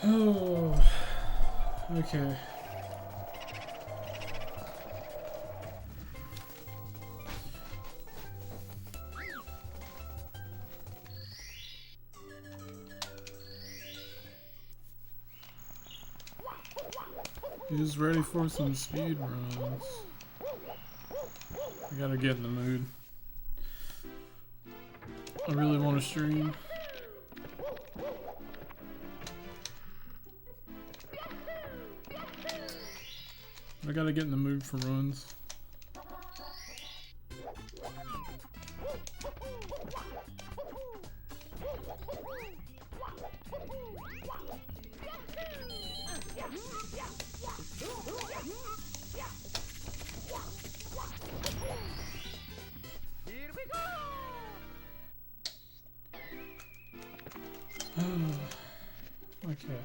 Oh, okay. Who's ready for some speed runs? I gotta get in the mood. I really want to stream. I gotta get in the mood for runs. Okay.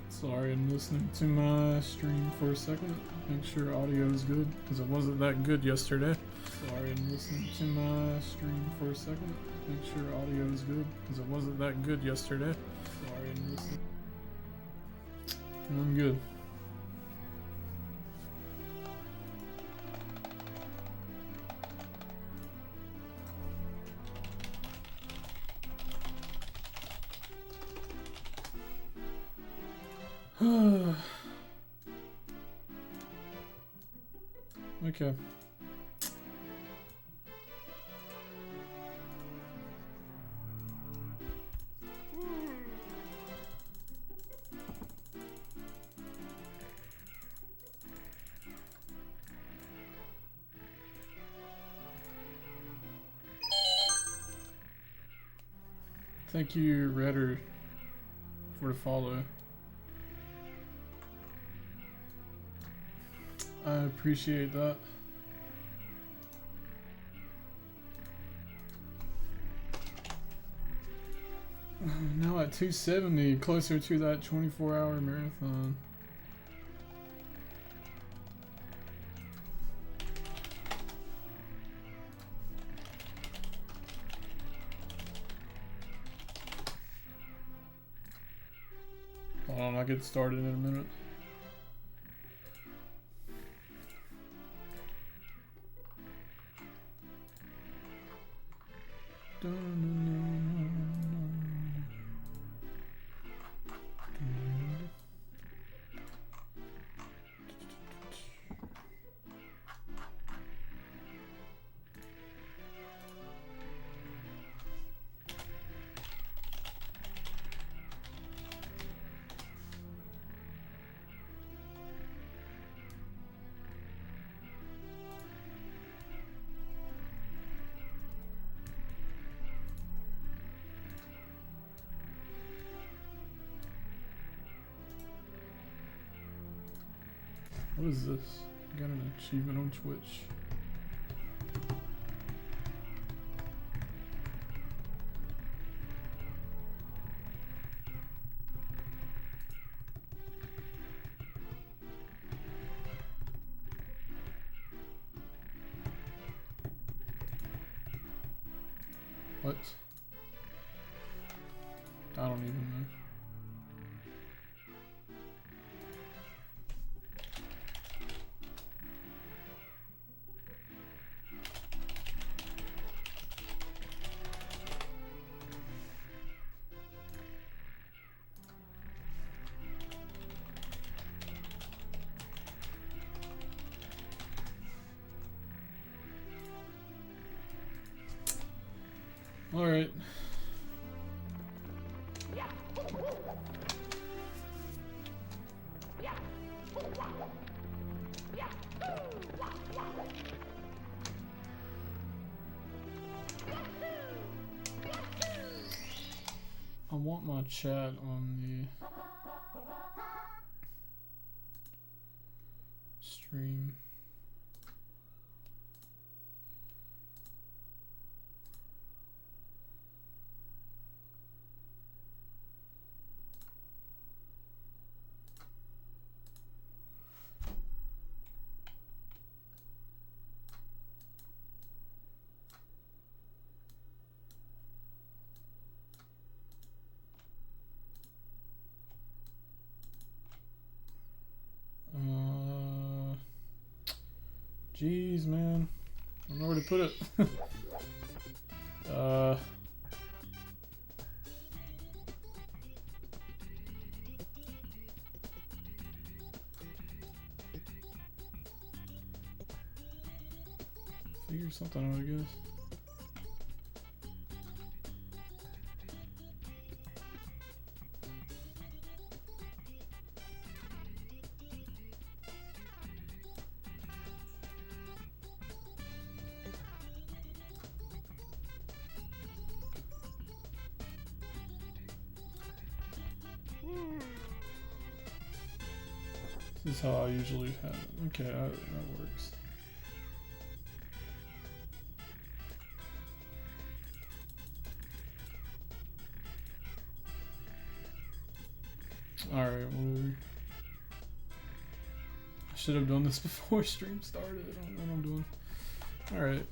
Sorry, I'm listening to my stream for a second. Make sure audio is good, because it wasn't that good yesterday. Sorry, I'm listening to my stream for a second. Make sure audio is good, because it wasn't that good yesterday. Sorry, I'm listening. I'm good. Okay. Thank you, Redder, for the follow. I appreciate that. Now at 270, closer to that 24-hour marathon. Hold on, I'll get started in a minute. What is this? I got an achievement on Twitch. What? I don't even know. All right. I want my chat on the stream. Jeez, man. I don't know where to put it. Figure something out, I guess. This is how I usually have it. Okay, that works. Alright, whatever. I should have done this before stream started. I don't know what I'm doing. Alright.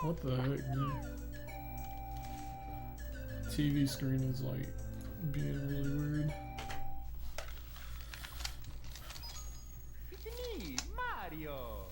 What the heck, dude? TV screen is like being really weird. It's me, Mario.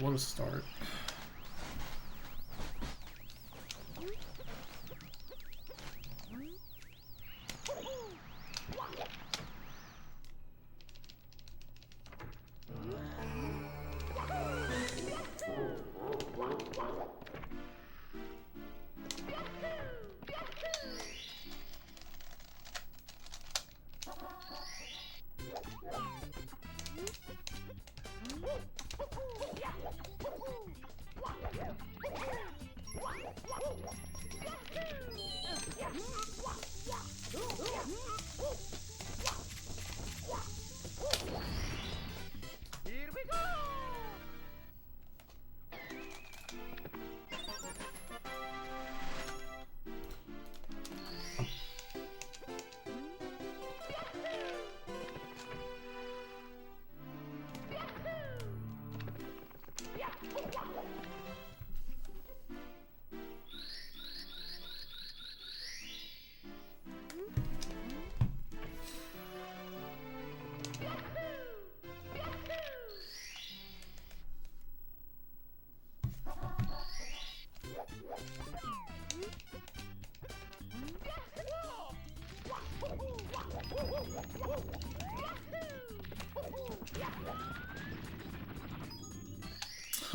what a start. Here we go!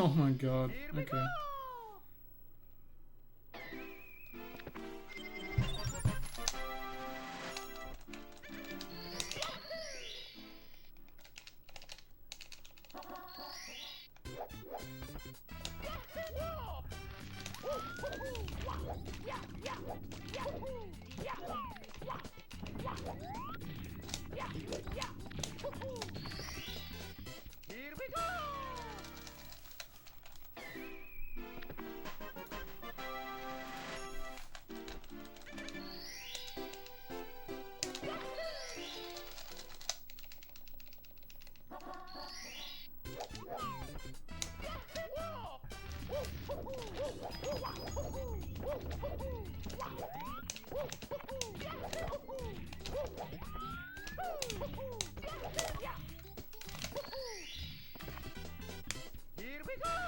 Oh my god. Okay. Here we go! Here we go!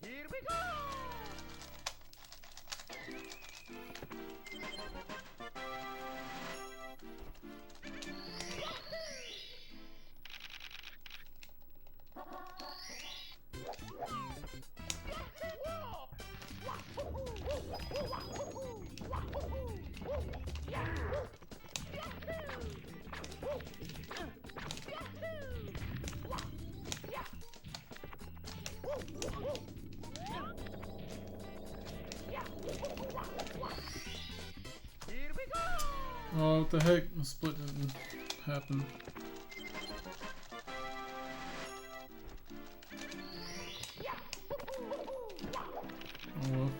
Here we go! Here we go! Oh, what the heck? The split didn't happen. Oh well.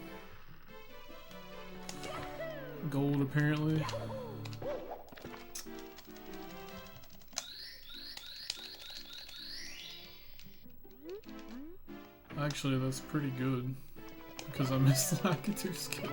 Gold apparently. Actually, that's pretty good because I missed the Lakitu skill.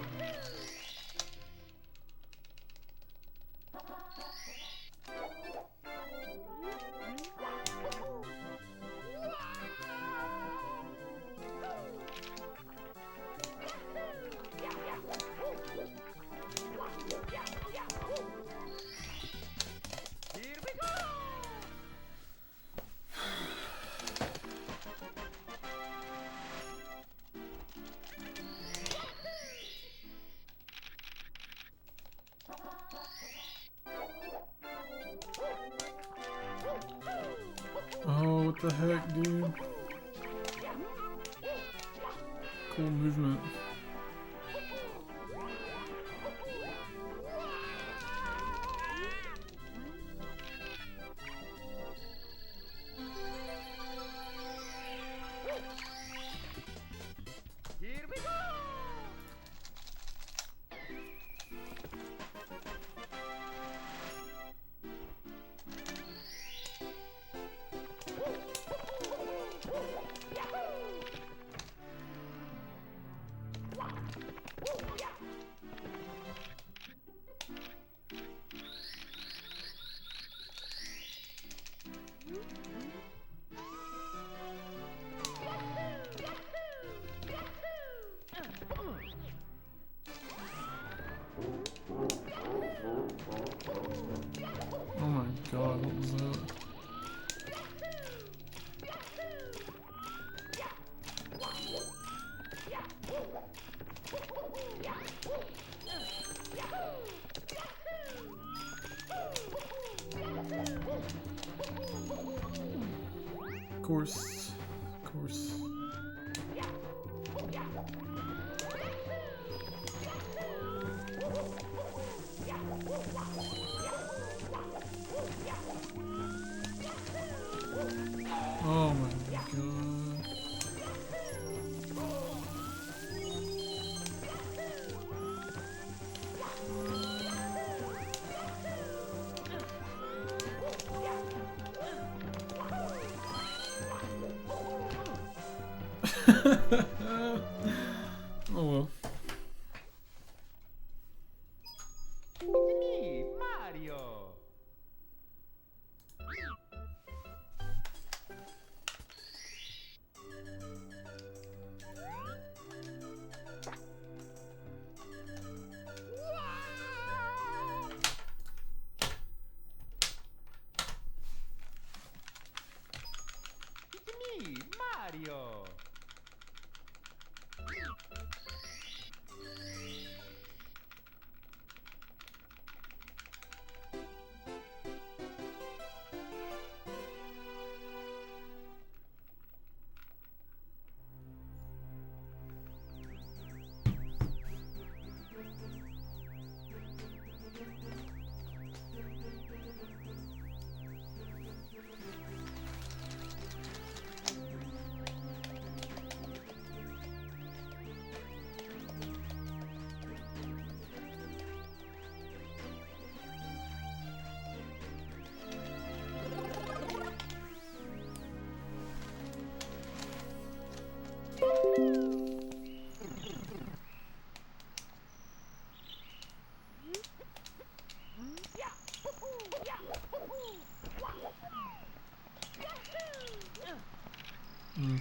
Here we go! What the heck, dude? Cool movement. Here we go! Oh my god, what was that? Of course. Of course. Oh my god. Oh well. It's me, Mario! It's me, Mario! Mm.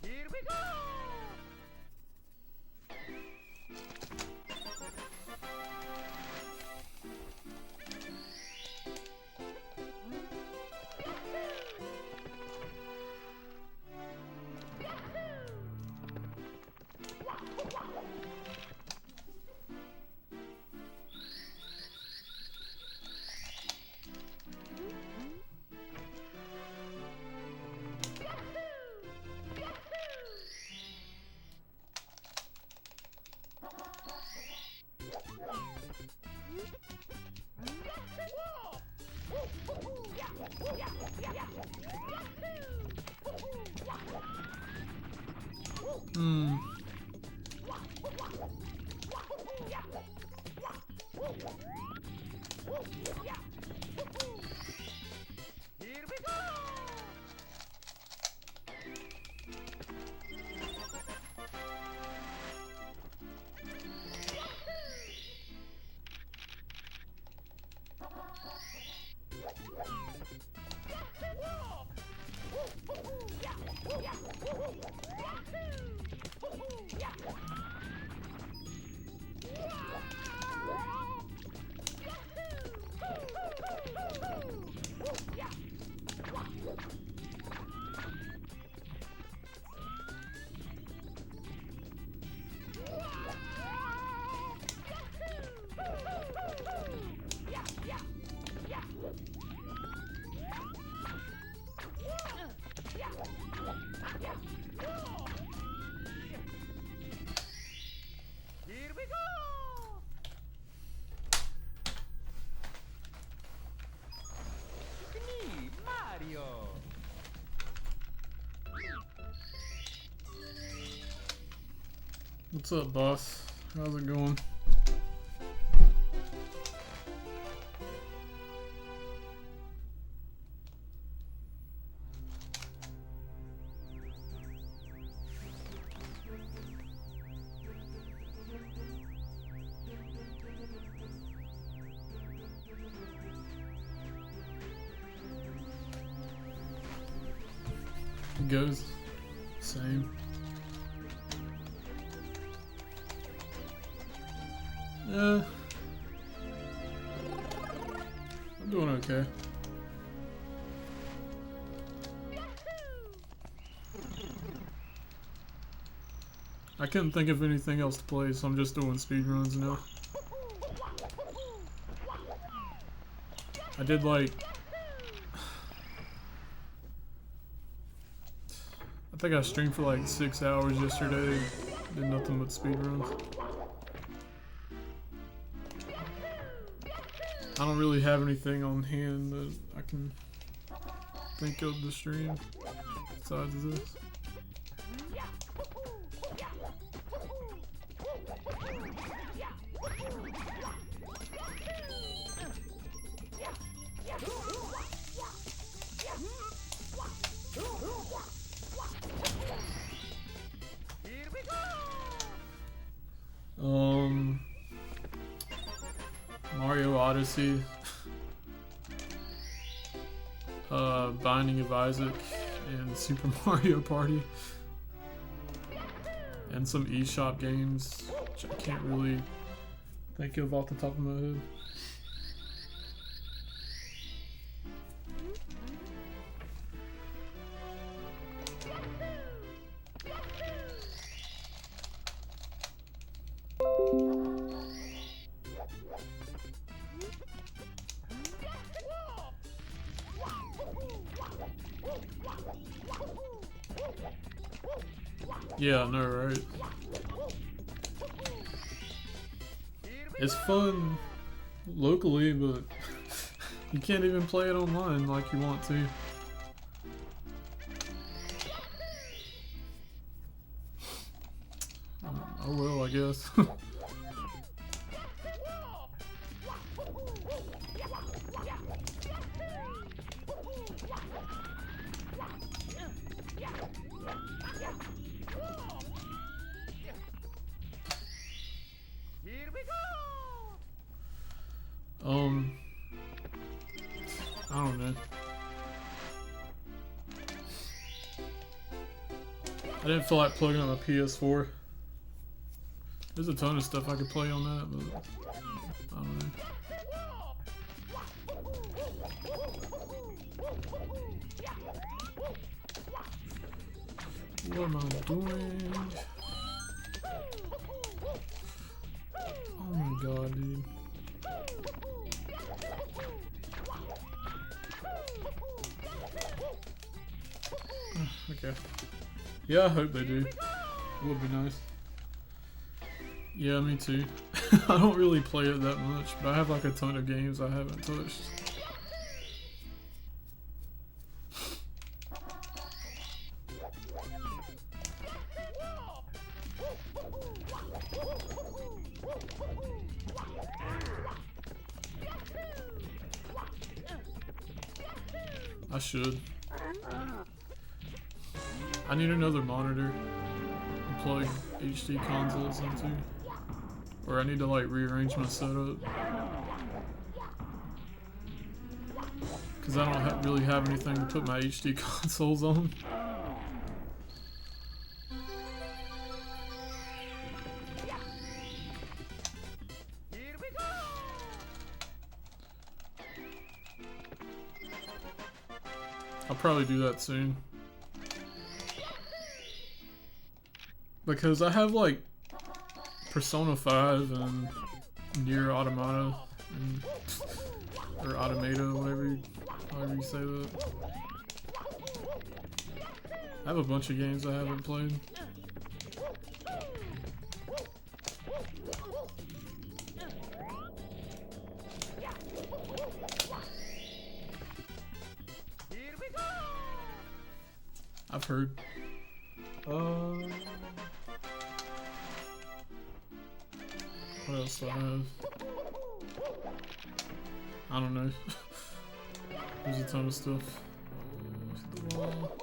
Here we go! Hmm. Here we go! What's up, boss? How's it going? It goes same. Yeah, I'm doing okay. I couldn't think of anything else to play, so I'm just doing speedruns now. I did like... I think I streamed for like 6 hours yesterday. Did nothing but speedruns. I don't really have anything on hand that I can think of to stream besides this. Mario Odyssey, Binding of Isaac, and Super Mario Party, and some eShop games, which I can't really think of off the top of my head. Yeah, I know, right? It's fun locally, but you can't even play it online like you want to. Oh well, I guess. I don't know. I didn't feel like plugging on my PS4. There's a ton of stuff I could play on that, but I don't know. What am I doing? Oh my god, dude. Okay. Yeah, I hope they do. It would be nice. Yeah, me too. I don't really play it that much, but I have like a ton of games I haven't touched. I should. I need another monitor to plug HD consoles into. Or I need to like rearrange my setup. Because I don't really have anything to put my HD consoles on. I'll probably do that soon. Because I have like Persona 5 and Nier Automata and or Automata, however you say that. I have a bunch of games I haven't played. I've heard. What else do I have? I don't know. There's a ton of stuff. Hit the wall.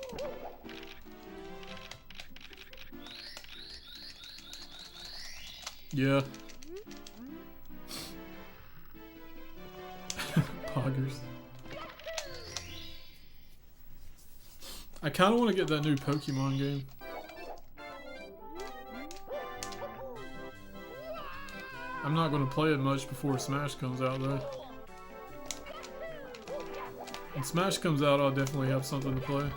Yeah. Poggers. I kind of want to get that new Pokemon game. I'm not going to play it much before Smash comes out though. When Smash comes out, I'll definitely have something to play.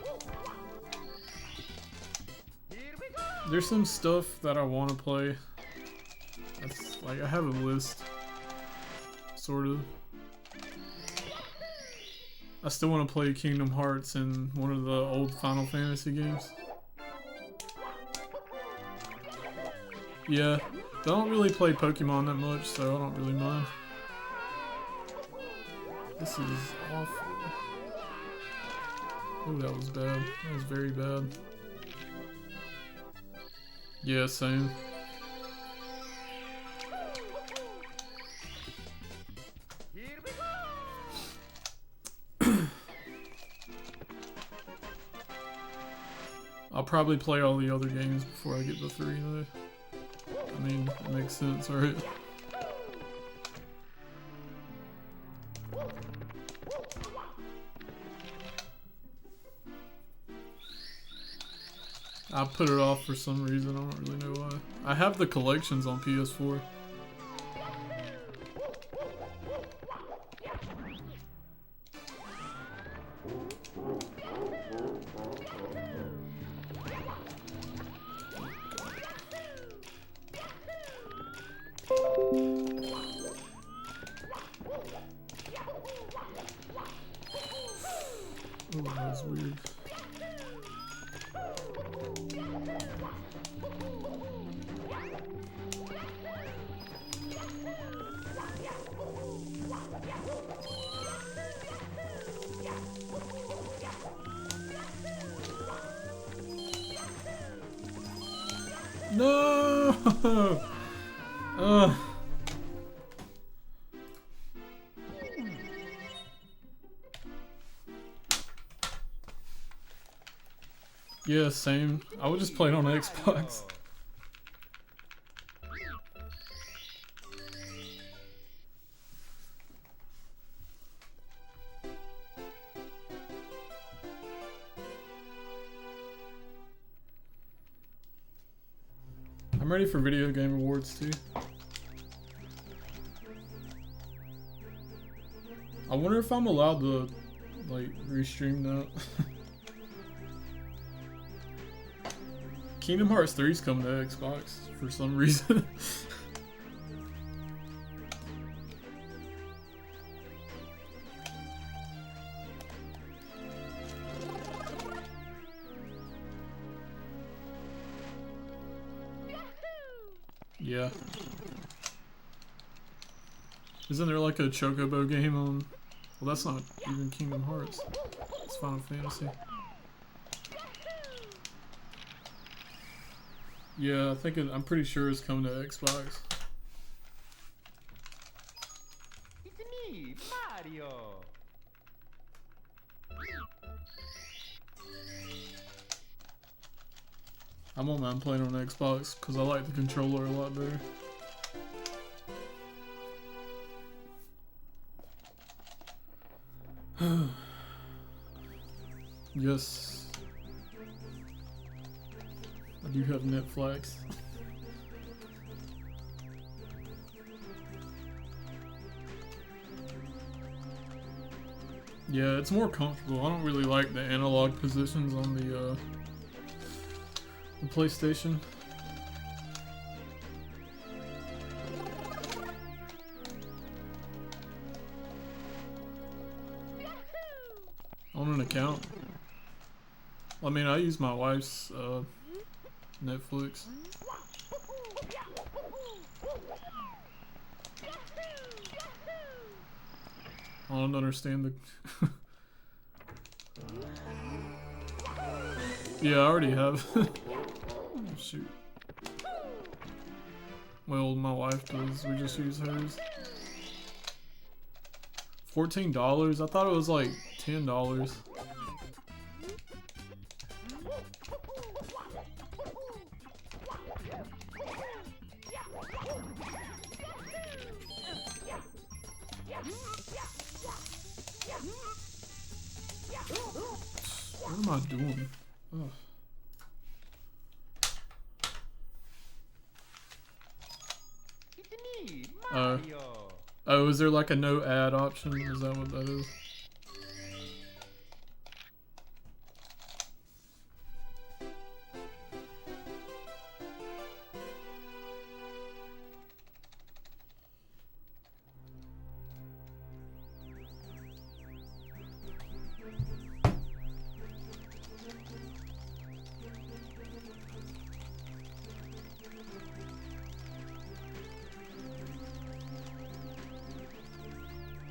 There's some stuff that I want to play. That's like, I have a list. Sort of. I still want to play Kingdom Hearts and one of the old Final Fantasy games. Yeah, I don't really play Pokemon that much, so I don't really mind. This is awful. Oh, that was bad. That was very bad. Yeah, same. I'll probably play all the other games before I get the 3 though. I mean, it makes sense, right? I put it off for some reason, I don't really know why. I have the collections on PS4. Oh, that was weird. No! Yeah, same. I would just play it on Xbox. I'm ready for video game awards too. I wonder if I'm allowed to like restream that. Kingdom Hearts 3 is coming to Xbox for some reason. Yeah. Isn't there like a Chocobo game on... Well, that's not even Kingdom Hearts. It's Final Fantasy. Yeah, I think I'm pretty sure it's coming to Xbox. It's me, Mario. I won't mind playing on Xbox because I like the controller a lot better. Yes. I do have Netflix. Yeah, it's more comfortable. I don't really like the analog positions on the PlayStation. On an account. I mean, I use my wife's Netflix. I don't understand the... Yeah, I already have. Oh, shoot. Well, my wife does. We just use hers. $14? I thought it was like $10. What am I doing? Ugh. It's me, Mario. Oh, is there like a no ad option? Is that what that is?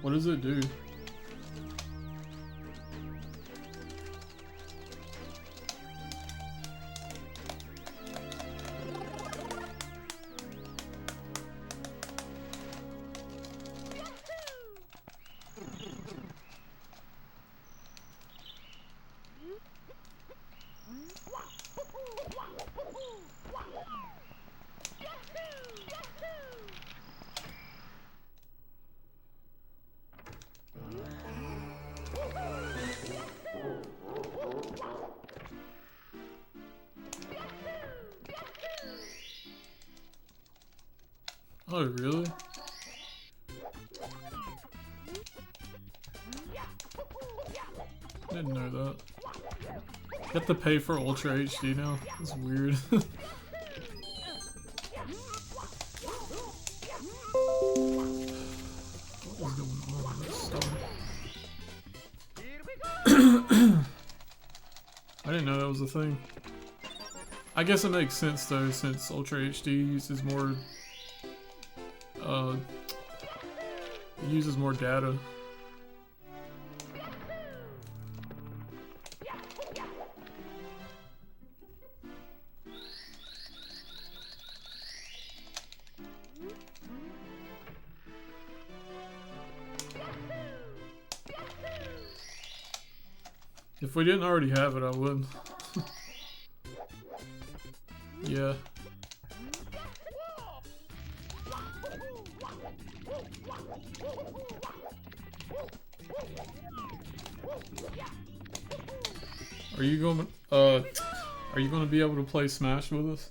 What does it do? Oh, really? Didn't know that. You have to pay for Ultra HD now? That's weird. What is going on with this stuff? I didn't know that was a thing. I guess it makes sense though, since Ultra HD uses more uses more data. If we didn't already have it, I would. Yeah. Are you gonna be able to play Smash with us?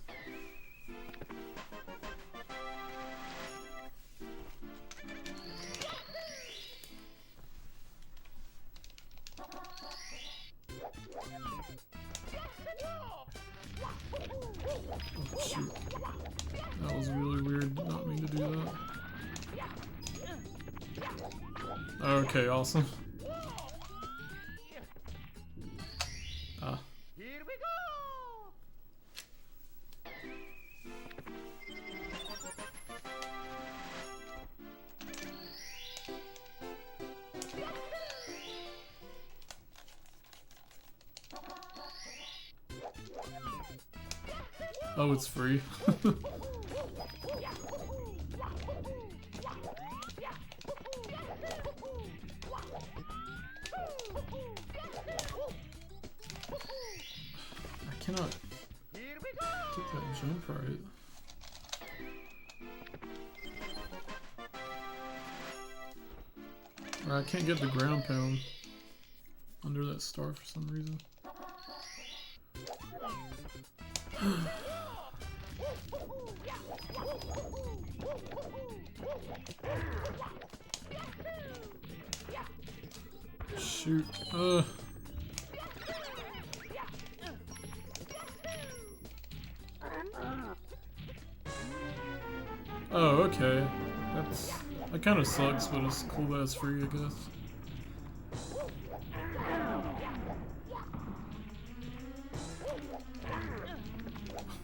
Oh, shoot. That was really weird. Did not mean to do that. Okay, awesome. Ah. Here we go. Oh, it's free. I cannot get that jump right. Or I can't get the ground pound under that star for some reason. Shoot. Oh, okay. That kind of sucks, but it's cool that it's free, I guess. Oh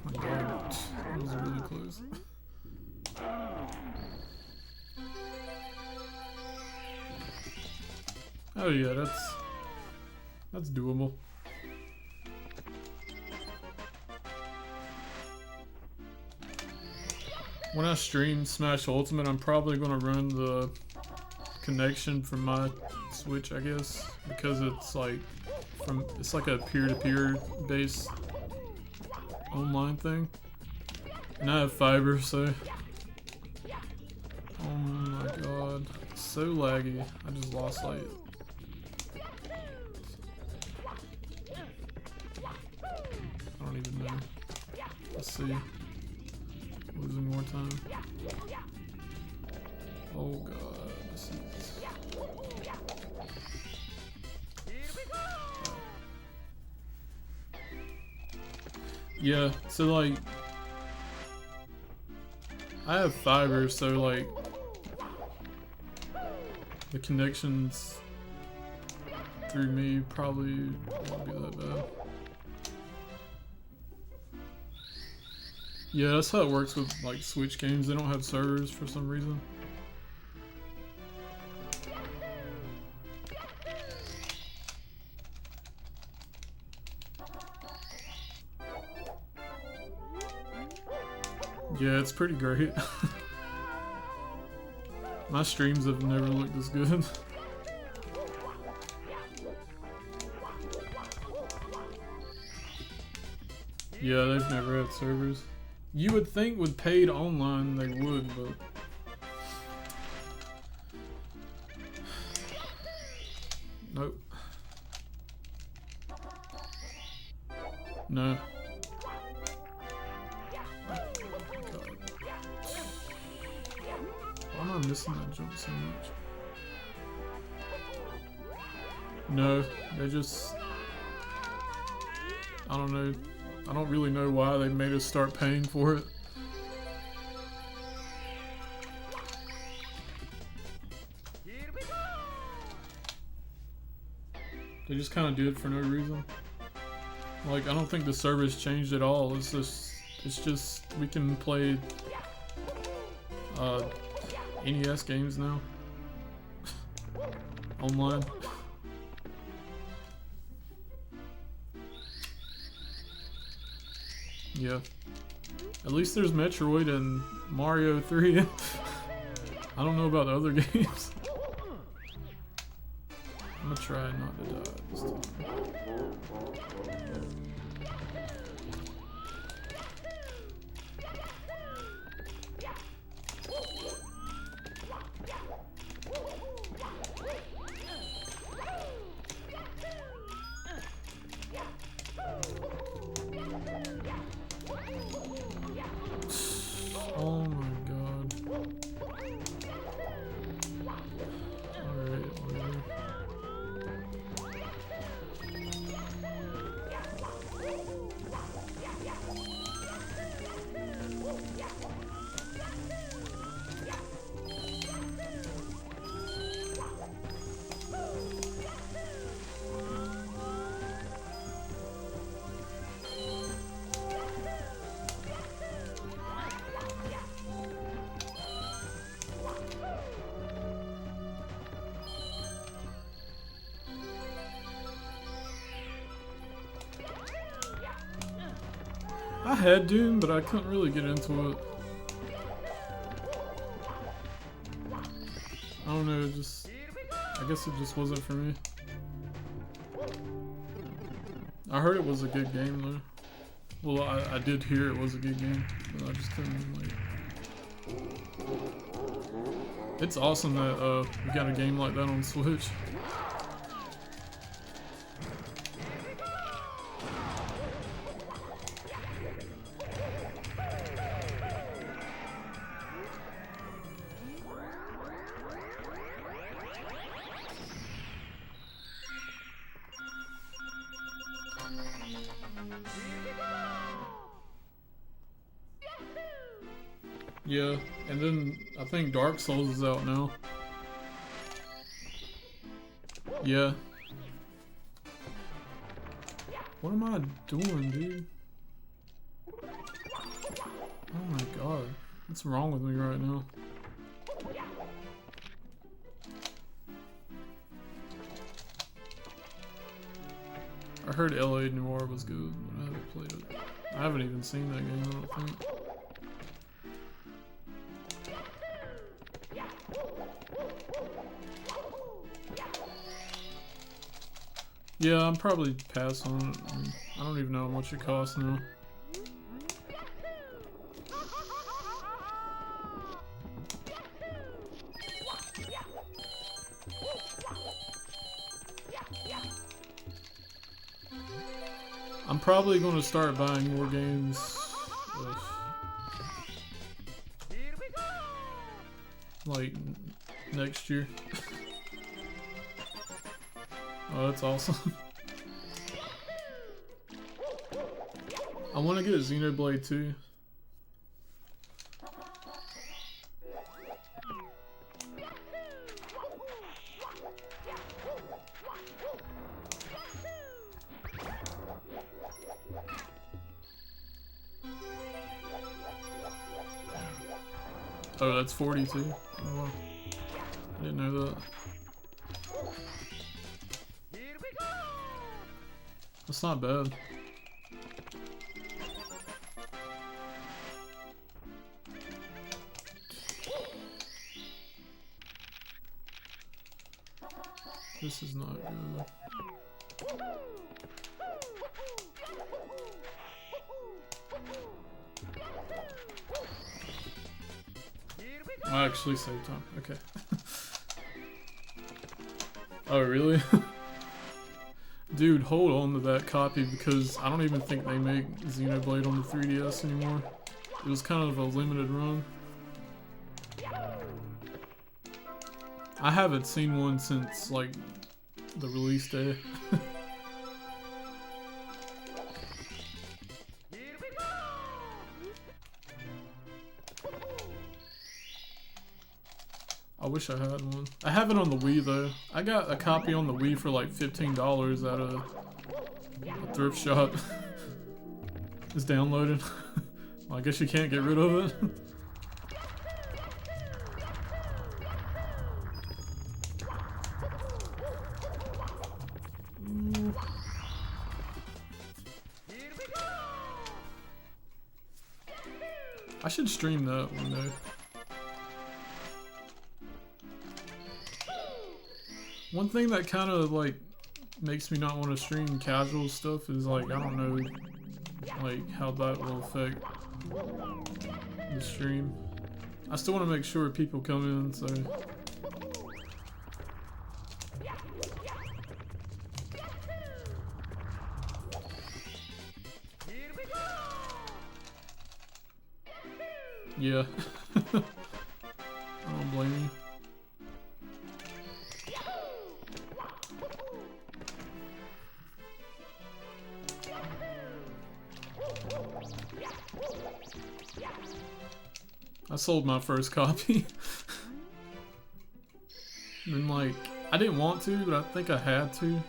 my god, that was really close. Oh yeah, that's doable. When I stream Smash Ultimate, I'm probably gonna run the connection from my Switch, I guess, because it's like a peer-to-peer based online thing, and I have fiber, so oh my god, it's so laggy. I just lost light. I don't even know. Let's see. Losing more time. Oh god, this is... Yeah, so like I have fiber, so like the connections through me probably won't be that bad. Yeah, that's how it works with like Switch games. They don't have servers for some reason. Yeah, it's pretty great. My streams have never looked this good. Yeah, they've never had servers. You would think with paid online they would, but... Nope. No. Why am I missing that jump so much? No, they just... I don't know. I don't really know why they made us start paying for it. They just kind of do it for no reason. Like, I don't think the server's changed at all. It's just we can play NES games now online. Yeah. At least there's Metroid and Mario 3. I don't know about the other games. I'm gonna try not to die this time. Oh my god. Alright, whatever. I had Doom, but I couldn't really get into it. I don't know, I guess it just wasn't for me. I heard it was a good game though. Well, I did hear it was a good game, but I just couldn't like... It's awesome that we got a game like that on Switch. Yeah, and then I think Dark Souls is out now. Yeah. What am I doing, dude? Oh my god. What's wrong with me right now? I heard LA Noire was good, but I haven't played it. I haven't even seen that game, I don't think. Yeah, I'm probably pass on it. I don't even know how much it costs now. I'm probably going to start buying more games like next year. Oh, that's awesome. I want to get a Xenoblade too. Oh, that's 42. Oh, wow. I didn't know that. That's not bad. This is not good. I actually saved time. Okay. Oh, really? Dude, hold on to that copy because I don't even think they make Xenoblade on the 3DS anymore. It was kind of a limited run. I haven't seen one since, like, the release day. I wish I had one. I have it on the Wii though. I got a copy on the Wii for like $15 at a thrift shop. It's downloaded. Well, I guess you can't get rid of it. I should stream that one day. One thing that kind of like makes me not want to stream casual stuff is like, I don't know like how that will affect the stream. I still want to make sure people come in, so yeah. I don't blame you. I sold my first copy. And then like, I didn't want to, but I think I had to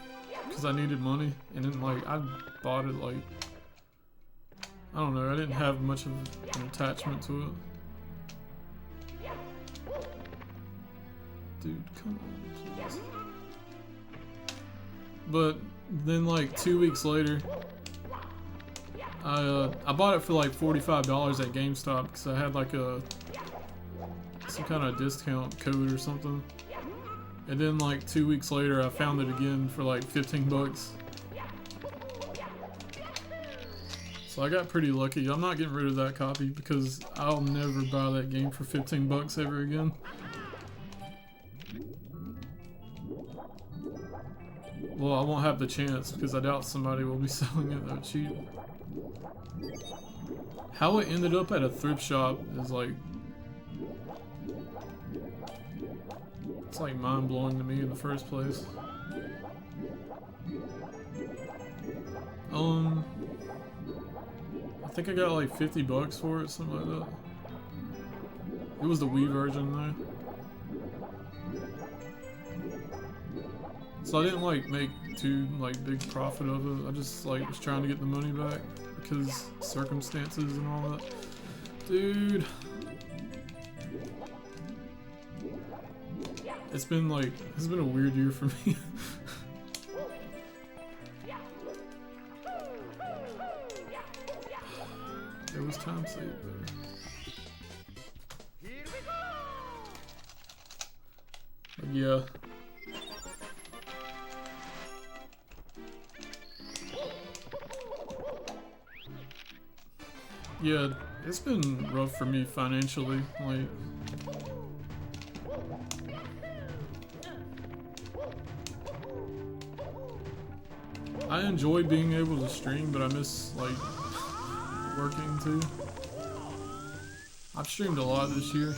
because I needed money. And then like, I bought it like, I don't know, I didn't have much of an attachment to it. Dude, come on, please. But then like 2 weeks later, I bought it for like $45 at GameStop because I had like some kind of discount code or something. And then like 2 weeks later I found it again for like 15 bucks. So I got pretty lucky. I'm not getting rid of that copy because I'll never buy that game for 15 bucks ever again. Well, I won't have the chance because I doubt somebody will be selling it that cheap. How it ended up at a thrift shop is like, it's like mind-blowing to me in the first place. I think I got like 50 bucks for it, something like that. It was the Wii version though. So I didn't like make too like big profit of it. I just like was trying to get the money back because circumstances and all that. Dude. It's been a weird year for me. There was time saved there. But yeah. Yeah, it's been rough for me financially. Like, I enjoy being able to stream, but I miss like working too. I've streamed a lot this year.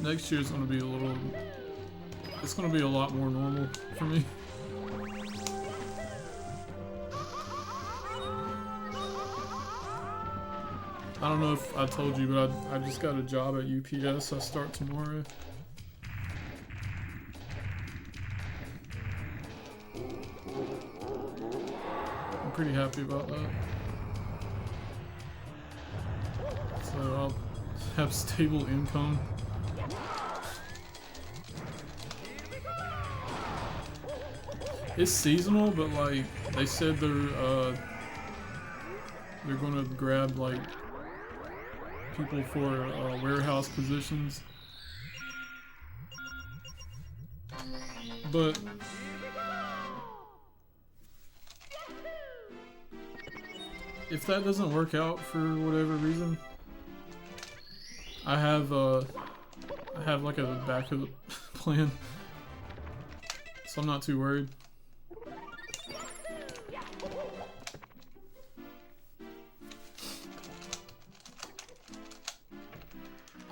Next year's gonna be a little... It's gonna be a lot more normal for me. I don't know if I told you, but I just got a job at UPS. I start tomorrow. I'm pretty happy about that. So I'll have stable income. It's seasonal, but like they said they're gonna grab like people for warehouse positions. But if that doesn't work out for whatever reason, I have like a backup plan, so I'm not too worried.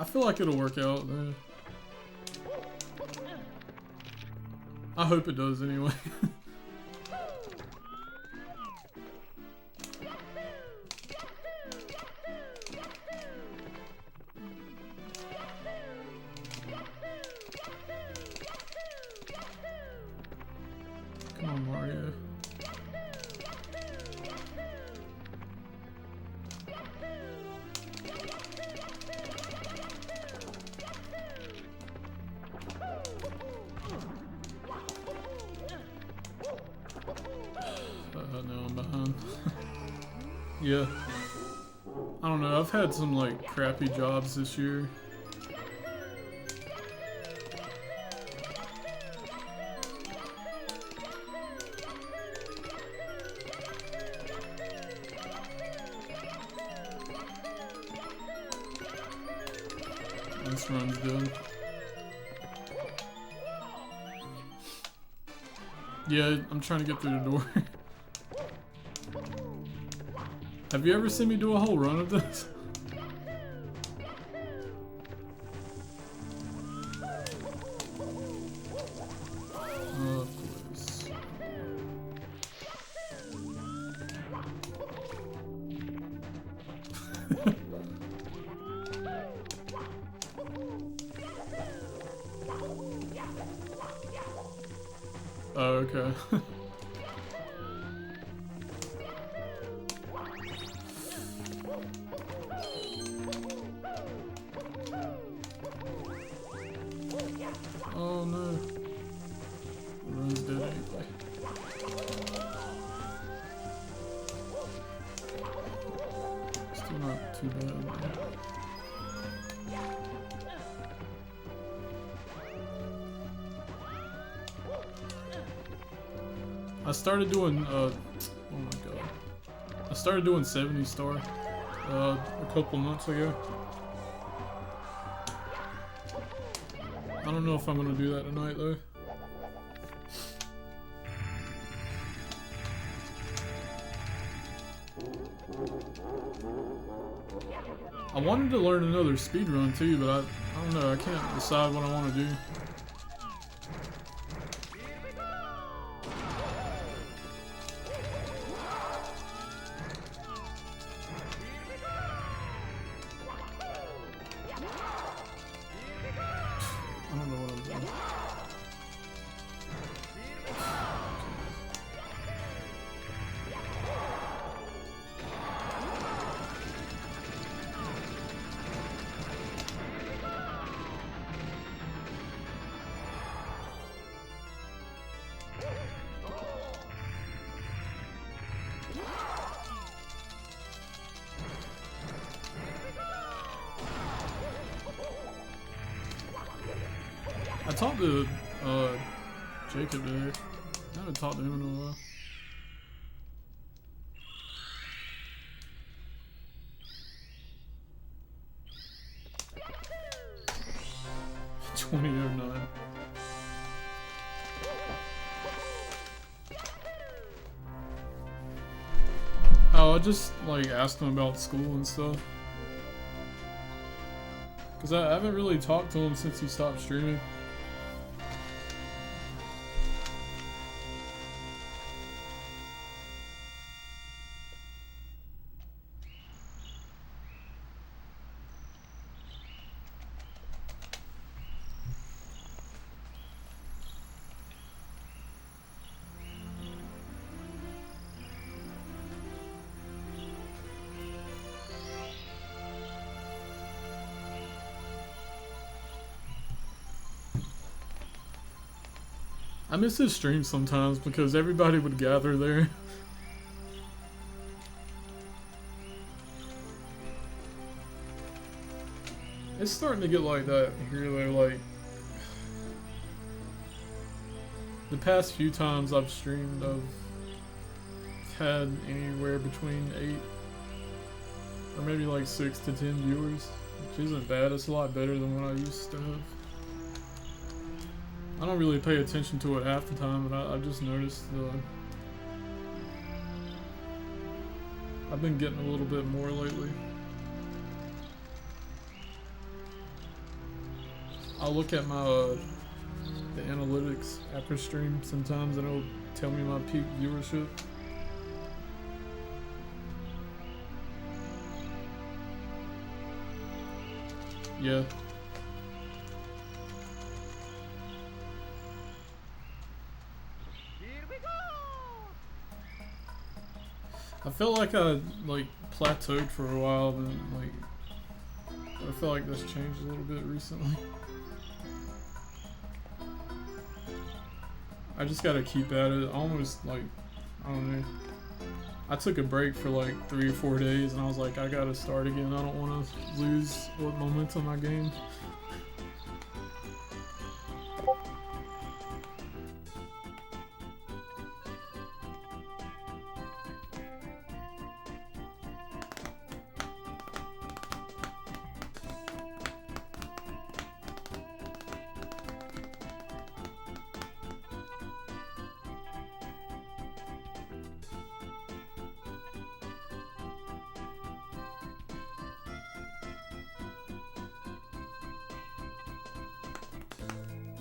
I feel like it'll work out though. I hope it does anyway. Come on, Mario. No, I'm behind. Yeah. I don't know, I've had some like crappy jobs this year. This run's good. Yeah, I'm trying to get through the door. Have you ever seen me do a whole run of this? Of course. Oh, okay. Oh no. The run's dead anyway. Still not too bad. I started doing, oh my god. I started doing 70 star, a couple months ago. I don't know if I'm gonna do that tonight though. I wanted to learn another speedrun too, but I don't know, I can't decide what I want to do. I don't know what I'm doing. I talked to Jacob there. I haven't talked to him in a while. $20.09. Oh, I just like asked him about school and stuff. Cause I haven't really talked to him since he stopped streaming. I miss his stream sometimes because everybody would gather there. It's starting to get like that here though, like the past few times I've streamed I've had anywhere between 8 or maybe like 6 to 10 viewers, which isn't bad. It's a lot better than what I used to have. I don't really pay attention to it half the time, but I just noticed I've been getting a little bit more lately. I'll look at my the analytics after stream sometimes and it'll tell me my peak viewership. Yeah. I felt like I plateaued for a while, but I feel like this changed a little bit recently. I just gotta keep at it. Almost I don't know. I took a break for like 3 or 4 days, and I was like, I gotta start again. I don't want to lose what momentum I gained.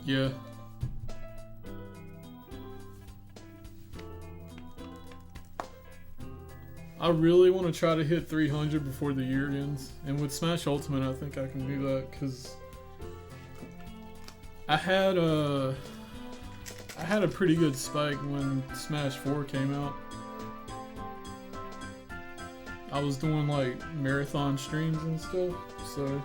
Yeah. I really want to try to hit 300 before the year ends. And with Smash Ultimate, I think I can do that because I had a pretty good spike when Smash 4 came out. I was doing like marathon streams and stuff, so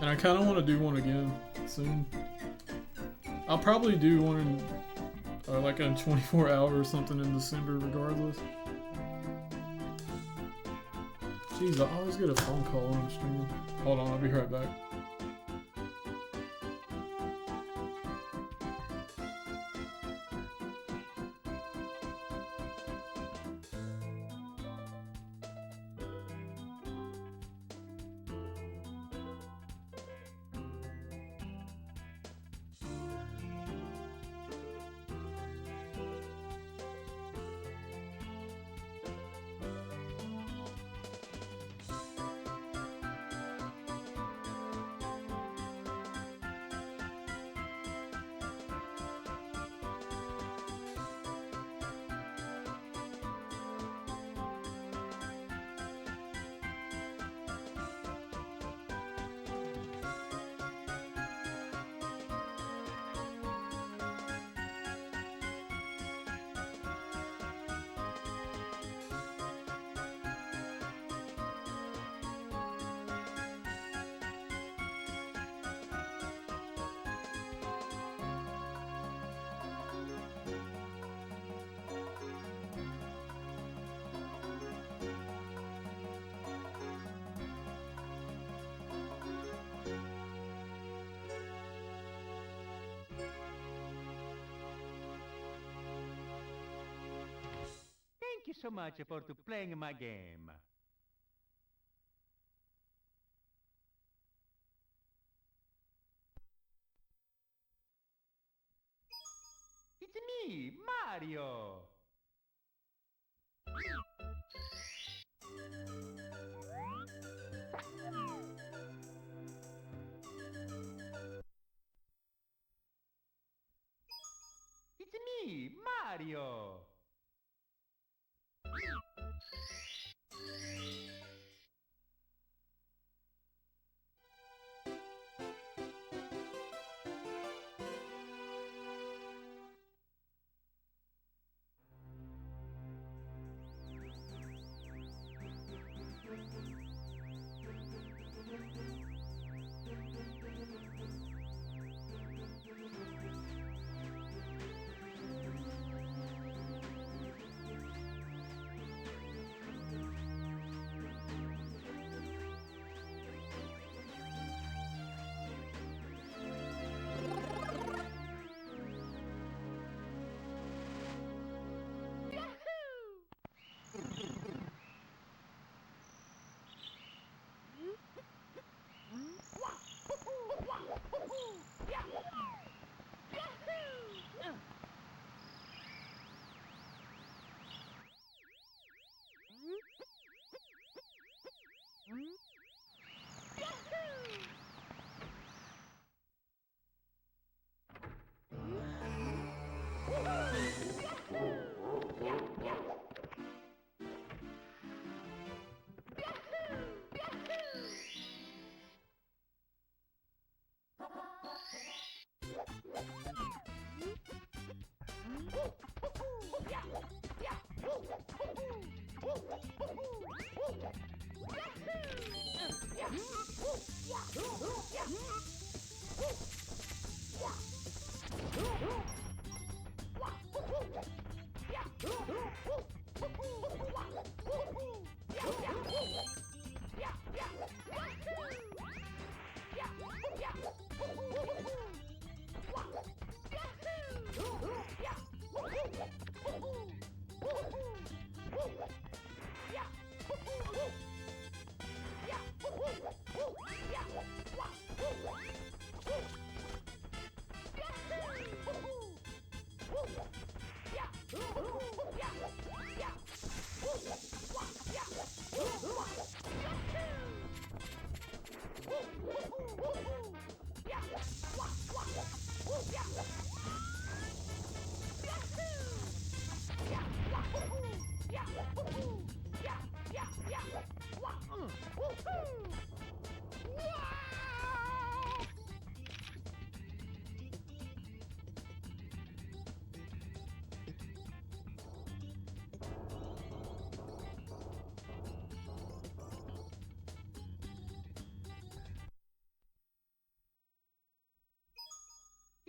and I kind of want to do one again soon. I'll probably do one in like a 24 hour or something in December regardless. Jeez, I always get a phone call when I'm streaming. Hold on, I'll be right back. so much for to playing my game. It's me, Mario. It's me, Mario.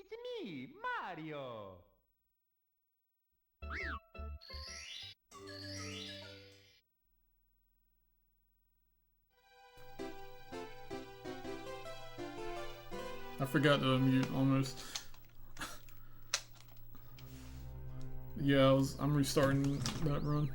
It's me, Mario. I forgot to unmute almost. Yeah, I'm restarting that run.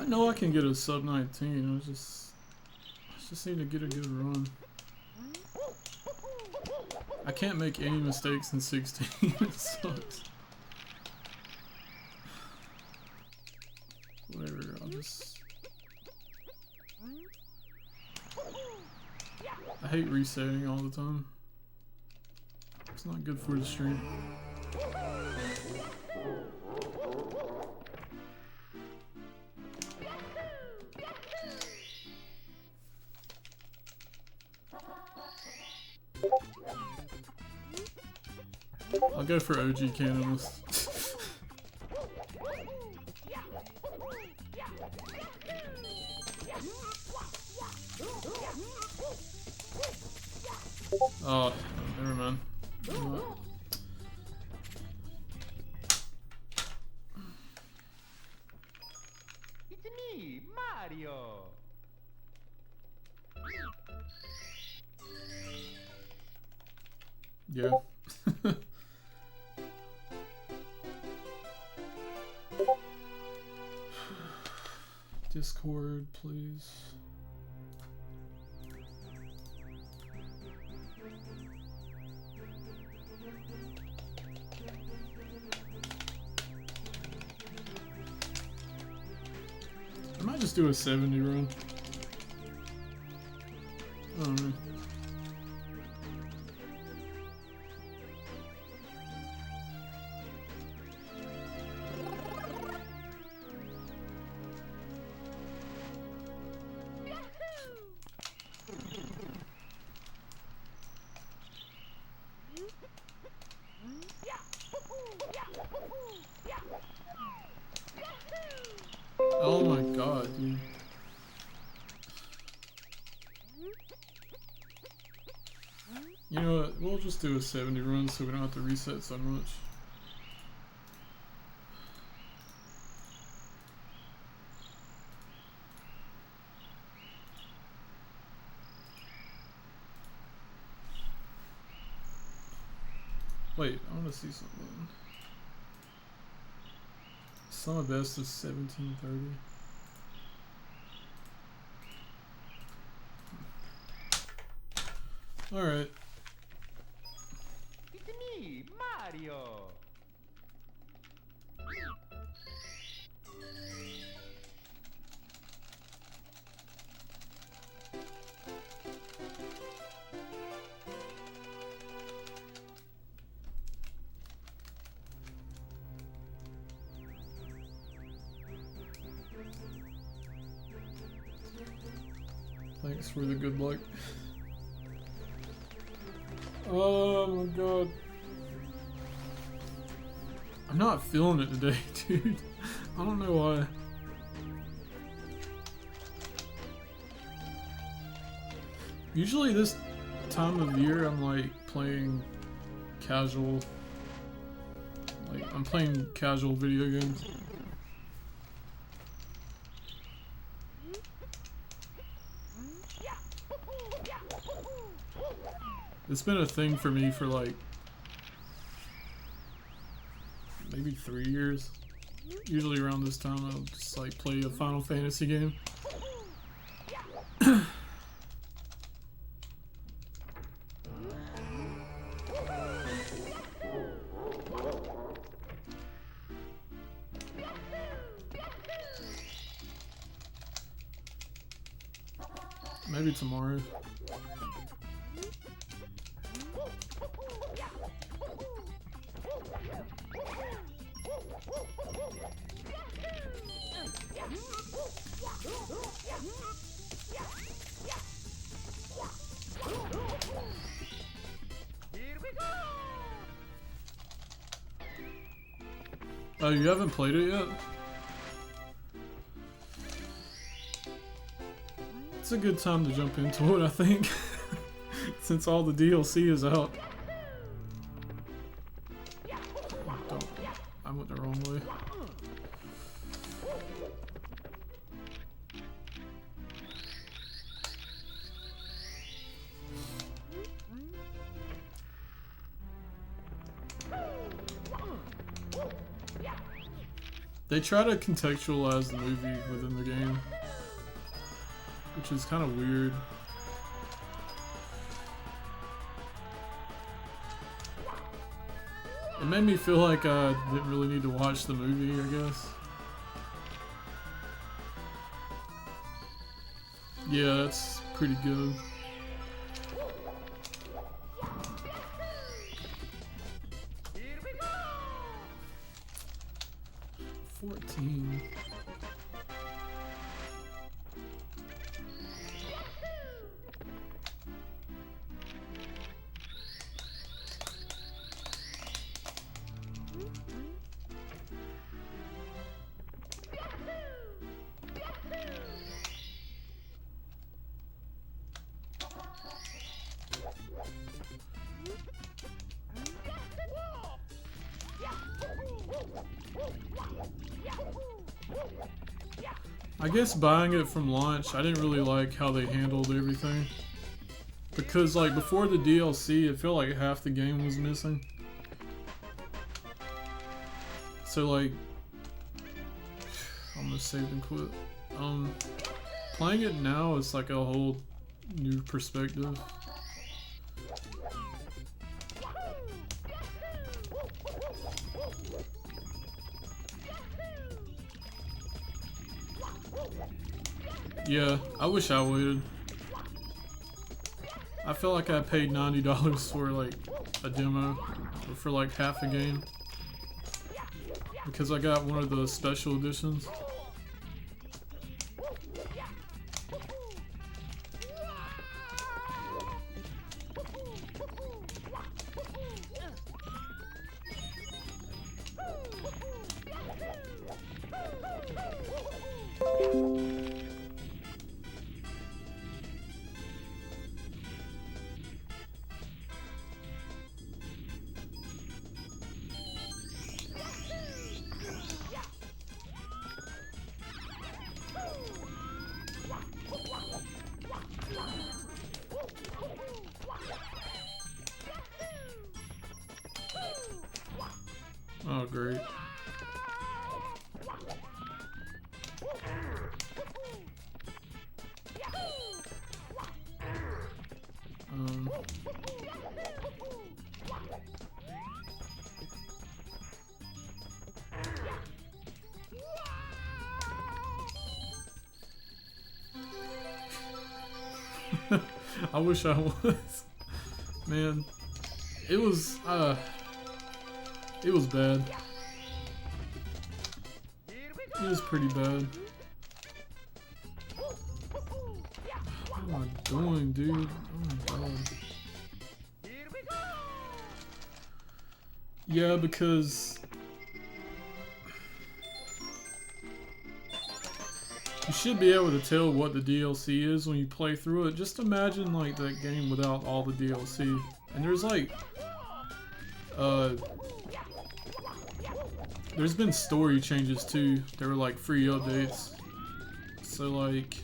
I know I can get a sub 19. I just need to get a good run. I can't make any mistakes in 16. It sucks. Whatever, I'll just... I hate resetting all the time. It's not good for the stream. I'll go for OG Cannonless. Oh, never mind. It's me, Mario. Yeah. Discord, please. I might just do a 70 run. I don't know. Oh my god, dude. You know what? We'll just do a 70 run so we don't have to reset so much. Wait, I want to see something. Summer best is 1730. Alright. It's me, Mario. Thanks for the good luck. Oh my god. I'm not feeling it today, dude. I don't know why. Usually this time of year I'm like playing casual. Like I'm playing casual video games. It's been a thing for me for like maybe 3 years. Usually around this time I'll just like play a Final Fantasy game. Maybe tomorrow. Oh, you haven't played it yet? It's a good time to jump into it, I think. Since all the DLC is out. I went the wrong way. They try to contextualize the movie within the game, which is kind of weird. It made me feel like I didn't really need to watch the movie, I guess. Yeah, that's pretty good. Here we go. 14. I guess buying it from launch, I didn't really like how they handled everything. Because like before the DLC, it felt like half the game was missing. So like, I'm gonna save and quit. Playing it now is like a whole new perspective. Yeah, I wish I would. I feel like I paid $90 for like a demo, or for like half a game, because I got one of the special editions. Oh, great. I wish I was. Man, it was bad. It was pretty bad. What am I doing, dude? Oh my god. Yeah, because you should be able to tell what the DLC is when you play through it. Just imagine like that game without all the DLC. And there's like there's been story changes too. There were like free updates. So like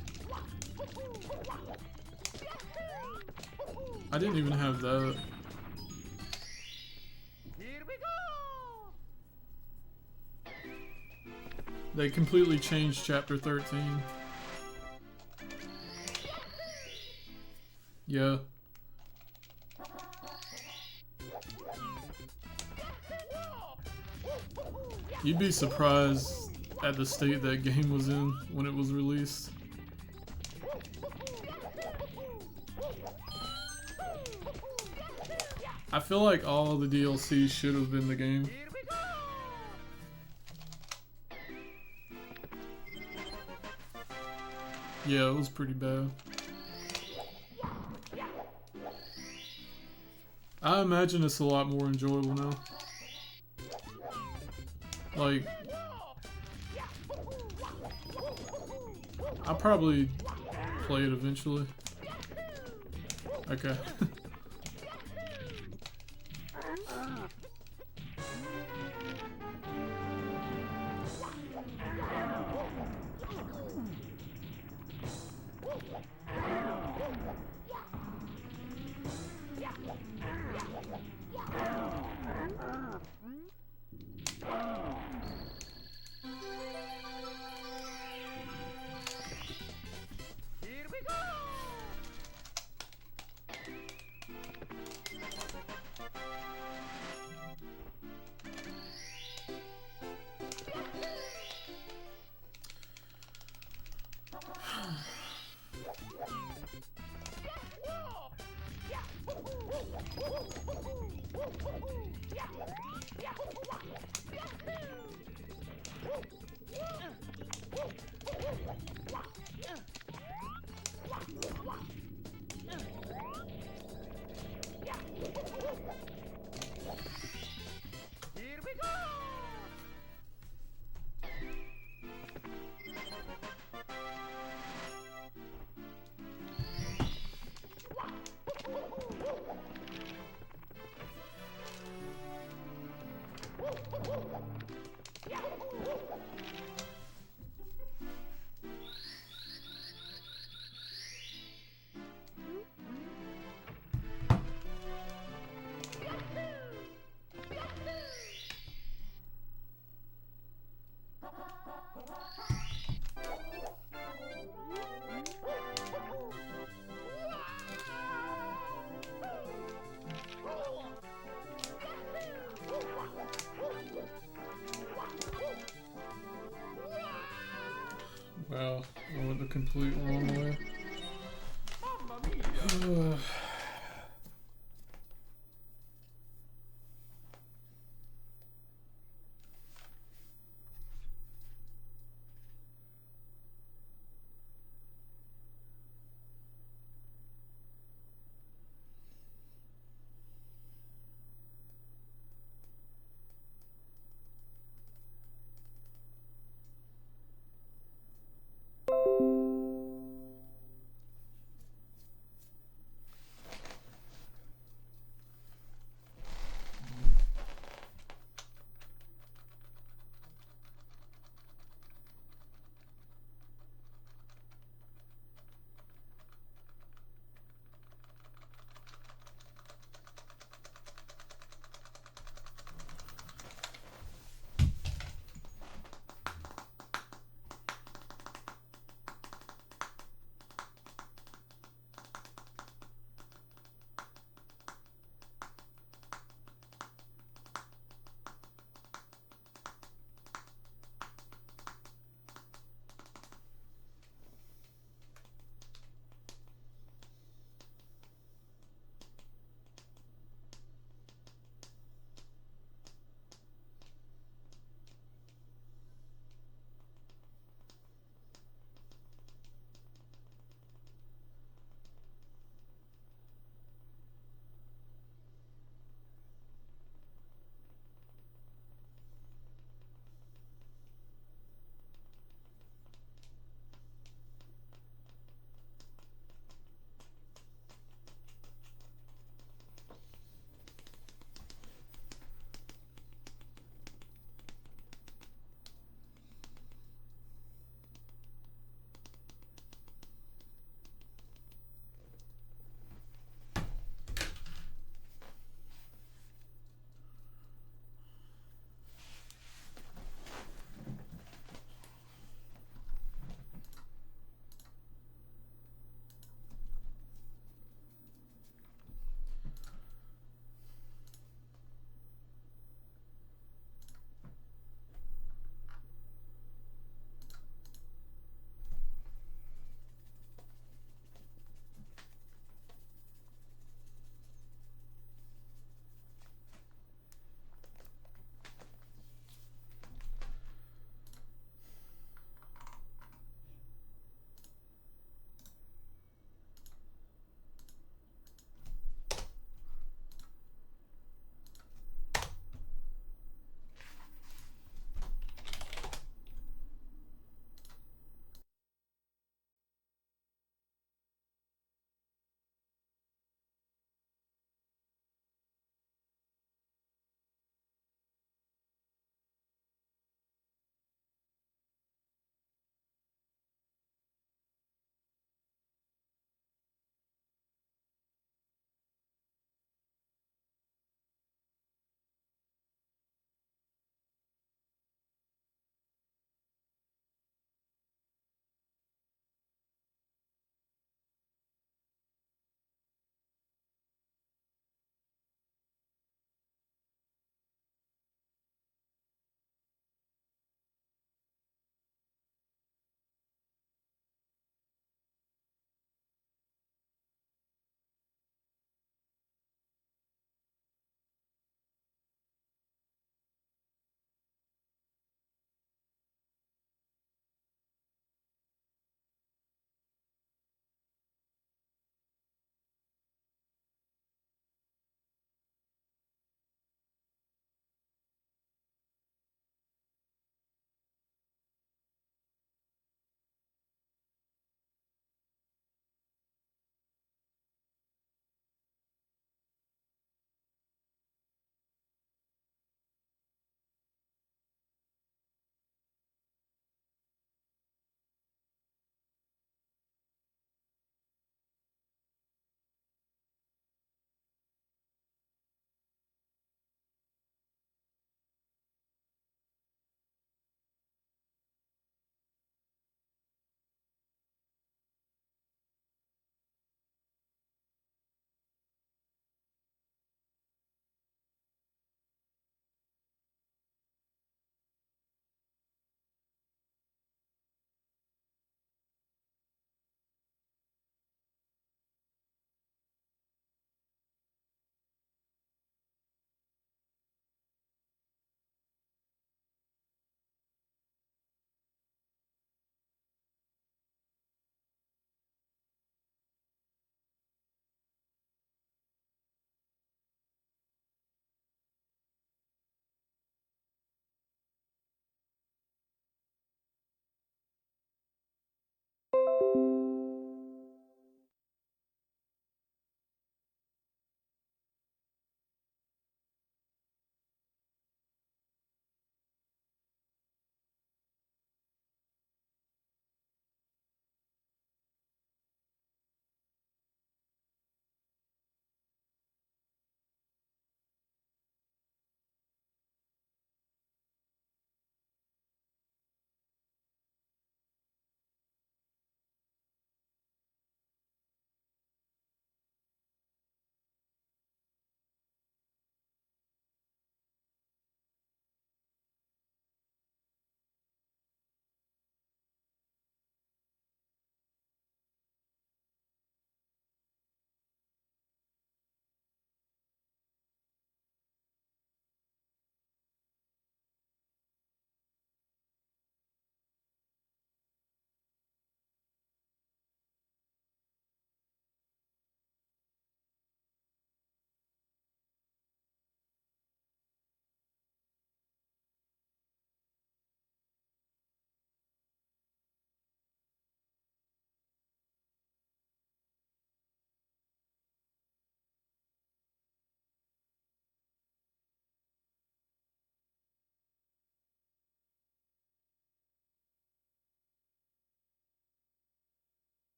I didn't even have that. They completely changed chapter 13. Yeah. You'd be surprised at the state that game was in when it was released. I feel like all the DLC should have been the game. Yeah, it was pretty bad. I imagine it's a lot more enjoyable now. Like, I'll probably play it eventually. Okay. I went the complete wrong way. Mamma mia!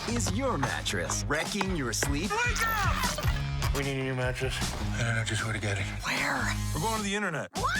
is your mattress wrecking your sleep? Wake up! We need a new mattress. I don't know just where to get it. Where? We're going to the internet. What?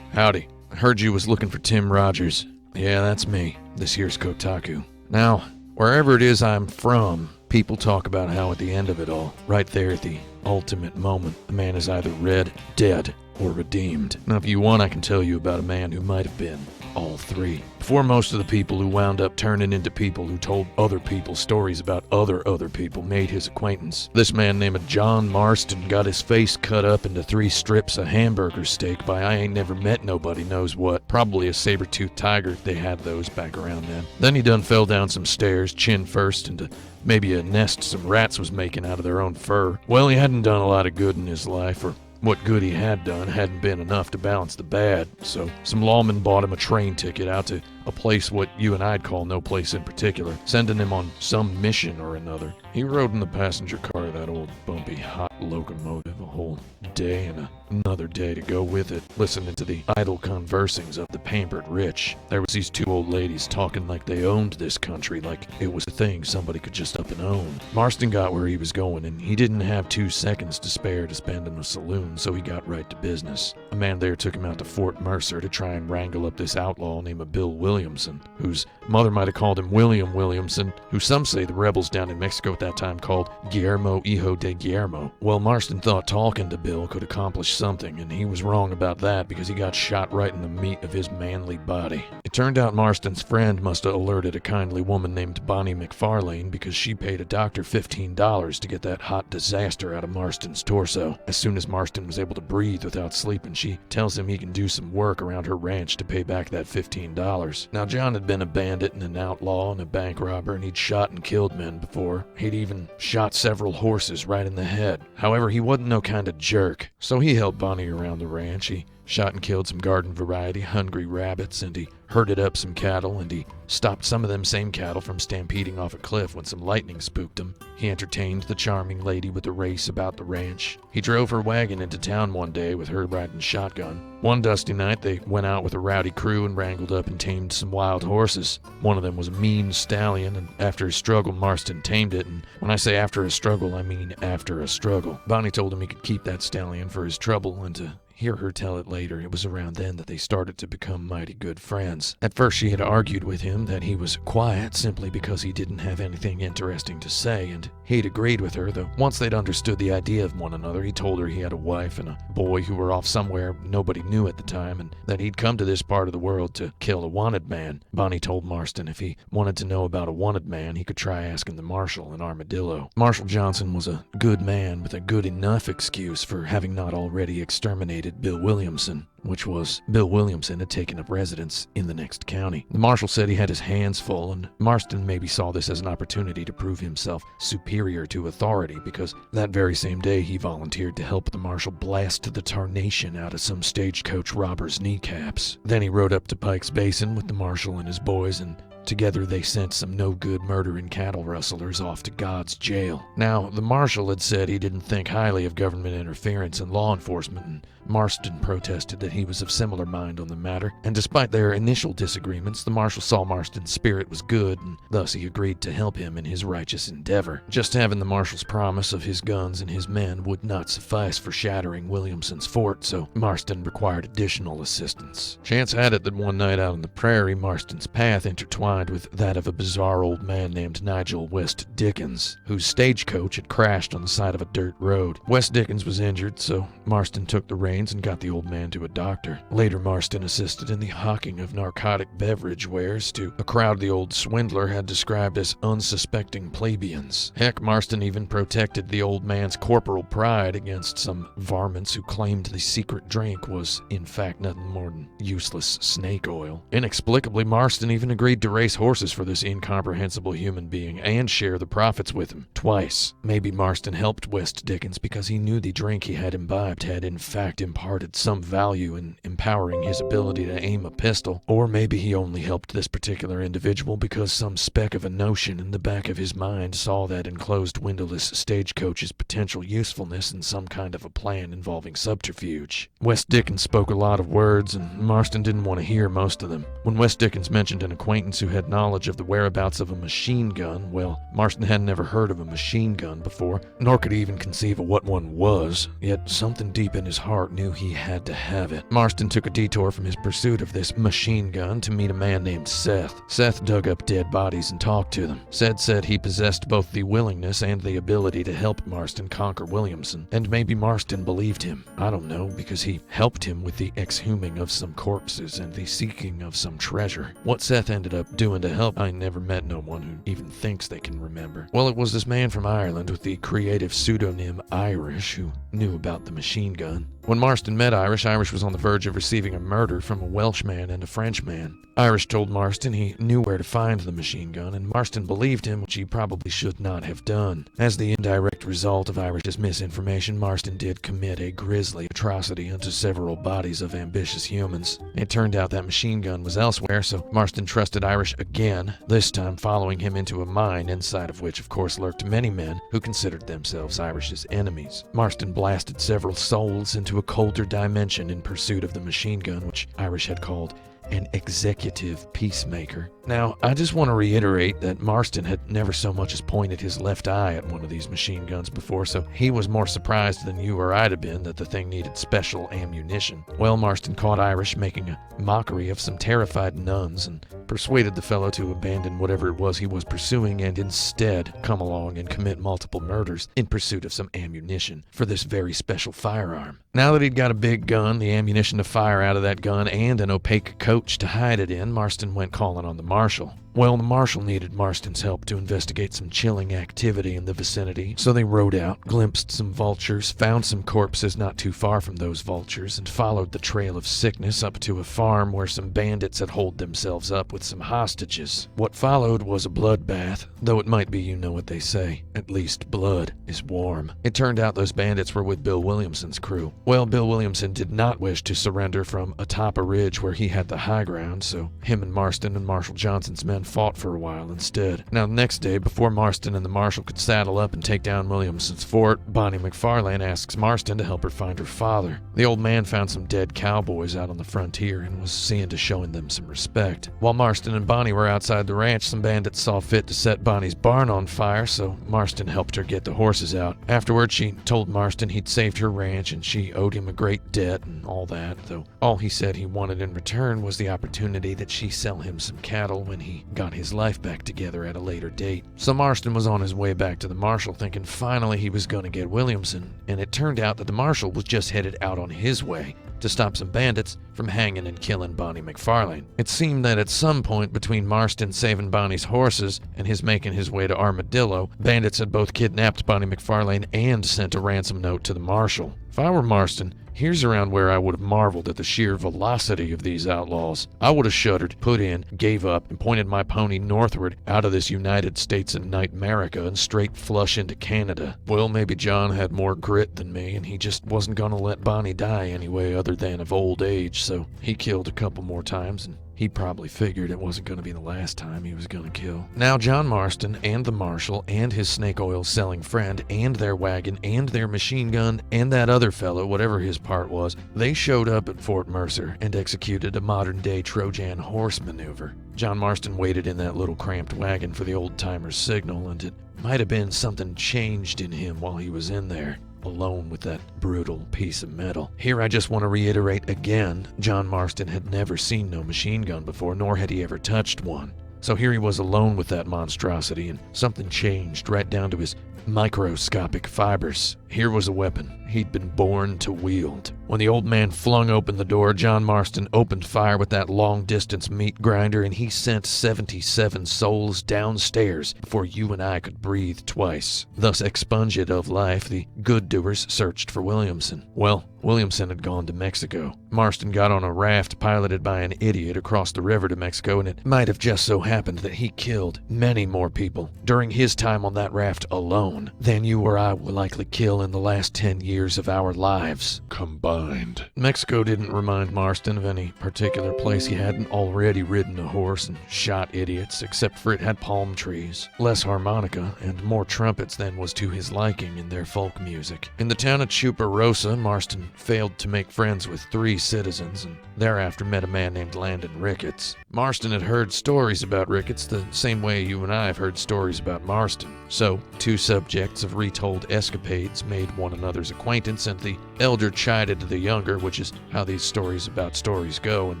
Howdy. I heard you was looking for Tim Rogers. Yeah, that's me. This here's Kotaku. Now, wherever it is I'm from, people talk about how at the end of it all, right there at the ultimate moment, a man is either red, dead, or redeemed. Now, if you want, I can tell you about a man who might have been all three. Before most of the people who wound up turning into people who told other people stories about other people made his acquaintance, this man named John Marston got his face cut up into 3 strips of hamburger steak by I ain't never met nobody knows what, probably a saber-toothed tiger if they had those back around then. Then he done fell down some stairs, chin first, into maybe a nest some rats was making out of their own fur. Well, he hadn't done a lot of good in his life, or what good he had done hadn't been enough to balance the bad, so some lawmen bought him a train ticket out to a place what you and I'd call no place in particular, sending him on some mission or another. He rode in the passenger car of that old bumpy hot locomotive a whole day and another day to go with it, listening to the idle conversing of the pampered rich. There was these 2 old ladies talking like they owned this country, like it was a thing somebody could just up and own. Marston got where he was going, and he didn't have 2 seconds to spare to spend in a saloon, so he got right to business. A man there took him out to Fort Mercer to try and wrangle up this outlaw named Bill Williamson, whose mother might have called him William Williamson, who some say the rebels down in Mexico at that time called Guillermo Hijo de Guillermo. Well, Marston thought talking to Bill could accomplish something, and he was wrong about that because he got shot right in the meat of his manly body. It turned out Marston's friend must have alerted a kindly woman named Bonnie McFarlane because she paid a doctor $15 to get that hot disaster out of Marston's torso. As soon as Marston was able to breathe without sleeping, she tells him he can do some work around her ranch to pay back that $15. Now, John had been a bandit and an outlaw and a bank robber, and he'd shot and killed men before. He'd even shot several horses right in the head. However, he wasn't no kind of jerk, so he helped Bonnie around the ranch. He shot and killed some garden variety hungry rabbits, and he herded up some cattle, and he stopped some of them same cattle from stampeding off a cliff when some lightning spooked them. He entertained the charming lady with a race about the ranch. He drove her wagon into town one day with her riding shotgun. One dusty night, they went out with a rowdy crew and wrangled up and tamed some wild horses. One of them was a mean stallion, and after a struggle, Marston tamed it, and when I say after a struggle, I mean after a struggle. Bonnie told him he could keep that stallion for his trouble, and to hear her tell it later, it was around then that they started to become mighty good friends. At first she had argued with him that he was quiet simply because he didn't have anything interesting to say, and he'd agreed with her, though once they'd understood the idea of one another, he told her he had a wife and a boy who were off somewhere nobody knew at the time, and that he'd come to this part of the world to kill a wanted man. Bonnie told Marston if he wanted to know about a wanted man, he could try asking the marshal in Armadillo. Marshal Johnson was a good man with a good enough excuse for having not already exterminated Bill Williamson, which was Bill Williamson had taken up residence in the next county. The marshal said he had his hands full, and Marston maybe saw this as an opportunity to prove himself superior to authority, because that very same day he volunteered to help the marshal blast the tarnation out of some stagecoach robber's kneecaps. Then he rode up to Pike's Basin with the marshal and his boys, and together they sent some no-good murdering cattle rustlers off to God's jail. Now, the marshal had said he didn't think highly of government interference in law enforcement, and Marston protested that he was of similar mind on the matter, and despite their initial disagreements, the marshal saw Marston's spirit was good, and thus he agreed to help him in his righteous endeavor. Just having the marshal's promise of his guns and his men would not suffice for shattering Williamson's fort, so Marston required additional assistance. Chance had it that one night out on the prairie, Marston's path intertwined with that of a bizarre old man named Nigel West Dickens, whose stagecoach had crashed on the side of a dirt road. West Dickens was injured, so Marston took the reins and got the old man to a doctor. Later, Marston assisted in the hawking of narcotic beverage wares to a crowd the old swindler had described as unsuspecting plebeians. Heck, Marston even protected the old man's corporal pride against some varmints who claimed the secret drink was, in fact, nothing more than useless snake oil. Inexplicably, Marston even agreed to raise race horses for this incomprehensible human being and share the profits with him. Twice. Maybe Marston helped West Dickens because he knew the drink he had imbibed had in fact imparted some value in empowering his ability to aim a pistol. Or maybe he only helped this particular individual because some speck of a notion in the back of his mind saw that enclosed windowless stagecoach's potential usefulness in some kind of a plan involving subterfuge. West Dickens spoke a lot of words, and Marston didn't want to hear most of them. When West Dickens mentioned an acquaintance who had knowledge of the whereabouts of a machine gun, well, Marston had never heard of a machine gun before, nor could he even conceive of what one was, yet something deep in his heart knew he had to have it. Marston took a detour from his pursuit of this machine gun to meet a man named Seth. Seth dug up dead bodies and talked to them. Seth said he possessed both the willingness and the ability to help Marston conquer Williamson, and maybe Marston believed him. I don't know, because he helped him with the exhuming of some corpses and the seeking of some treasure. What Seth ended up doing to help, I never met no one who even thinks they can remember. Well, it was this man from Ireland with the creative pseudonym Irish who knew about the machine gun. When Marston met Irish, Irish was on the verge of receiving a murder from a Welshman and a Frenchman. Irish told Marston he knew where to find the machine gun, and Marston believed him, which he probably should not have done. As the indirect result of Irish's misinformation, Marston did commit a grisly atrocity unto several bodies of ambitious humans. It turned out that machine gun was elsewhere, so Marston trusted Irish again, this time following him into a mine, inside of which of course lurked many men who considered themselves Irish's enemies. Marston blasted several souls into a colder dimension in pursuit of the machine gun, which Irish had called an executive peacemaker. Now, I just want to reiterate that Marston had never so much as pointed his left eye at one of these machine guns before, so he was more surprised than you or I'd have been that the thing needed special ammunition. Well, Marston caught Irish making a mockery of some terrified nuns and persuaded the fellow to abandon whatever it was he was pursuing and instead come along and commit multiple murders in pursuit of some ammunition for this very special firearm. Now that he'd got a big gun, the ammunition to fire out of that gun, and an opaque coach to hide it in, Marston went calling on the marshal. Well, the marshal needed Marston's help to investigate some chilling activity in the vicinity, so they rode out, glimpsed some vultures, found some corpses not too far from those vultures, and followed the trail of sickness up to a farm where some bandits had holed themselves up with some hostages. What followed was a bloodbath, though it might be you know what they say, at least blood is warm. It turned out those bandits were with Bill Williamson's crew. Well, Bill Williamson did not wish to surrender from atop a ridge where he had the high ground, so him and Marston and Marshal Johnson's men fought for a while instead. Now, the next day, before Marston and the marshal could saddle up and take down Williamson's fort, Bonnie McFarlane asks Marston to help her find her father. The old man found some dead cowboys out on the frontier and was seeing to showing them some respect. While Marston and Bonnie were outside the ranch, some bandits saw fit to set Bonnie's barn on fire, so Marston helped her get the horses out. Afterward, she told Marston he'd saved her ranch and she owed him a great debt and all that, though all he said he wanted in return was the opportunity that she sell him some cattle when he got his life back together at a later date. So Marston was on his way back to the marshal thinking finally he was going to get Williamson, and it turned out that the marshal was just headed out on his way to stop some bandits from hanging and killing Bonnie McFarlane. It seemed that at some point between Marston saving Bonnie's horses and his making his way to Armadillo, bandits had both kidnapped Bonnie McFarlane and sent a ransom note to the marshal. If I were Marston, here's around where I would have marveled at the sheer velocity of these outlaws. I would have shuddered, put in, gave up, and pointed my pony northward out of this United States and Nightmerica and straight flush into Canada. Well, maybe John had more grit than me, and he just wasn't gonna let Bonnie die anyway other than of old age, so he killed a couple more times, and he probably figured it wasn't going to be the last time he was going to kill. Now John Marston and the marshal and his snake oil selling friend and their wagon and their machine gun and that other fellow, whatever his part was, they showed up at Fort Mercer and executed a modern-day Trojan horse maneuver. John Marston waited in that little cramped wagon for the old-timer's signal, and it might have been something changed in him while he was in there, alone with that brutal piece of metal. Here I just want to reiterate again, John Marston had never seen no machine gun before, nor had he ever touched one. So here he was alone with that monstrosity, and something changed right down to his microscopic fibers. here was a weapon he'd been born to wield. When the old man flung open the door, John Marston opened fire with that long-distance meat grinder, and he sent 77 souls downstairs before you and I could breathe twice. Thus expunged of life, the good doers searched for Williamson. Well, Williamson had gone to Mexico. Marston got on a raft piloted by an idiot across the river to Mexico, and it might have just so happened that he killed many more people during his time on that raft alone than you or I will likely kill in the last 10 years of our lives combined. Mexico didn't remind Marston of any particular place he hadn't already ridden a horse and shot idiots, except for it had palm trees, less harmonica, and more trumpets than was to his liking in their folk music. In the town of Chuparosa, Marston failed to make friends with 3 citizens, and thereafter met a man named Landon Ricketts. Marston had heard stories about Ricketts the same way you and I have heard stories about Marston. So, 2 subjects of retold escapades made one another's acquaintance, and the elder chided the younger, which is how these stories about stories go, and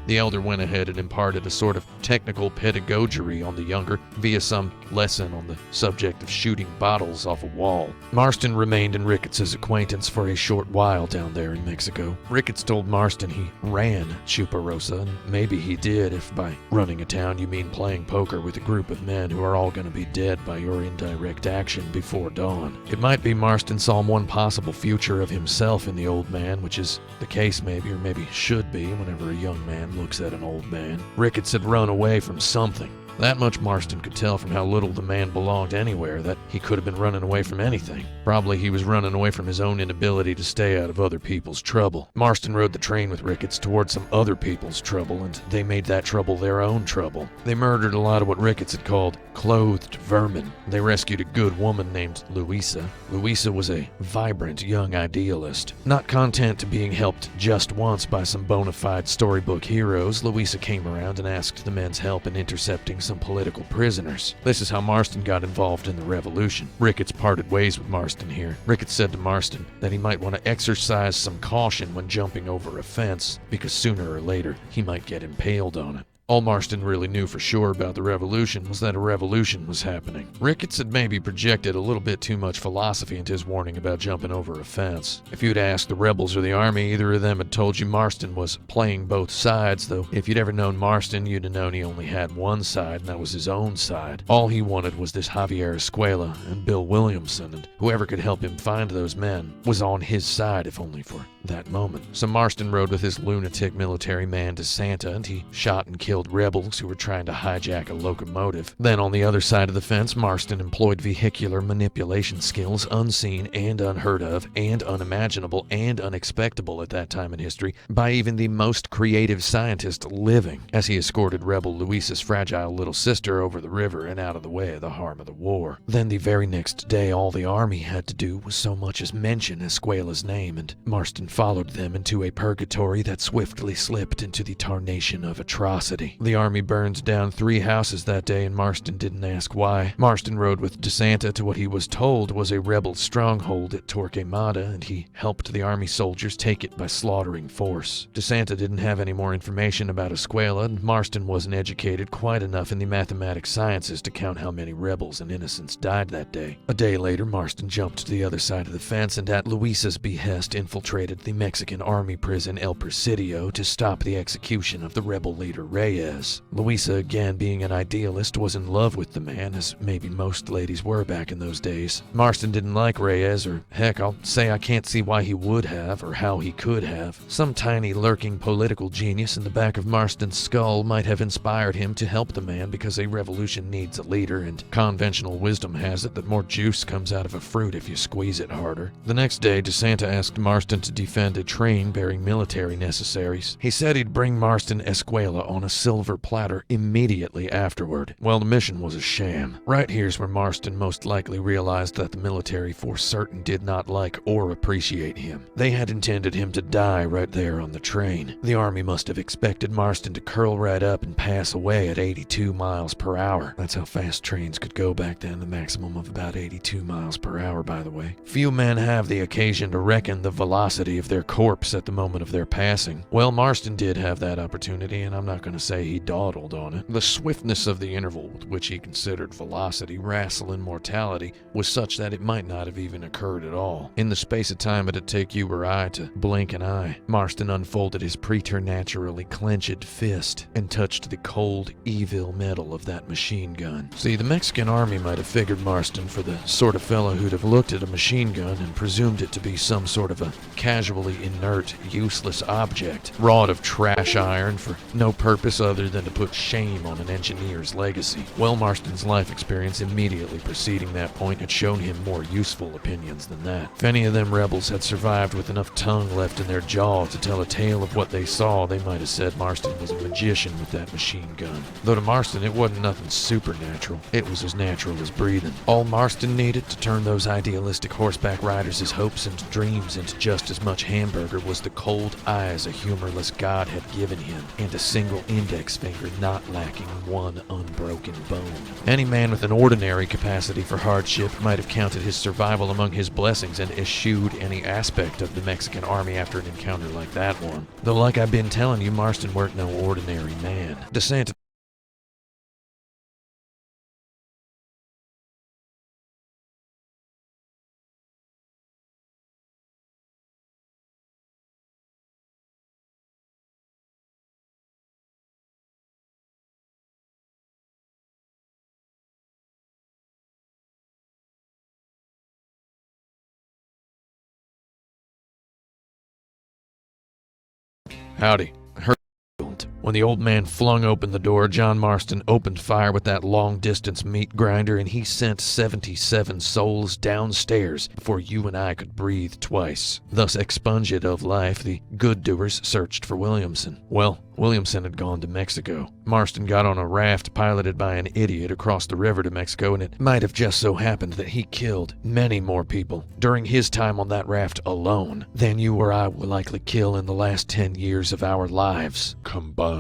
the elder went ahead and imparted a sort of technical pedagogy on the younger via some lesson on the subject of shooting bottles off a wall. Marston remained in Ricketts' acquaintance for a short while down there in Mexico. Ricketts told Marston he ran Chuparosa, and maybe he did if by running a town you mean playing poker with a group of men who are all going to be dead by your indirect action before dawn. It might be Marston saw one possible future of himself in the old man, which is the case maybe, or maybe should be, whenever a young man looks at an old man. Ricketts had run away from something. That much Marston could tell from how little the man belonged anywhere, that he could have been running away from anything. Probably he was running away from his own inability to stay out of other people's trouble. Marston rode the train with Ricketts toward some other people's trouble, and they made that trouble their own trouble. They murdered a lot of what Ricketts had called clothed vermin. They rescued a good woman named Louisa. Louisa was a vibrant young idealist. Not content to being helped just once by some bona fide storybook heroes, Louisa came around and asked the men's help in intercepting some political prisoners. This is how Marston got involved in the revolution. Ricketts parted ways with Marston here. Ricketts said to Marston that he might want to exercise some caution when jumping over a fence, because sooner or later he might get impaled on it. All Marston really knew for sure about the revolution was that a revolution was happening. Ricketts had maybe projected a little bit too much philosophy into his warning about jumping over a fence. If you'd asked the rebels or the army, either of them had told you Marston was playing both sides, though if you'd ever known Marston, you'd have known he only had one side, and that was his own side. All he wanted was this Javier Escuela and Bill Williamson, and whoever could help him find those men was on his side, if only for that moment. So Marston rode with his lunatic military man DeSanta, and he shot and killed rebels who were trying to hijack a locomotive. Then on the other side of the fence, Marston employed vehicular manipulation skills unseen and unheard of and unimaginable and unexpectable at that time in history by even the most creative scientist living, as he escorted rebel Louisa's fragile little sister over the river and out of the way of the harm of the war. Then the very next day, all the army had to do was so much as mention Escuela's name, and Marston followed them into a purgatory that swiftly slipped into the tarnation of atrocity. The army burned down 3 houses that day, and Marston didn't ask why. Marston rode with DeSanta to what he was told was a rebel stronghold at Torquemada, and he helped the army soldiers take it by slaughtering force. DeSanta didn't have any more information about Escuela, and Marston wasn't educated quite enough in the mathematic sciences to count how many rebels and innocents died that day. A day later, Marston jumped to the other side of the fence and at Luisa's behest infiltrated the Mexican army prison El Presidio to stop the execution of the rebel leader Reyes. Luisa, again being an idealist, was in love with the man, as maybe most ladies were back in those days. Marston didn't like Reyes, or heck, I'll say I can't see why he would have, or how he could have. Some tiny lurking political genius in the back of Marston's skull might have inspired him to help the man, because a revolution needs a leader, and conventional wisdom has it that more juice comes out of a fruit if you squeeze it harder. The next day, DeSanta asked Marston to defend a train bearing military necessaries. He said he'd bring Marston Escuela on a silver platter immediately afterward. Well, the mission was a sham. Right here's where Marston most likely realized that the military for certain did not like or appreciate him. They had intended him to die right there on the train. The army must have expected Marston to curl right up and pass away at 82 miles per hour. That's how fast trains could go back then, the maximum of about 82 miles per hour, by the way. Few men have the occasion to reckon the velocity of their corpse at the moment of their passing. Well, Marston did have that opportunity, and I'm not going to say he dawdled on it. The swiftness of the interval with which he considered velocity, wrestling mortality, was such that it might not have even occurred at all. In the space of time it'd take you or I to blink an eye, Marston unfolded his preternaturally clenched fist and touched the cold, evil metal of that machine gun. See, the Mexican army might have figured Marston for the sort of fellow who'd have looked at a machine gun and presumed it to be some sort of a casually inert, useless object, wrought of trash iron for no purpose other than to put shame on an engineer's legacy. Well, Marston's life experience immediately preceding that point had shown him more useful opinions than that. If any of them rebels had survived with enough tongue left in their jaw to tell a tale of what they saw, they might have said Marston was a magician with that machine gun. Though to Marston it wasn't nothing supernatural, it was as natural as breathing. All Marston needed to turn those idealistic horseback riders' hopes and dreams into just as much hamburger was the cold eyes a humorless god had given him, and a single index finger not lacking one unbroken bone. Any man with an ordinary capacity for hardship might have counted his survival among his blessings and eschewed any aspect of the Mexican army after an encounter like that one. Though like I've been telling you, Marston weren't no ordinary man. DeSanta Howdy. When the old man flung open the door, John Marston opened fire with that long-distance meat grinder, and he sent 77 souls downstairs before you and I could breathe twice. Thus expunged of life, the good doers searched for Williamson. Well, Williamson had gone to Mexico. Marston got on a raft piloted by an idiot across the river to Mexico, and it might have just so happened that he killed many more people during his time on that raft alone than you or I will likely kill in the last 10 years of our lives combined.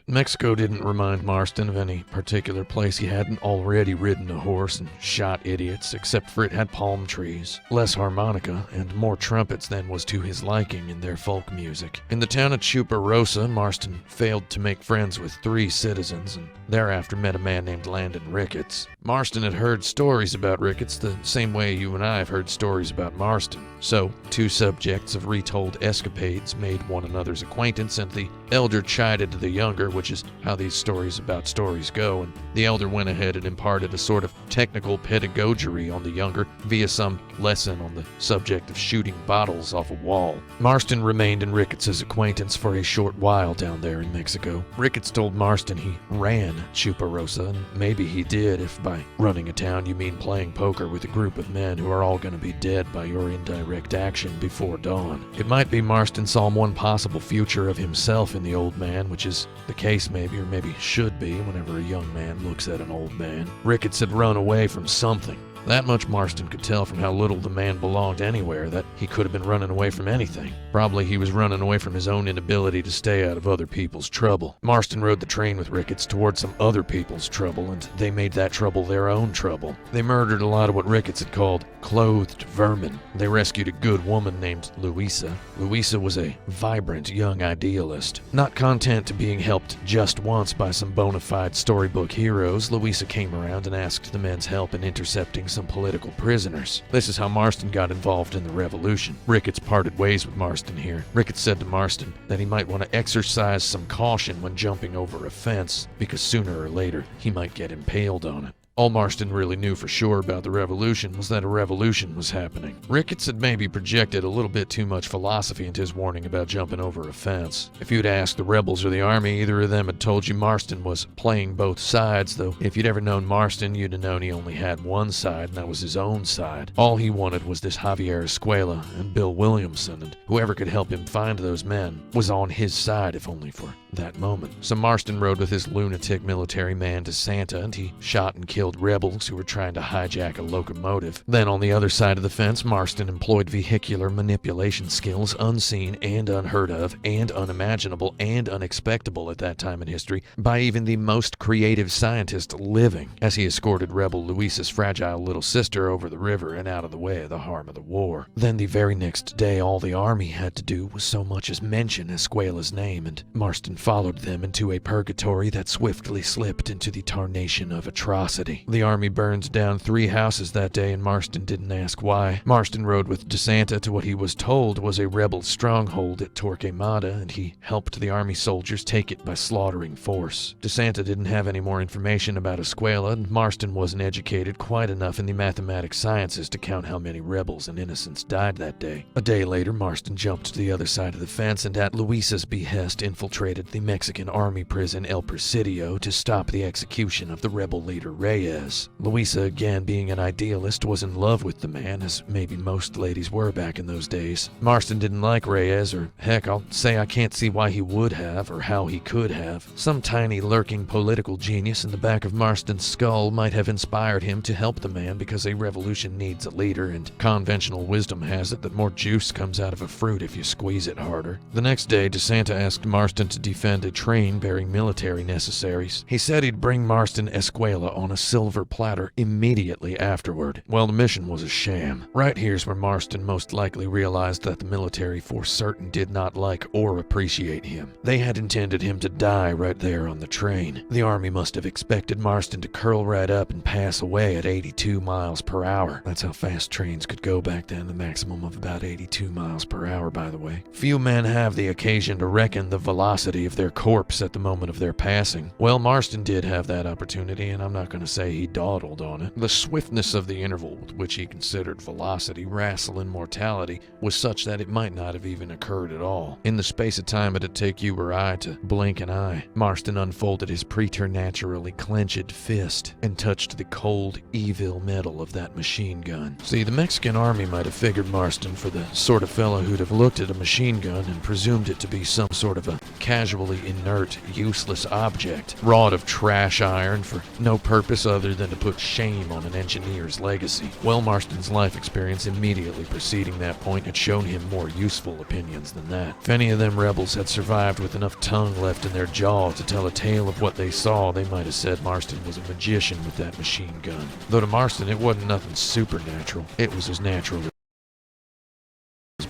Mexico didn't remind Marston of any particular place he hadn't already ridden a horse and shot idiots, except for it had palm trees, less harmonica, and more trumpets than was to his liking in their folk music. In the town of Chuparosa, Marston failed to make friends with 3 citizens, and thereafter met a man named Landon Ricketts. Marston had heard stories about Ricketts the same way you and I have heard stories about Marston. So, 2 subjects of retold escapades made one another's acquaintance, and the elder chided the younger, which is how these stories about stories go, and the elder went ahead and imparted a sort of technical pedagogy on the younger via some lesson on the subject of shooting bottles off a wall. Marston remained in Ricketts' acquaintance for a short while down there in Mexico. Ricketts told Marston he ran Chuparosa, and maybe he did if by running a town you mean playing poker with a group of men who are all going to be dead by your indirect action before dawn. It might be Marston saw one possible future of himself in the old man, which is the case maybe, or maybe should be, whenever a young man looks at an old man. Ricketts had run away from something. That much Marston could tell from how little the man belonged anywhere, that he could have been running away from anything. Probably he was running away from his own inability to stay out of other people's trouble. Marston rode the train with Ricketts toward some other people's trouble, and they made that trouble their own trouble. They murdered a lot of what Ricketts had called clothed vermin. They rescued a good woman named Louisa. Louisa was a vibrant young idealist. Not content to being helped just once by some bona fide storybook heroes, Louisa came around and asked the men's help in intercepting some political prisoners. This is how Marston got involved in the revolution. Ricketts parted ways with Marston here. Ricketts said to Marston that he might want to exercise some caution when jumping over a fence, because sooner or later he might get impaled on it. All Marston really knew for sure about the revolution was that a revolution was happening. Ricketts had maybe projected a little bit too much philosophy into his warning about jumping over a fence. If you'd asked the rebels or the army, either of them had told you Marston was playing both sides, though if you'd ever known Marston, you'd have known he only had one side, and that was his own side. All he wanted was this Javier Escuela and Bill Williamson, and whoever could help him find those men was on his side, if only for that moment. So Marston rode with his lunatic military man DeSanta, and he shot and killed rebels who were trying to hijack a locomotive. Then on the other side of the fence, Marston employed vehicular manipulation skills unseen and unheard of and unimaginable and unexpectable at that time in history by even the most creative scientist living, as he escorted rebel Louisa's fragile little sister over the river and out of the way of the harm of the war. Then the very next day, all the army had to do was so much as mention Escuela's name, and Marston followed them into a purgatory that swiftly slipped into the tarnation of atrocity. The army burned down 3 houses that day, and Marston didn't ask why. Marston rode with DeSanta to what he was told was a rebel stronghold at Torquemada, and he helped the army soldiers take it by slaughtering force. DeSanta didn't have any more information about Escuela, and Marston wasn't educated quite enough in the mathematic sciences to count how many rebels and innocents died that day. A day later, Marston jumped to the other side of the fence and at Luisa's behest infiltrated the Mexican army prison El Presidio to stop the execution of the rebel leader Reyes. Luisa, again being an idealist, was in love with the man, as maybe most ladies were back in those days. Marston didn't like Reyes, or heck, I'll say I can't see why he would have, or how he could have. Some tiny lurking political genius in the back of Marston's skull might have inspired him to help the man because a revolution needs a leader, and conventional wisdom has it that more juice comes out of a fruit if you squeeze it harder. The next day, DeSanta asked Marston to defend a train bearing military necessaries. He said he'd bring Marston Escuela on a silver platter immediately afterward. Well, the mission was a sham. Right here's where Marston most likely realized that the military for certain did not like or appreciate him. They had intended him to die right there on the train. The army must have expected Marston to curl right up and pass away at 82 miles per hour. That's how fast trains could go back then, the maximum of about 82 miles per hour, by the way. Few men have the occasion to reckon the velocity of their corpse at the moment of their passing. Well, Marston did have that opportunity, and I'm not going to say he dawdled on it. The swiftness of the interval with which he considered velocity, wrestle, and mortality was such that it might not have even occurred at all. In the space of time it'd take you or I to blink an eye, Marston unfolded his preternaturally clenched fist and touched the cold, evil metal of that machine gun. See, the Mexican army might have figured Marston for the sort of fellow who'd have looked at a machine gun and presumed it to be some sort of a casually inert, useless object, wrought of trash iron for no purpose other than to put shame on an engineer's legacy. Well, Marston's life experience immediately preceding that point had shown him more useful opinions than that. If any of them rebels had survived with enough tongue left in their jaw to tell a tale of what they saw, they might have said Marston was a magician with that machine gun. Though to Marston it wasn't nothing supernatural. It was as natural as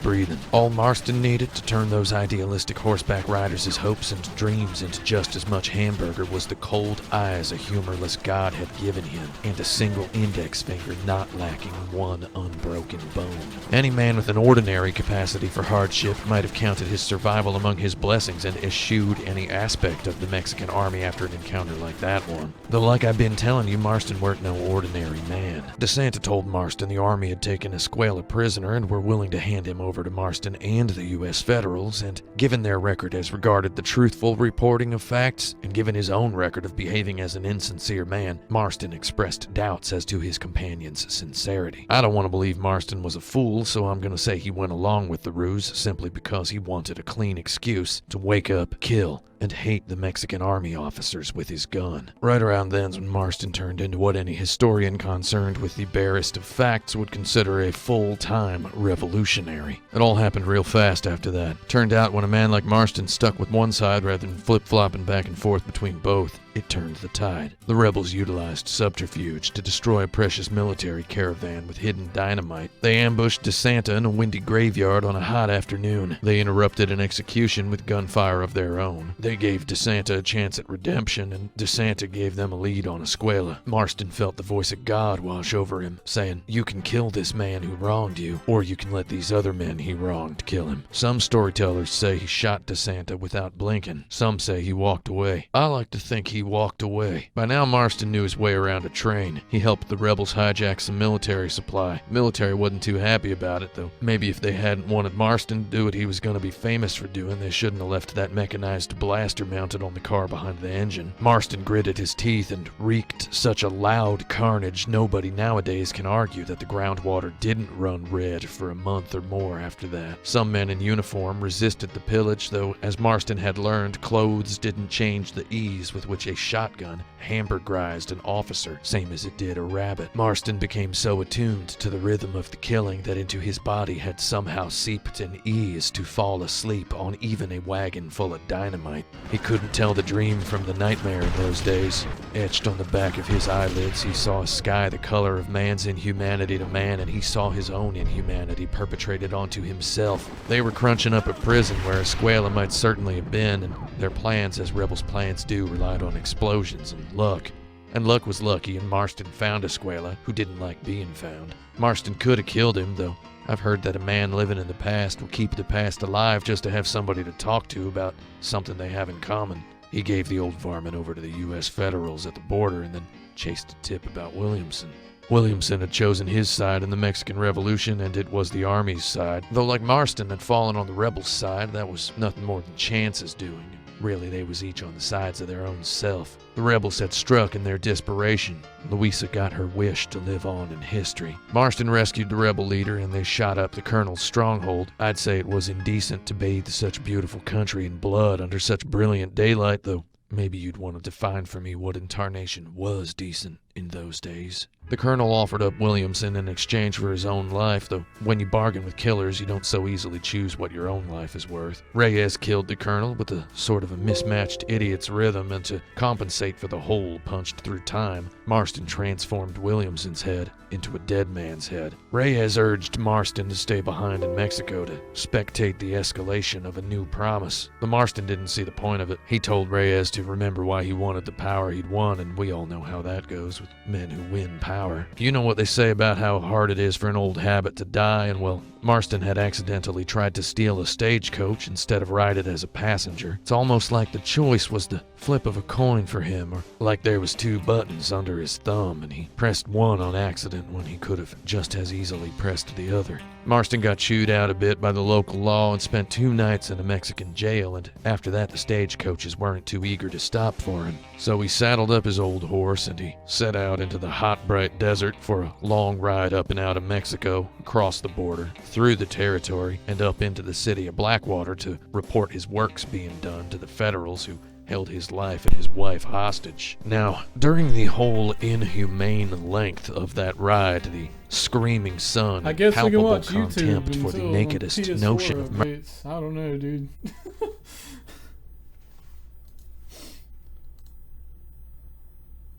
breathing. All Marston needed to turn those idealistic horseback riders' hopes and dreams into just as much hamburger was the cold eyes a humorless god had given him, and a single index finger not lacking one unbroken bone. Any man with an ordinary capacity for hardship might have counted his survival among his blessings and eschewed any aspect of the Mexican army after an encounter like that one. Though like I've been telling you, Marston weren't no ordinary man. DeSanta told Marston the army had taken Escuela prisoner and were willing to hand him over to Marston and the U.S. Federals, and given their record as regarded the truthful reporting of facts, and given his own record of behaving as an insincere man, Marston expressed doubts as to his companion's sincerity. I don't want to believe Marston was a fool, so I'm going to say he went along with the ruse simply because he wanted a clean excuse to wake up, kill, and hate the Mexican army officers with his gun. Right around then's when Marston turned into what any historian concerned with the barest of facts would consider a full-time revolutionary. It all happened real fast after that. Turned out when a man like Marston stuck with one side rather than flip-flopping back and forth between both, it turned the tide. The rebels utilized subterfuge to destroy a precious military caravan with hidden dynamite. They ambushed DeSanta in a windy graveyard on a hot afternoon. They interrupted an execution with gunfire of their own. They gave DeSanta a chance at redemption, and DeSanta gave them a lead on Escuela. Marston felt the voice of God wash over him, saying, "You can kill this man who wronged you, or you can let these other men he wronged kill him." Some storytellers say he shot DeSanta without blinking. Some say he walked away. I like to think he walked away. By now, Marston knew his way around a train. He helped the rebels hijack some military supply. Military wasn't too happy about it, though. Maybe if they hadn't wanted Marston to do what he was going to be famous for doing, they shouldn't have left that mechanized blaster mounted on the car behind the engine. Marston gritted his teeth and wreaked such a loud carnage nobody nowadays can argue that the groundwater didn't run red for a month or more after that. Some men in uniform resisted the pillage, though as Marston had learned, clothes didn't change the ease with which a shotgun hamburgerized an officer, same as it did a rabbit. Marston became so attuned to the rhythm of the killing that into his body had somehow seeped an ease to fall asleep on even a wagon full of dynamite. He couldn't tell the dream from the nightmare in those days. Etched on the back of his eyelids, he saw a sky the color of man's inhumanity to man, and he saw his own inhumanity perpetrated onto himself. They were crunching up a prison where Escuela might certainly have been, and their plans, as rebels' plans do, relied on explosions and luck. And luck was lucky, and Marston found Escuela, who didn't like being found. Marston could have killed him, though I've heard that a man living in the past will keep the past alive just to have somebody to talk to about something they have in common. He gave the old varmint over to the U.S. Federals at the border and then chased a tip about Williamson. Williamson had chosen his side in the Mexican Revolution, and it was the Army's side. Though like Marston had fallen on the rebels' side, that was nothing more than chance's doing. Really, they was each on the sides of their own self. The rebels had struck in their desperation. Louisa got her wish to live on in history. Marston rescued the rebel leader, and they shot up the colonel's stronghold. I'd say it was indecent to bathe such beautiful country in blood under such brilliant daylight, though maybe you'd want to define for me what in tarnation was decent in those days. The colonel offered up Williamson in exchange for his own life, though when you bargain with killers, you don't so easily choose what your own life is worth. Reyes killed the colonel with a sort of a mismatched idiot's rhythm, and to compensate for the hole punched through time, Marston transformed Williamson's head into a dead man's head. Reyes urged Marston to stay behind in Mexico to spectate the escalation of a new promise. But Marston didn't see the point of it. He told Reyes to remember why he wanted the power he'd won, and we all know how that goes with men who win power. You know what they say about how hard it is for an old habit to die, and well, Marston had accidentally tried to steal a stagecoach instead of ride it as a passenger. It's almost like the choice was the flip of a coin for him, or like there was two buttons under his thumb and he pressed one on accident when he could have just as easily pressed the other. Marston got chewed out a bit by the local law and spent 2 nights in a Mexican jail, and after that the stagecoaches weren't too eager to stop for him. So he saddled up his old horse and he set out into the hot, bright desert for a long ride up and out of Mexico, across the border, through the territory, and up into the city of Blackwater to report his works being done to the Federals who held his life and his wife hostage. Now, during the whole inhumane length of that ride, the screaming sun I and guess I can palpable watch YouTube contempt for the until nakedest PS4 notion of updates. I don't know, dude.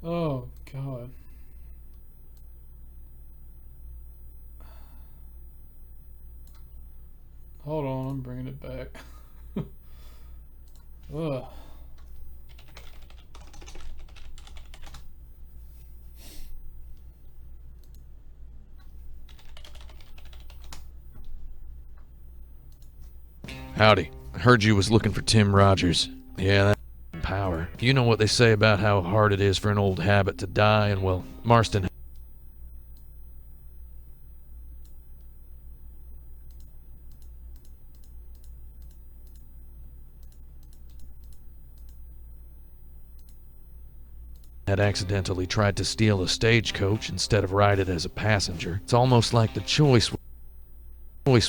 Oh, God. Hold on, I'm bringing it back. Ugh. Howdy. I heard you was looking for Tim Rogers. Yeah, that power. You know what they say about how hard it is for an old habit to die, and well, Marston had accidentally tried to steal a stagecoach instead of ride it as a passenger. It's almost like the choice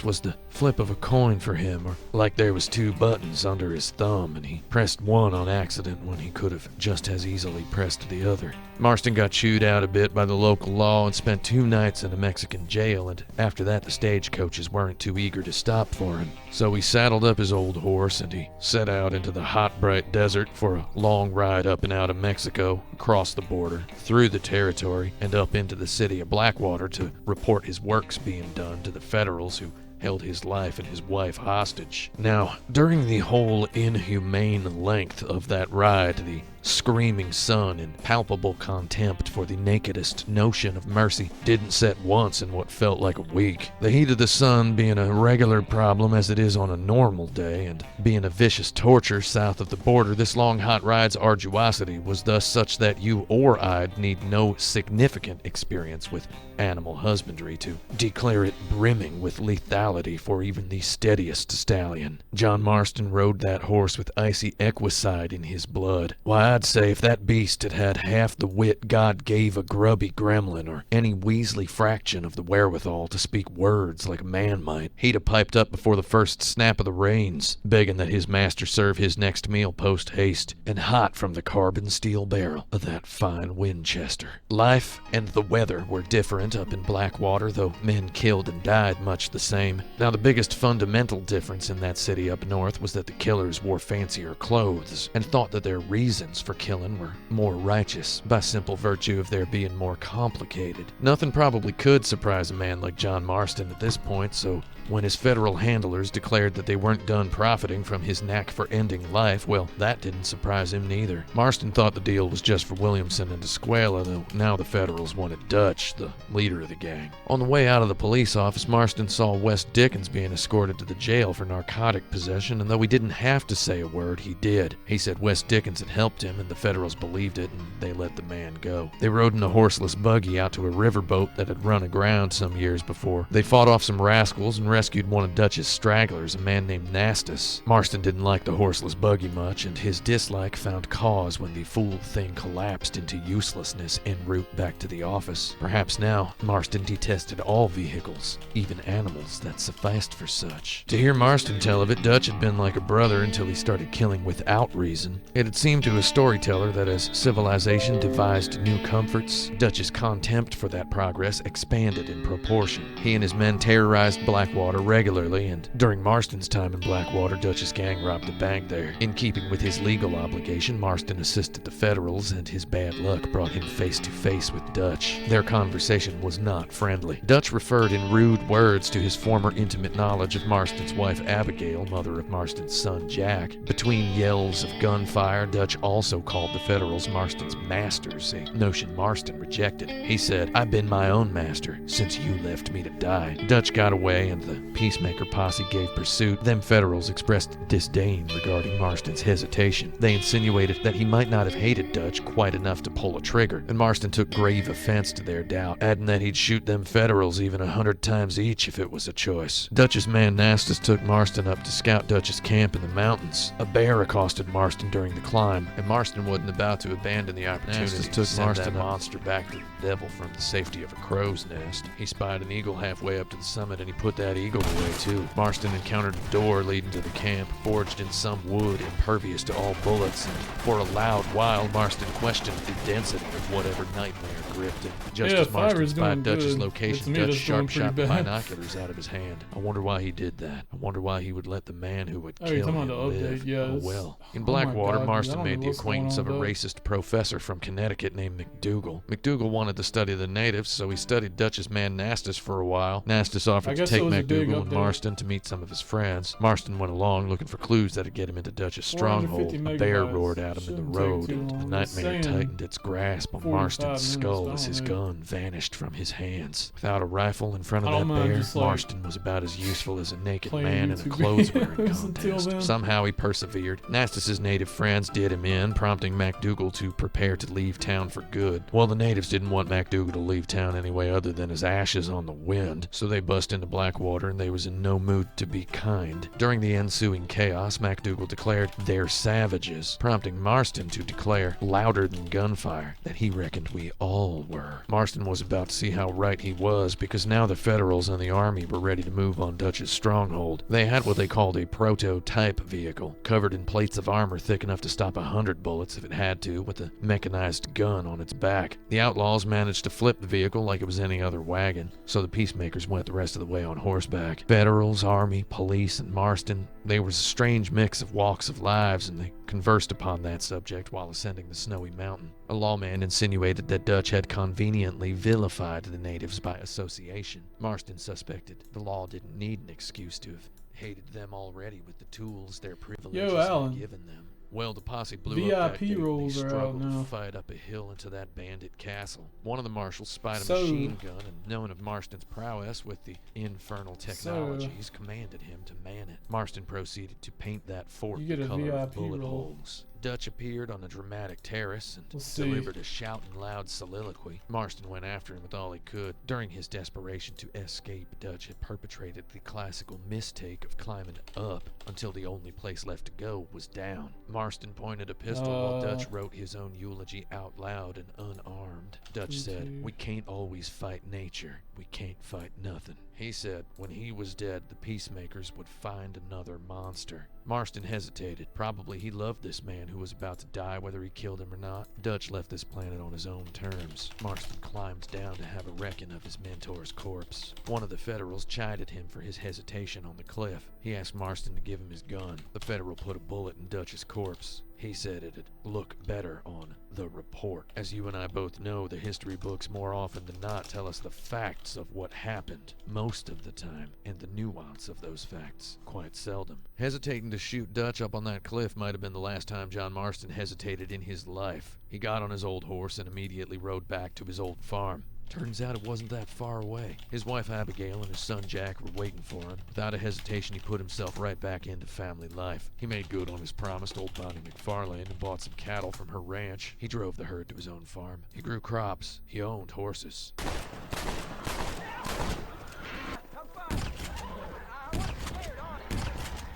was the flip of a coin for him, or like there was 2 buttons under his thumb and he pressed one on accident when he could have just as easily pressed the other. Marston got chewed out a bit by the local law and spent 2 nights in a Mexican jail, and after that the stagecoaches weren't too eager to stop for him. So he saddled up his old horse and he set out into the hot, bright desert for a long ride up and out of Mexico, across the border, through the territory, and up into the city of Blackwater to report his works being done to the Federals who held his life and his wife hostage. Now, during the whole inhumane length of that ride, the screaming sun in palpable contempt for the nakedest notion of mercy didn't set once in what felt like a week. The heat of the sun being a regular problem as it is on a normal day, and being a vicious torture south of the border, this long hot ride's arduosity was thus such that you or I'd need no significant experience with animal husbandry to declare it brimming with lethality for even the steadiest stallion. John Marston rode that horse with icy equicide in his blood. Why, I'd say if that beast had had half the wit God gave a grubby gremlin or any weaselly fraction of the wherewithal to speak words like a man might, he'd have piped up before the first snap of the reins, begging that his master serve his next meal post-haste, and hot from the carbon steel barrel of that fine Winchester. Life and the weather were different up in Blackwater, though men killed and died much the same. Now, the biggest fundamental difference in that city up north was that the killers wore fancier clothes and thought that their reasons for killing were more righteous by simple virtue of their being more complicated. Nothing probably could surprise a man like John Marston at this point, so when his federal handlers declared that they weren't done profiting from his knack for ending life, well, that didn't surprise him neither. Marston thought the deal was just for Williamson and Escuela, though now the Federals wanted Dutch, the leader of the gang. On the way out of the police office, Marston saw Wes Dickens being escorted to the jail for narcotic possession, and though he didn't have to say a word, he did. He said Wes Dickens had helped him, and the Federals believed it, and they let the man go. They rode in a horseless buggy out to a riverboat that had run aground some years before. They fought off some rascals and rescued one of Dutch's stragglers, a man named Nastus. Marston didn't like the horseless buggy much, and his dislike found cause when the fool thing collapsed into uselessness en route back to the office. Perhaps now, Marston detested all vehicles, even animals that sufficed for such. To hear Marston tell of it, Dutch had been like a brother until he started killing without reason. It had seemed to a storyteller that as civilization devised new comforts, Dutch's contempt for that progress expanded in proportion. He and his men terrorized Blackwater regularly, and during Marston's time in Blackwater, Dutch's gang robbed a bank there. In keeping with his legal obligation, Marston assisted the Federals, and his bad luck brought him face to face with Dutch. Their conversation was not friendly. Dutch referred in rude words to his former intimate knowledge of Marston's wife Abigail, mother of Marston's son Jack. Between yells of gunfire, Dutch also called the Federals Marston's masters, a notion Marston rejected. He said, "I've been my own master since you left me to die." Dutch got away, and the Peacemaker posse gave pursuit. Them Federals expressed disdain regarding Marston's hesitation. They insinuated that he might not have hated Dutch quite enough to pull a trigger, and Marston took grave offense to their doubt, adding that he'd shoot them Federals even 100 times each if it was a choice. Dutch's man Nastus took Marston up to scout Dutch's camp in the mountains. A bear accosted Marston during the climb, and Marston wasn't about to abandon the opportunity to send that monster back to the devil from the safety of a crow's nest. He spied an eagle halfway up to the summit, and he put that eagle away too. Marston encountered a door leading to the camp, forged in some wood impervious to all bullets, and for a loud while Marston questioned the density of whatever nightmare gripped him. Just as Marston spied Dutch's location, Dutch sharp shot the binoculars out of his hand. I wonder why he did that. I wonder why he would let the man who would kill him live. Oh well. In Blackwater, Marston made the acquaintance of a racist professor from Connecticut named McDougal. McDougal wanted to study the natives, so he studied Dutch's man Nastus for a while. Nastus offered to take McDougal and Marston to meet some of his friends. Marston went along looking for clues that'd get him into Dutch's stronghold. A bear roared at him in the road, and the nightmare tightened its grasp on Marston's skull as his gun vanished from his hands. Without a rifle in front of that bear, Marston was about as useful as a naked man in a clothes-wearing contest. Somehow he persevered. Nastus's native friends did him in, prompting MacDougal to prepare to leave town for good. Well, the natives didn't want MacDougal to leave town any way other than as ashes on the wind, so they bust into Blackwater, and they was in no mood to be kind. During the ensuing chaos, MacDougal declared they're savages, prompting Marston to declare, louder than gunfire, that he reckoned we all were. Marston was about to see how right he was, because now the Federals and the Army were ready to move on Dutch's stronghold. They had what they called a prototype vehicle, covered in plates of armor thick enough to stop 100 bullets if it had to, with a mechanized gun on its back. The outlaws managed to flip the vehicle like it was any other wagon, so the peacemakers went the rest of the way on horseback. Federals, Army, police, and Marston, they were a strange mix of walks of lives, and they conversed upon that subject while ascending the snowy mountain. A lawman insinuated that Dutch had conveniently vilified the natives by association. Marston suspected the law didn't need an excuse to have hated them already with the tools their privileges had given them. Well, the posse blew up that gate, and they struggled to fight up a hill into that bandit castle. One of the marshals spied a machine gun, and knowing of Marston's prowess with the infernal technologies, commanded him to man it. Marston proceeded to paint that fort the color of bullet holes. Dutch appeared on a dramatic terrace and Let's see. delivered a shouting loud soliloquy. Marston went after him with all he could. During his desperation to escape, Dutch had perpetrated the classical mistake of climbing up until the only place left to go was down. Marston pointed a pistol while Dutch wrote his own eulogy out loud and unarmed. Dutch said, "We can't always fight nature. We can't fight nothing." He said when he was dead, the peacemakers would find another monster. Marston hesitated. Probably he loved this man who was about to die, whether he killed him or not. Dutch left this planet on his own terms. Marston climbed down to have a reckoning of his mentor's corpse. One of the Federals chided him for his hesitation on the cliff. He asked Marston to give him his gun. The Federal put a bullet in Dutch's corpse. He said it'd look better on the report. As you and I both know, the history books more often than not tell us the facts of what happened most of the time, and the nuance of those facts quite seldom. Hesitating to shoot Dutch up on that cliff might have been the last time John Marston hesitated in his life. He got on his old horse and immediately rode back to his old farm. Turns out it wasn't that far away. His wife Abigail and his son Jack were waiting for him. Without a hesitation, he put himself right back into family life. He made good on his promise to old Bonnie McFarlane and bought some cattle from her ranch. He drove the herd to his own farm. He grew crops. He owned horses.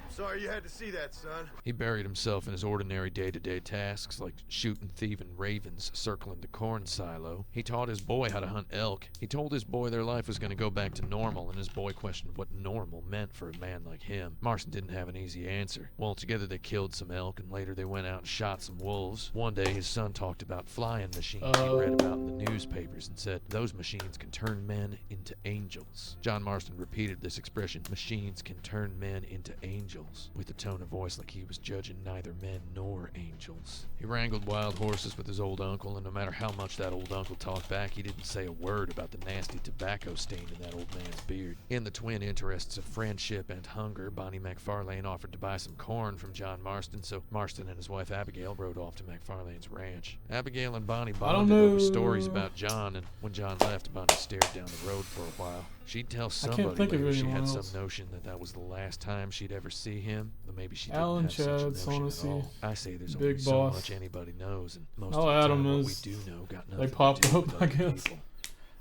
Sorry you had to see that, son. He buried himself in his ordinary day-to-day tasks like shooting thieving ravens circling the corn silo. He taught his boy how to hunt elk. He told his boy their life was going to go back to normal, and his boy questioned what normal meant for a man like him. Marston didn't have an easy answer. Well, together they killed some elk, and later they went out and shot some wolves. One day his son talked about flying machines he read about in the newspapers and said, "Those machines can turn men into angels." John Marston repeated this expression, "Machines can turn men into angels," with a tone of voice like he was judging neither men nor angels. He wrangled wild horses with his old uncle, and no matter how much that old uncle talked back, he didn't say a word about the nasty tobacco stain in that old man's beard. In the twin interests of friendship and hunger, Bonnie McFarlane offered to buy some corn from John Marston, so Marston and his wife Abigail rode off to McFarlane's ranch. Abigail and Bonnie bonded over stories about John, and when John left, Bonnie stared down the road for a while. She'd tell somebody later she had some notion that was the last time she'd ever see him, but maybe she didn't Alan have such a Chad's notion honestly at all. I say there's big only so boss. much anybody knows, and most Oh, of the Adam time what we is- do know got nothing they popped to do up, with I other guess. people.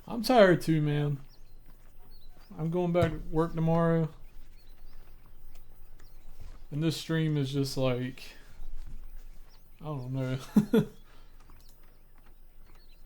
I'm tired too, man. I'm going back to work tomorrow. And this stream is just like, I don't know.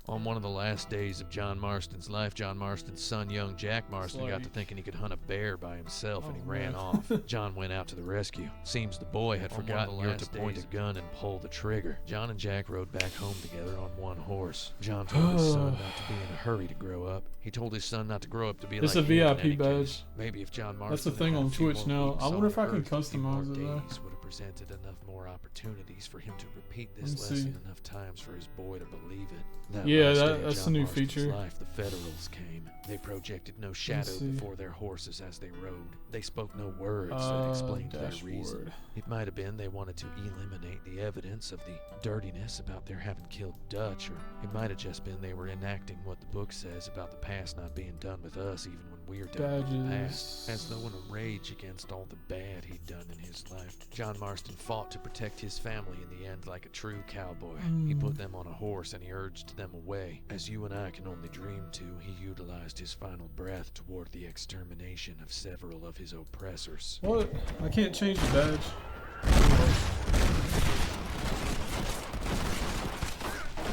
On one of the last days of John Marston's life, John Marston's son, young Jack Marston, got to like- thinking he could hunt a bear by himself, and he Oh, ran man. off. John went out to the rescue. Seems the boy had forgotten where to point a gun and pull the trigger. John and Jack rode back home together on one horse. John told his son not to be in a hurry to grow up. He told his son not to grow up to be It's like a him in VIP any badge. case. Maybe if John Marston That's the thing had had on a few Twitch more now. weeks I wonder on if I can Earth, a few more customize it, though. days would have presented enough more opportunities for him to repeat this Let's lesson see. enough times for his boy to believe it. That Yeah, last that- day of that's John the new Marston's feature. life, the Federals came. They projected no shadow see. before their horses as they rode. They spoke no words that explained their reason. Dashboard. It might have been they wanted to eliminate the evidence of the dirtiness about their having killed Dutch, or it might have just been they were enacting what the book says about the past not being done with us even when we're done with the past. As though in a rage against all the bad he'd done in his life, John Marston fought to protect his family in the end like a true cowboy. He put them on a horse and he urged them away. As you and I can only dream to, he utilized his final breath toward the extermination of several of his oppressors. What? I can't change the badge.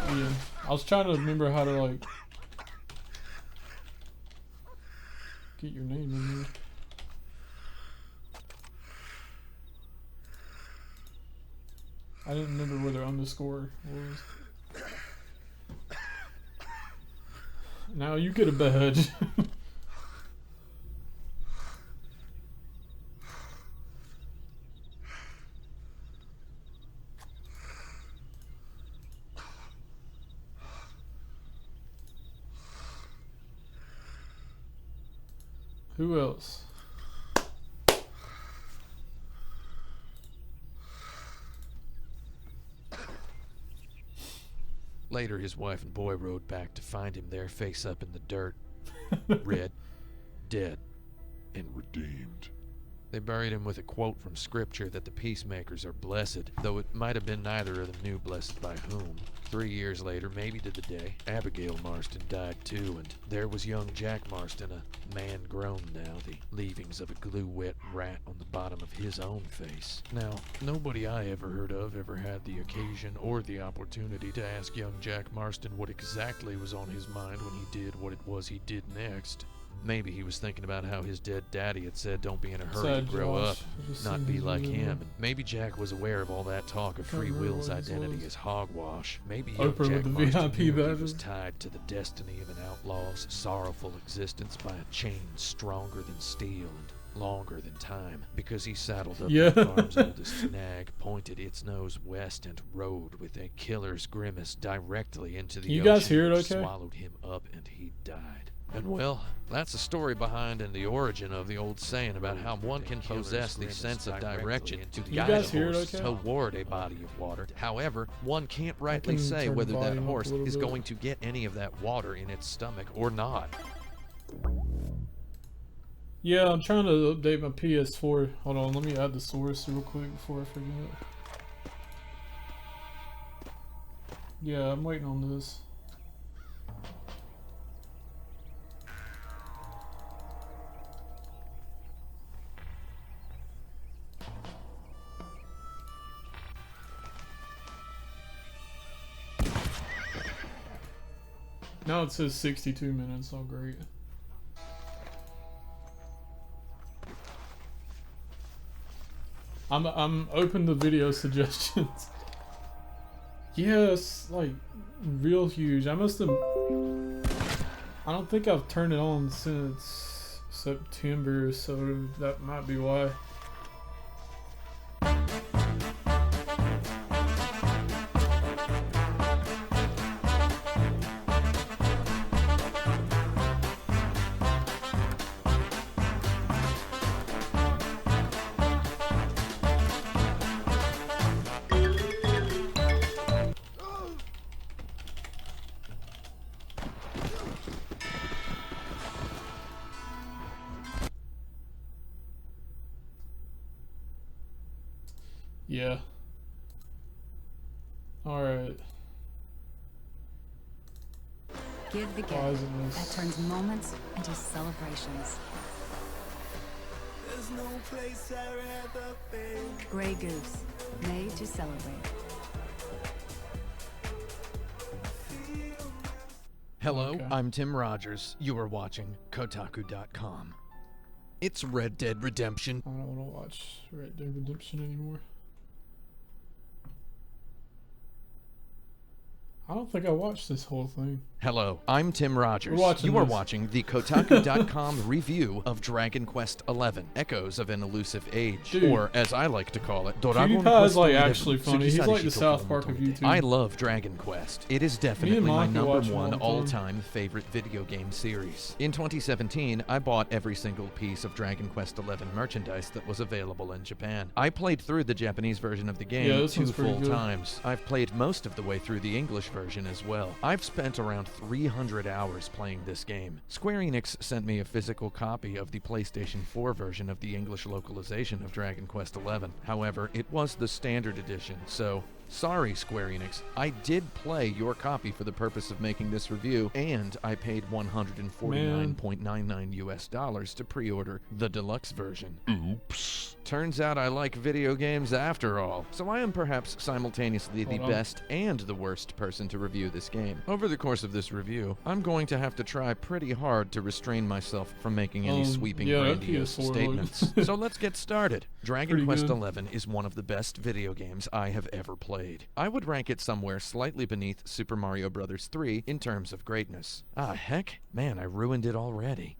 Yeah. I was trying to remember how to like get your name in here. I didn't remember where their underscore was. Now you get a badge. Who else? Later, his wife and boy rode back to find him there face up in the dirt, red, dead, and redeemed. They buried him with a quote from scripture that the peacemakers are blessed, though it might have been neither of them knew blessed by whom. 3 years later, maybe to the day, Abigail Marston died too, and there was young Jack Marston, a man grown now, the leavings of a glue-wet rat on the bottom of his own face. Now, nobody I ever heard of ever had the occasion or the opportunity to ask young Jack Marston what exactly was on his mind when he did what it was he did next. Maybe he was thinking about how his dead daddy had said don't be in a hurry to grow up, not be like him. And maybe Jack was aware of all that talk of free will's identity as hogwash. Maybe young Jack Marston knew he was tied to the destiny of an outlaw's sorrowful existence by a chain stronger than steel and longer than time, because he saddled up the farm's oldest nag, pointed its nose west, and rode with a killer's grimace directly into the ocean, which swallowed him up, and he died. And well, that's the story behind and the origin of the old saying about how one can possess the sense of direction to guide a horse toward a body of water. However, one can't rightly say whether that horse is going to get any of that water in its stomach or not. Yeah, I'm trying to update my PS4. Hold on, let me add the source real quick before I forget. Yeah, I'm waiting on this. Now it says 62 minutes, oh great. I'm open to video suggestions. Yes, like real huge. I don't think I've turned it on since September, so that might be why. Yeah. Alright. Give the gift. That turns moments into celebrations. There's no place I'd rather be. Grey Goose, made to celebrate. Hello, I'm Tim Rogers. You are watching Kotaku.com. It's Red Dead Redemption. I don't want to watch Red Dead Redemption anymore. I don't think I watched this whole thing. Hello, I'm Tim Rogers. You are watching the Kotaku.com review of Dragon Quest XI, Echoes of an Elusive Age, or as I like to call it, Dragon Quest is like actually funny. He's like the South Park of YouTube. I love Dragon Quest. It is definitely my #1 all-time favorite video game series. In 2017, I bought every single piece of Dragon Quest XI merchandise that was available in Japan. I played through the Japanese version of the game 2 full times. I've played most of the way through the English version as well. I've spent around 300 hours playing this game. Square Enix sent me a physical copy of the PlayStation 4 version of the English localization of Dragon Quest XI. However, it was the standard edition, so sorry, Square Enix. I did play your copy for the purpose of making this review, and I paid $149.99 US to pre-order the deluxe version. Oops. Turns out I like video games after all, so I am perhaps simultaneously the best and the worst person to review this game. Over the course of this review, I'm going to have to try pretty hard to restrain myself from making any sweeping grandiose statements. So let's get started. Dragon Quest XI is one of the best video games I have ever played. I would rank it somewhere slightly beneath Super Mario Bros. 3 in terms of greatness. Ah, heck, man, I ruined it already.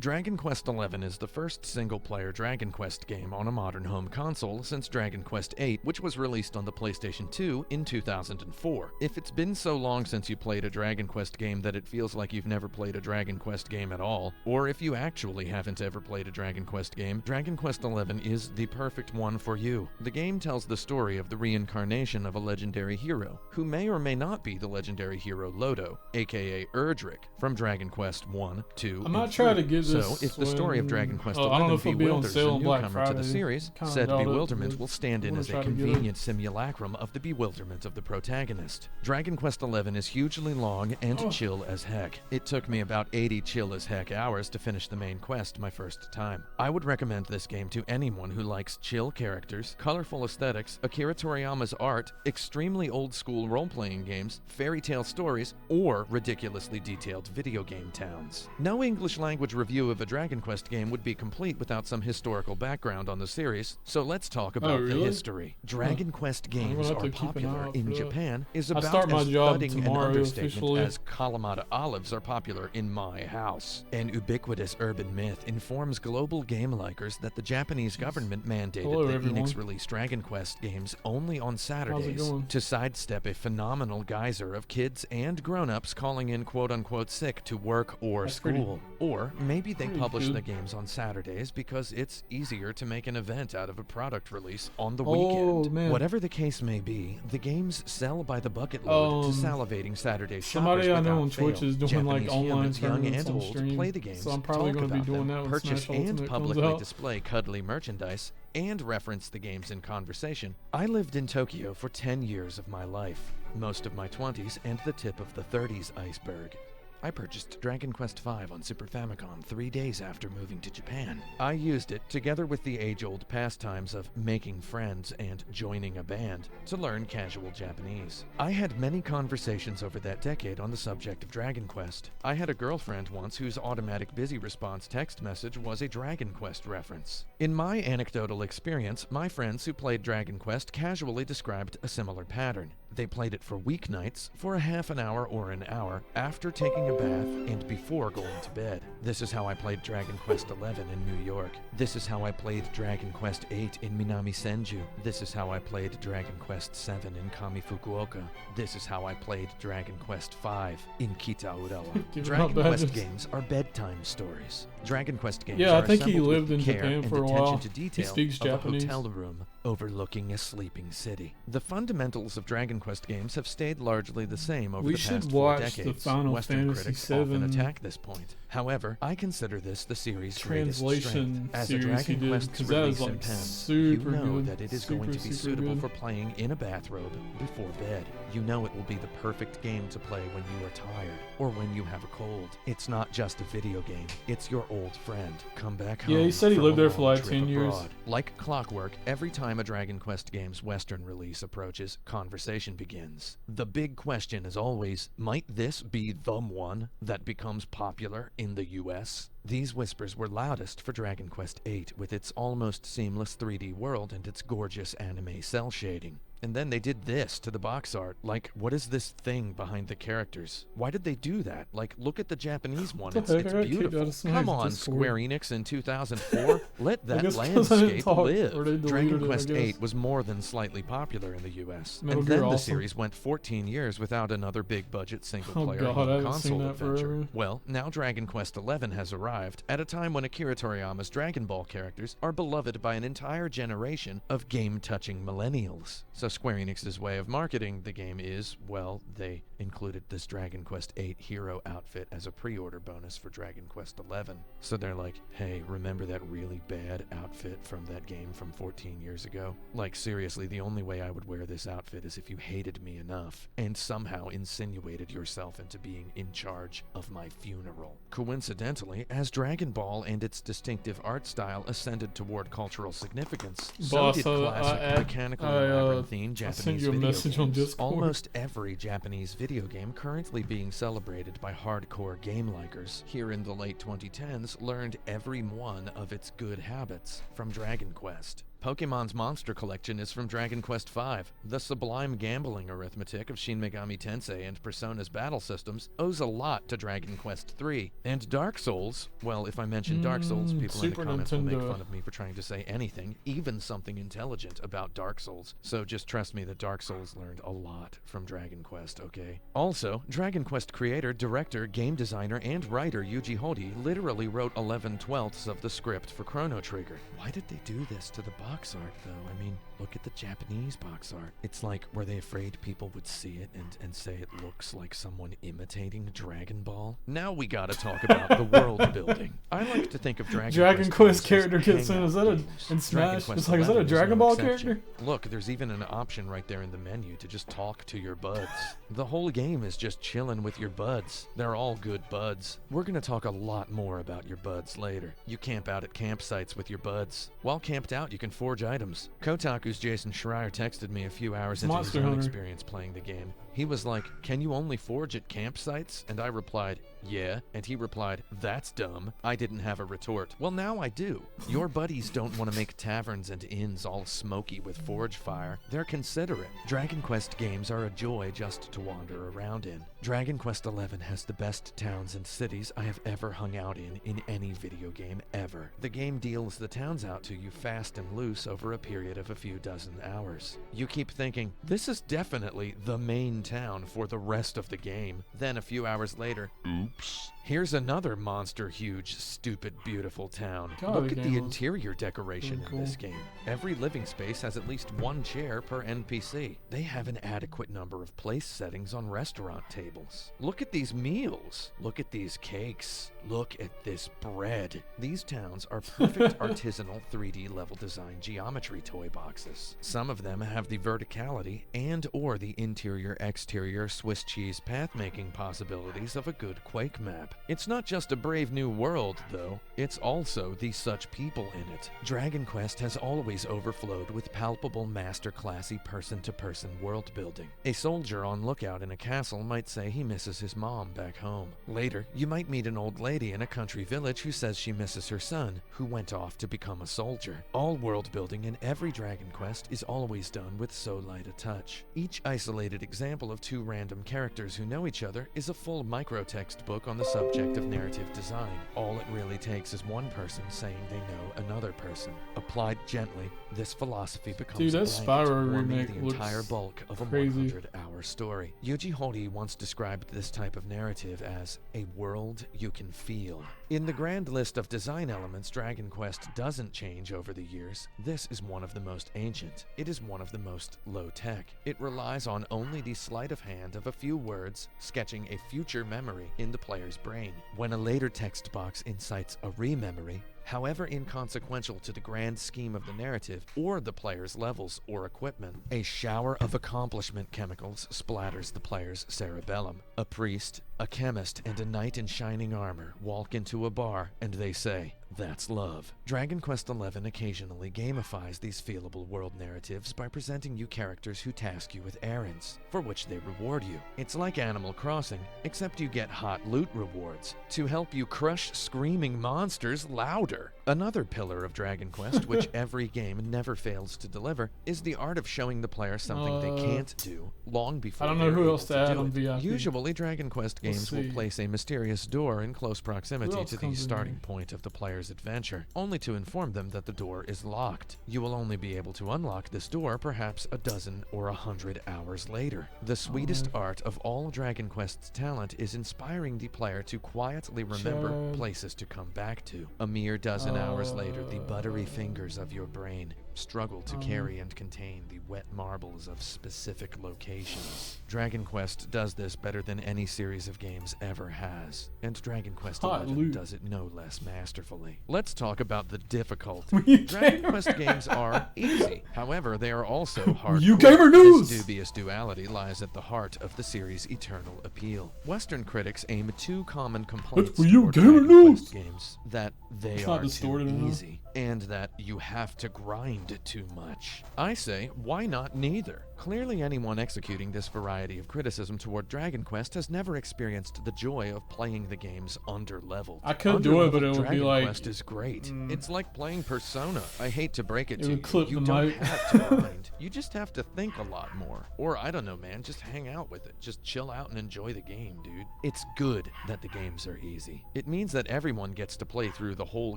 Dragon Quest XI is the first single-player Dragon Quest game on a modern home console since Dragon Quest VIII, which was released on the PlayStation 2 in 2004. If it's been so long since you played a Dragon Quest game that it feels like you've never played a Dragon Quest game at all, or if you actually haven't ever played a Dragon Quest game, Dragon Quest XI is the perfect one for you. The game tells the story of the reincarnation introduction of a legendary hero, who may or may not be the legendary hero Lodo, aka Erdrick, from Dragon Quest 1, 2, I might and try 3. to get this. So, if the story of Dragon Quest I don't know if 11 it'll be on bewilders sale a on Black newcomer to Friday. the series, Kinda said doubt it, bewilderment but will stand in I'm as a gonna try to get it. convenient simulacrum of the bewilderment of the protagonist. Dragon Quest 11 is hugely long and chill as heck. It took me about 80 chill as heck hours to finish the main quest my first time. I would recommend this game to anyone who likes chill characters, colorful aesthetics, Akira Toriyama's art, extremely old-school role-playing games, fairy tale stories, or ridiculously detailed video game towns. No English language review of a Dragon Quest game would be complete without some historical background on the series, so let's talk about really? the history. Dragon Quest games have are to keep an eye popular out in for that. Japan is I about start my as job thudding an tomorrow understatement officially. as Kalamata olives are popular in my house. An ubiquitous urban myth informs global game likers that the Japanese government mandated Hello, that everyone. Enix release Dragon Quest games only on How's it Saturdays going? to sidestep a phenomenal geyser of kids and grown-ups calling in quote-unquote sick to work or That's pretty- school. Or maybe they pretty publish good. the games on Saturdays because it's easier to make an event out of a product release on the Oh, weekend. man. Whatever the case may be, the games sell by the bucket load to Um, salivating Saturday Somebody shoppers I know without on Twitch fail. is doing like Japanese online humans, young tournaments and on old, stream, play the games, so I'm probably talk gonna be about doing them, that with purchase Smash Ultimate and comes publicly out. display cuddly merchandise, and reference the games in conversation. I lived in Tokyo for 10 years of my life, most of my 20s and the tip of the 30s iceberg. I purchased Dragon Quest V on Super Famicom 3 days after moving to Japan. I used it, together with the age-old pastimes of making friends and joining a band, to learn casual Japanese. I had many conversations over that decade on the subject of Dragon Quest. I had a girlfriend once whose automatic busy response text message was a Dragon Quest reference. In my anecdotal experience, my friends who played Dragon Quest casually described a similar pattern. They played it for weeknights, for a half an hour or an hour, after taking a bath and before going to bed. This is how I played Dragon Quest XI in New York. This is how I played Dragon Quest VIII in Minami Senju. This is how I played Dragon Quest VII in Kami Fukuoka. This is how I played Dragon Quest V in Kitaurawa. Give Dragon out Quest badges. games are bedtime stories. Dragon Quest games Yeah, I are think he assembled lived with in care Japan and for a attention while. to He detail speaks of Japanese. a hotel room overlooking a sleeping city. The fundamentals of Dragon Quest games have stayed largely the same over We the should past 4 watch the decades. Final Western Fantasy critics VII often attack this point. However, I consider this the series' greatest translation strength. As a series he Dragon did, Quest's 'cause that release is, in like, pen, super you know good. that it is Super, going to be super suitable good. for playing in a bathrobe before bed. You know it will be the perfect game to play when you are tired or when you have a cold. It's not just a video game, it's your old friend. Come back home. Yeah, he said he from lived a there for long like trip 10 years. abroad. Like clockwork, every time a Dragon Quest game's Western release approaches, conversation begins. The big question is always, might this be the one that becomes popular in the US? These whispers were loudest for Dragon Quest VIII, with its almost seamless 3D world and its gorgeous anime cel shading. And then they did this to the box art. Like, what is this thing behind the characters? Why did they do that? Like, look at the Japanese one. What It's, the heck? it's I got kicked out beautiful. of somebody's Come on, Discord. Square Enix in 2004. Let that guess because I didn't landscape talk, or live. they deleted Dragon it, I Quest guess. VIII was more than slightly popular in the US. Metal and Gear then the awesome. series went 14 years without another big budget single Oh player God, I home haven't console seen that adventure. forever. Well, now Dragon Quest XI has arrived at a time when Akira Toriyama's Dragon Ball characters are beloved by an entire generation of game-touching millennials. So Square Enix's way of marketing the game is, well, they included this Dragon Quest VIII hero outfit as a pre-order bonus for Dragon Quest XI. So they're like, hey, remember that really bad outfit from that game from 14 years ago? Like, seriously, the only way I would wear this outfit is if you hated me enough and somehow insinuated yourself into being in charge of my funeral. Coincidentally, as Dragon Ball and its distinctive art style ascended toward cultural significance, so Boss, did classic mechanical and labyrinthine sent Japanese you a video message on games. Discord. Almost every Japanese video game currently being celebrated by hardcore game likers here in the late 2010s learned every one of its good habits from Dragon Quest. Pokemon's monster collection is from Dragon Quest V. The sublime gambling arithmetic of Shin Megami Tensei and Persona's battle systems owes a lot to Dragon Quest III. And Dark Souls, well, if I mention Dark Souls, people in the Super comments will make Nintendo. fun of me for trying to say anything, even something intelligent about Dark Souls. So just trust me that Dark Souls learned a lot from Dragon Quest, okay? Also, Dragon Quest creator, director, game designer, and writer Yuji Horii literally wrote 11/12 of the script for Chrono Trigger. Why did they do this to the box box art, though. I mean, look at the Japanese box art. It's like, were they afraid people would see it and say it looks like someone imitating Dragon Ball? Now we gotta talk about the world building. I like to think of Dragon Quest character gets in. Is that in Smash? It's like, is that a Dragon Ball character? Look, there's even an option right there in the menu to just talk to your buds. The whole game is just chilling with your buds. They're all good buds. We're gonna talk a lot more about your buds later. You camp out at campsites with your buds. While camped out, you can forge items. Kotaku's Jason Schreier texted me a few hours into his own experience playing the game. He was like, "Can you only forge at campsites?" And I replied, "Yeah." And he replied, "That's dumb." I didn't have a retort. Well, now I do. Your buddies don't want to make taverns and inns all smoky with forge fire. They're considerate. Dragon Quest games are a joy just to wander around in. Dragon Quest XI has the best towns and cities I have ever hung out in any video game ever. The game deals the towns out to you fast and loose over a period of a few dozen hours. You keep thinking, this is definitely the main town for the rest of the game. Then a few hours later, oops. Here's another monster huge, stupid, beautiful town. Look at the interior decoration in this game. Every living space has at least one chair per NPC. They have an adequate number of place settings on restaurant tables. Look at these meals. Look at these cakes. Look at this bread. These towns are perfect artisanal 3D level design geometry toy boxes. Some of them have the verticality and or the interior-exterior Swiss cheese path-making possibilities of a good Quake map. It's not just a brave new world, though. It's also the such people in it. Dragon Quest has always overflowed with palpable master-classy person-to-person world building. A soldier on lookout in a castle might say he misses his mom back home. Later, you might meet an old lady in a country village who says she misses her son, who went off to become a soldier. All world building in every Dragon Quest is always done with so light a touch. Each isolated example of two random characters who know each other is a full micro-textbook on the subject of narrative design. All it really takes is one person saying they know another person. Applied gently, this philosophy becomes that Spyro remake the entire bulk of a 100-hour story. Yuji Horii once described this type of narrative as a world you can feel. In the grand list of design elements Dragon Quest doesn't change over the years, this is one of the most ancient. It is one of the most low-tech. It relies on only the sleight of hand of a few words sketching a future memory in the player's brain. When a later text box incites a rememory, however inconsequential to the grand scheme of the narrative or the player's levels or equipment, a shower of accomplishment chemicals splatters the player's cerebellum. A priest, a chemist, and a knight in shining armor walk into a bar and they say, "That's love." Dragon Quest XI occasionally gamifies these feelable world narratives by presenting you characters who task you with errands, for which they reward you. It's like Animal Crossing, except you get hot loot rewards to help you crush screaming monsters louder. Another pillar of Dragon Quest, which every game never fails to deliver, is the art of showing the player something they can't do long before I don't know who else to add on VIP. Usually, Dragon Quest games will place a mysterious door in close proximity to the starting point of the player's adventure, only to inform them that the door is locked. You will only be able to unlock this door perhaps a dozen or 100 hours later. The sweetest art of all Dragon Quest's talent is inspiring the player to quietly remember places to come back to. A mere dozen hours later, the buttery fingers of your brain struggle to carry and contain the wet marbles of specific locations. Dragon Quest does this better than any series of games ever has, and Dragon Quest XI does it no less masterfully. Let's talk about the difficulty. Dragon Quest games are easy, however, they are also hard. This dubious duality lies at the heart of the series' eternal appeal. Western critics aim two common complaints toward Dragon Quest games: that they are too easy, and that you have to grind too much. I say, why not neither? Clearly anyone executing this variety of criticism toward Dragon Quest has never experienced the joy of playing the game's under-leveled. I could do it, but it would Dragon be like... Quest is great. It's like playing Persona. I hate to break it to you. Clip You the don't mic. have to grind. You just have to think a lot more. Or, I don't know, man, just hang out with it. Just chill out and enjoy the game, dude. It's good that the games are easy. It means that everyone gets to play through the whole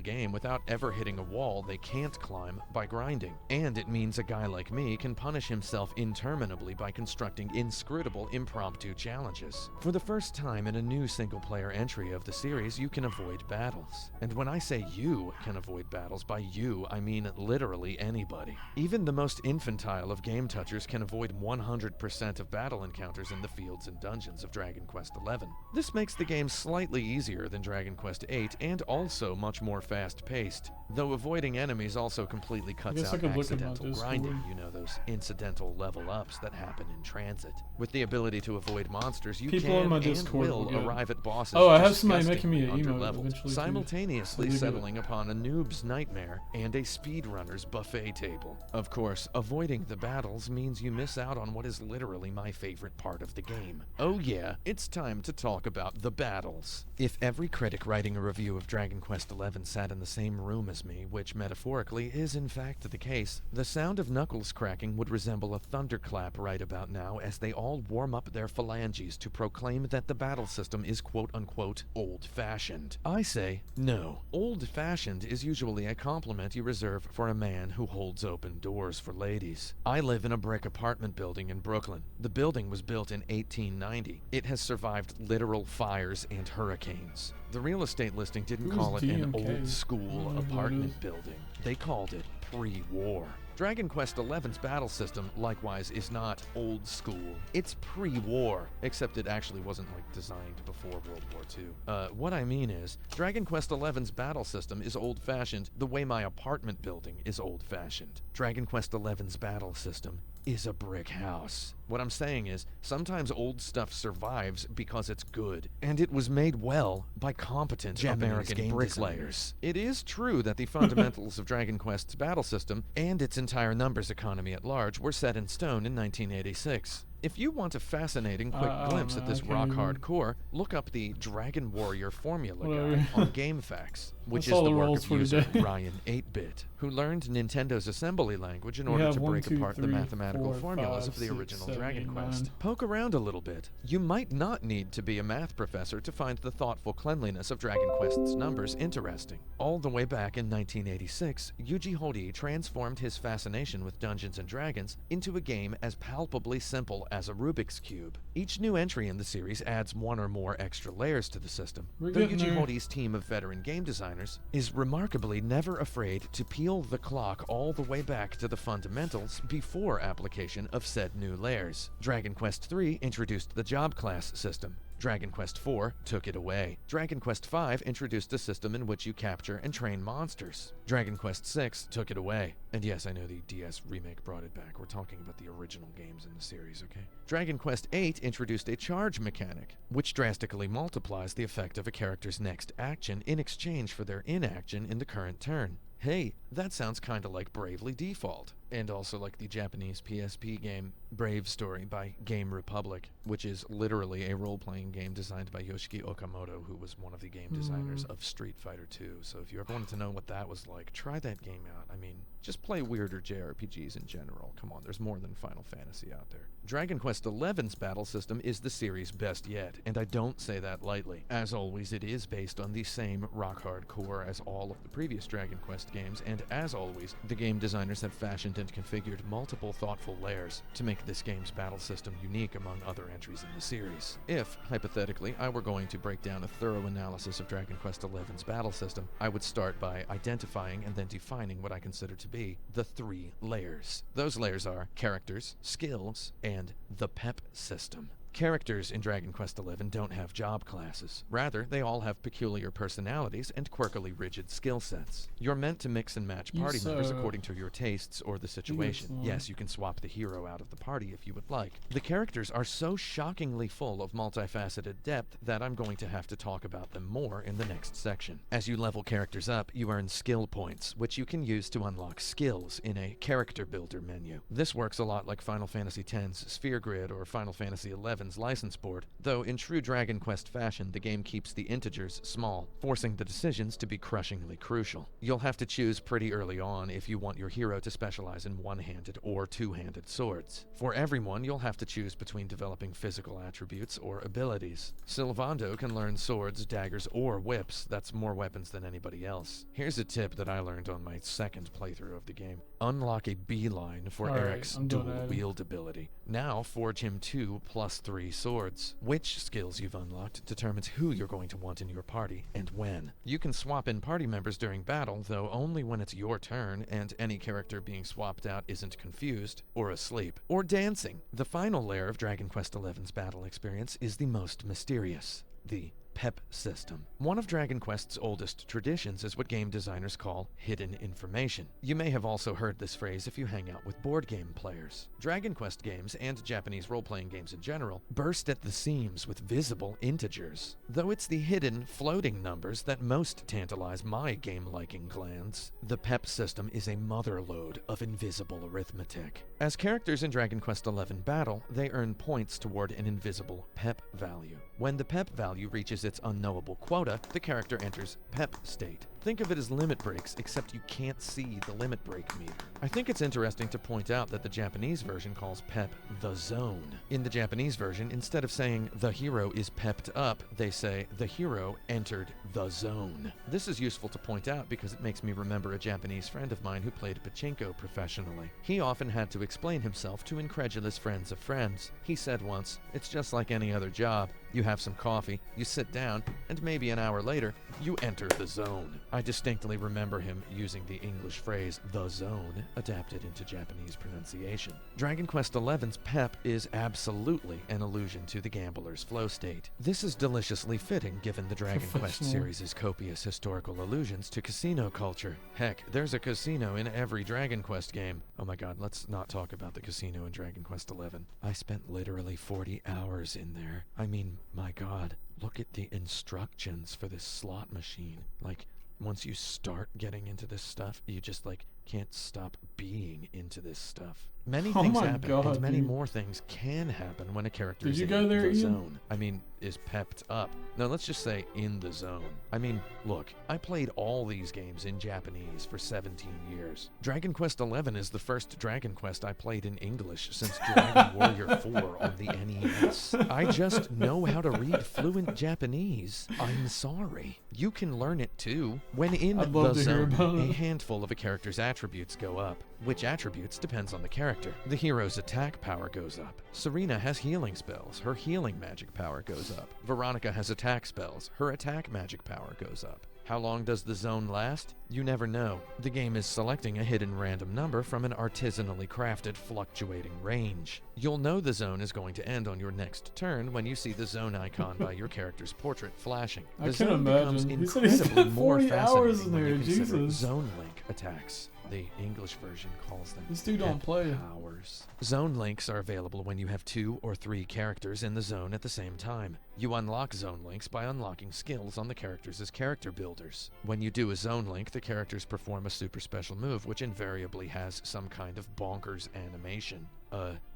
game without ever hitting a wall they can't climb by grinding. And it means a guy like me can punish himself in interminably by constructing inscrutable impromptu challenges. For the first time in a new single-player entry of the series, you can avoid battles. And when I say you can avoid battles, by you, I mean literally anybody. Even the most infantile of game touchers can avoid 100% of battle encounters in the fields and dungeons of Dragon Quest XI. This makes the game slightly easier than Dragon Quest VIII and also much more fast-paced, though avoiding enemies also completely cuts out accidental grinding, you know, those incidental level-ups that happen in transit. With the ability to avoid monsters, you can and will arrive at bosses I have somebody making me an email eventually, simultaneously settling upon a noob's nightmare and a speedrunner's buffet table. Of course, avoiding the battles means you miss out on what is literally my favorite part of the game. Oh yeah, it's time to talk about the battles. If every critic writing a review of Dragon Quest XI sat in the same room as me, which metaphorically is in fact the case, the sound of knuckles cracking would resemble a thunderclap right about now as they all warm up their phalanges to proclaim that the battle system is quote-unquote old-fashioned. I say, no. Old-fashioned is usually a compliment you reserve for a man who holds open doors for ladies. I live in a brick apartment building in Brooklyn. The building was built in 1890. It has survived literal fires and hurricanes. The real estate listing didn't call it an old-school apartment building. They called it pre-war. Dragon Quest XI's battle system, likewise, is not old school. It's pre-war, except it actually wasn't, designed before World War II. What I mean is, Dragon Quest XI's battle system is old-fashioned the way my apartment building is old-fashioned. Dragon Quest XI's battle system is a brick house. What I'm saying is, sometimes old stuff survives because it's good, and it was made well by competent Japanese American bricklayers. It is true that the fundamentals of Dragon Quest's battle system and its entire numbers economy at large were set in stone in 1986. If you want a fascinating quick glimpse at this rock-hard core, look up the Dragon Warrior Formula Guide on GameFAQs, which is the work of user Ryan 8-Bit, who learned Nintendo's assembly language in order to break apart the mathematical formulas of the original Dragon Quest. Poke around a little bit. You might not need to be a math professor to find the thoughtful cleanliness of Dragon Quest's numbers interesting. All the way back in 1986, Yuji Horii transformed his fascination with Dungeons & Dragons into a game as palpably simple as a Rubik's Cube. Each new entry in the series adds one or more extra layers to the system, though Yuji Horii's team of veteran game designers is remarkably never afraid to peel the clock all the way back to the fundamentals before application of said new layers. Dragon Quest III introduced the job class system. Dragon Quest IV took it away. Dragon Quest V introduced a system in which you capture and train monsters. Dragon Quest VI took it away. And yes, I know the DS remake brought it back. We're talking about the original games in the series, okay? Dragon Quest VIII introduced a charge mechanic, which drastically multiplies the effect of a character's next action in exchange for their inaction in the current turn. Hey, that sounds kinda like Bravely Default. And also like the Japanese PSP game Brave Story by Game Republic, which is literally a role-playing game designed by Yoshiki Okamoto, who was one of the game designers of Street Fighter 2. So if you ever wanted to know what that was like, try that game out. I mean, just play weirder JRPGs in general. Come on, there's more than Final Fantasy out there. Dragon Quest XI's battle system is the series' best yet, and I don't say that lightly. As always, it is based on the same rock-hard core as all of the previous Dragon Quest games, and as always, the game designers have fashioned and configured multiple thoughtful layers to make this game's battle system unique among other entries in the series. If, hypothetically, I were going to break down a thorough analysis of Dragon Quest XI's battle system, I would start by identifying and then defining what I consider to be the 3 layers. Those layers are characters, skills, and the PEP system. Characters in Dragon Quest XI don't have job classes. Rather, they all have peculiar personalities and quirkily rigid skill sets. You're meant to mix and match party members according to your tastes or the situation. Yes, you can swap the hero out of the party if you would like. The characters are so shockingly full of multifaceted depth that I'm going to have to talk about them more in the next section. As you level characters up, you earn skill points, which you can use to unlock skills in a character builder menu. This works a lot like Final Fantasy X's Sphere Grid or Final Fantasy XI XI's license board, though in true Dragon Quest fashion, the game keeps the integers small, forcing the decisions to be crushingly crucial. You'll have to choose pretty early on if you want your hero to specialize in one-handed or two-handed swords. For everyone, you'll have to choose between developing physical attributes or abilities. Sylvando can learn swords, daggers, or whips. That's more weapons than anybody else. Here's a tip that I learned on my second playthrough of the game. Unlock a beeline for Eric's dual-wield ability. Now forge him 2 + 3 swords. Which skills you've unlocked determines who you're going to want in your party and when. You can swap in party members during battle, though only when it's your turn and any character being swapped out isn't confused, or asleep, or dancing. The final layer of Dragon Quest XI's battle experience is the most mysterious. The PEP system. One of Dragon Quest's oldest traditions is what game designers call hidden information. You may have also heard this phrase if you hang out with board game players. Dragon Quest games, and Japanese role-playing games in general, burst at the seams with visible integers. Though it's the hidden, floating numbers that most tantalize my game-liking glands, the PEP system is a motherlode of invisible arithmetic. As characters in Dragon Quest XI battle, they earn points toward an invisible PEP value. When the PEP value reaches its unknowable quota, the character enters PEP state. Think of it as limit breaks, except you can't see the limit break meter. I think it's interesting to point out that the Japanese version calls PEP the zone. In the Japanese version, instead of saying the hero is pepped up, they say the hero entered the zone. This is useful to point out because it makes me remember a Japanese friend of mine who played pachinko professionally. He often had to explain himself to incredulous friends of friends. He said once, "It's just like any other job. You have some coffee, you sit down, and maybe an hour later, you enter the zone." I distinctly remember him using the English phrase, the zone, adapted into Japanese pronunciation. Dragon Quest XI's PEP is absolutely an allusion to the gambler's flow state. This is deliciously fitting given the Dragon Quest series' copious historical allusions to casino culture. Heck, there's a casino in every Dragon Quest game. Oh my god, let's not talk about the casino in Dragon Quest XI. I spent literally 40 hours in there. I mean, my god, look at the instructions for this slot machine. Like, once you start getting into this stuff, you just, can't stop being into this stuff. Many things happen, and many more things can happen when a character is in the zone. I mean, is pepped up. No, let's just say in the zone. I mean, look, I played all these games in Japanese for 17 years. Dragon Quest XI is the first Dragon Quest I played in English since Dragon Warrior 4 on the NES. I just know how to read fluent Japanese. I'm sorry. You can learn it too. When in the zone, a handful of a character's attributes go up. Which attributes depends on the character. The hero's attack power goes up. Serena has healing spells. Her healing magic power goes up. Veronica has attack spells. Her attack magic power goes up. How long does the zone last? You never know. The game is selecting a hidden random number from an artisanally crafted fluctuating range. You'll know the zone is going to end on your next turn when you see the zone icon by your character's portrait flashing. The zone becomes incredibly more fascinating when you consider zone link attacks. The English version calls them powers. Zone links are available when you have 2 or 3 characters in the zone at the same time. You unlock zone links by unlocking skills on the characters as character builders. When you do a zone link, the characters perform a super special move, which invariably has some kind of bonkers animation.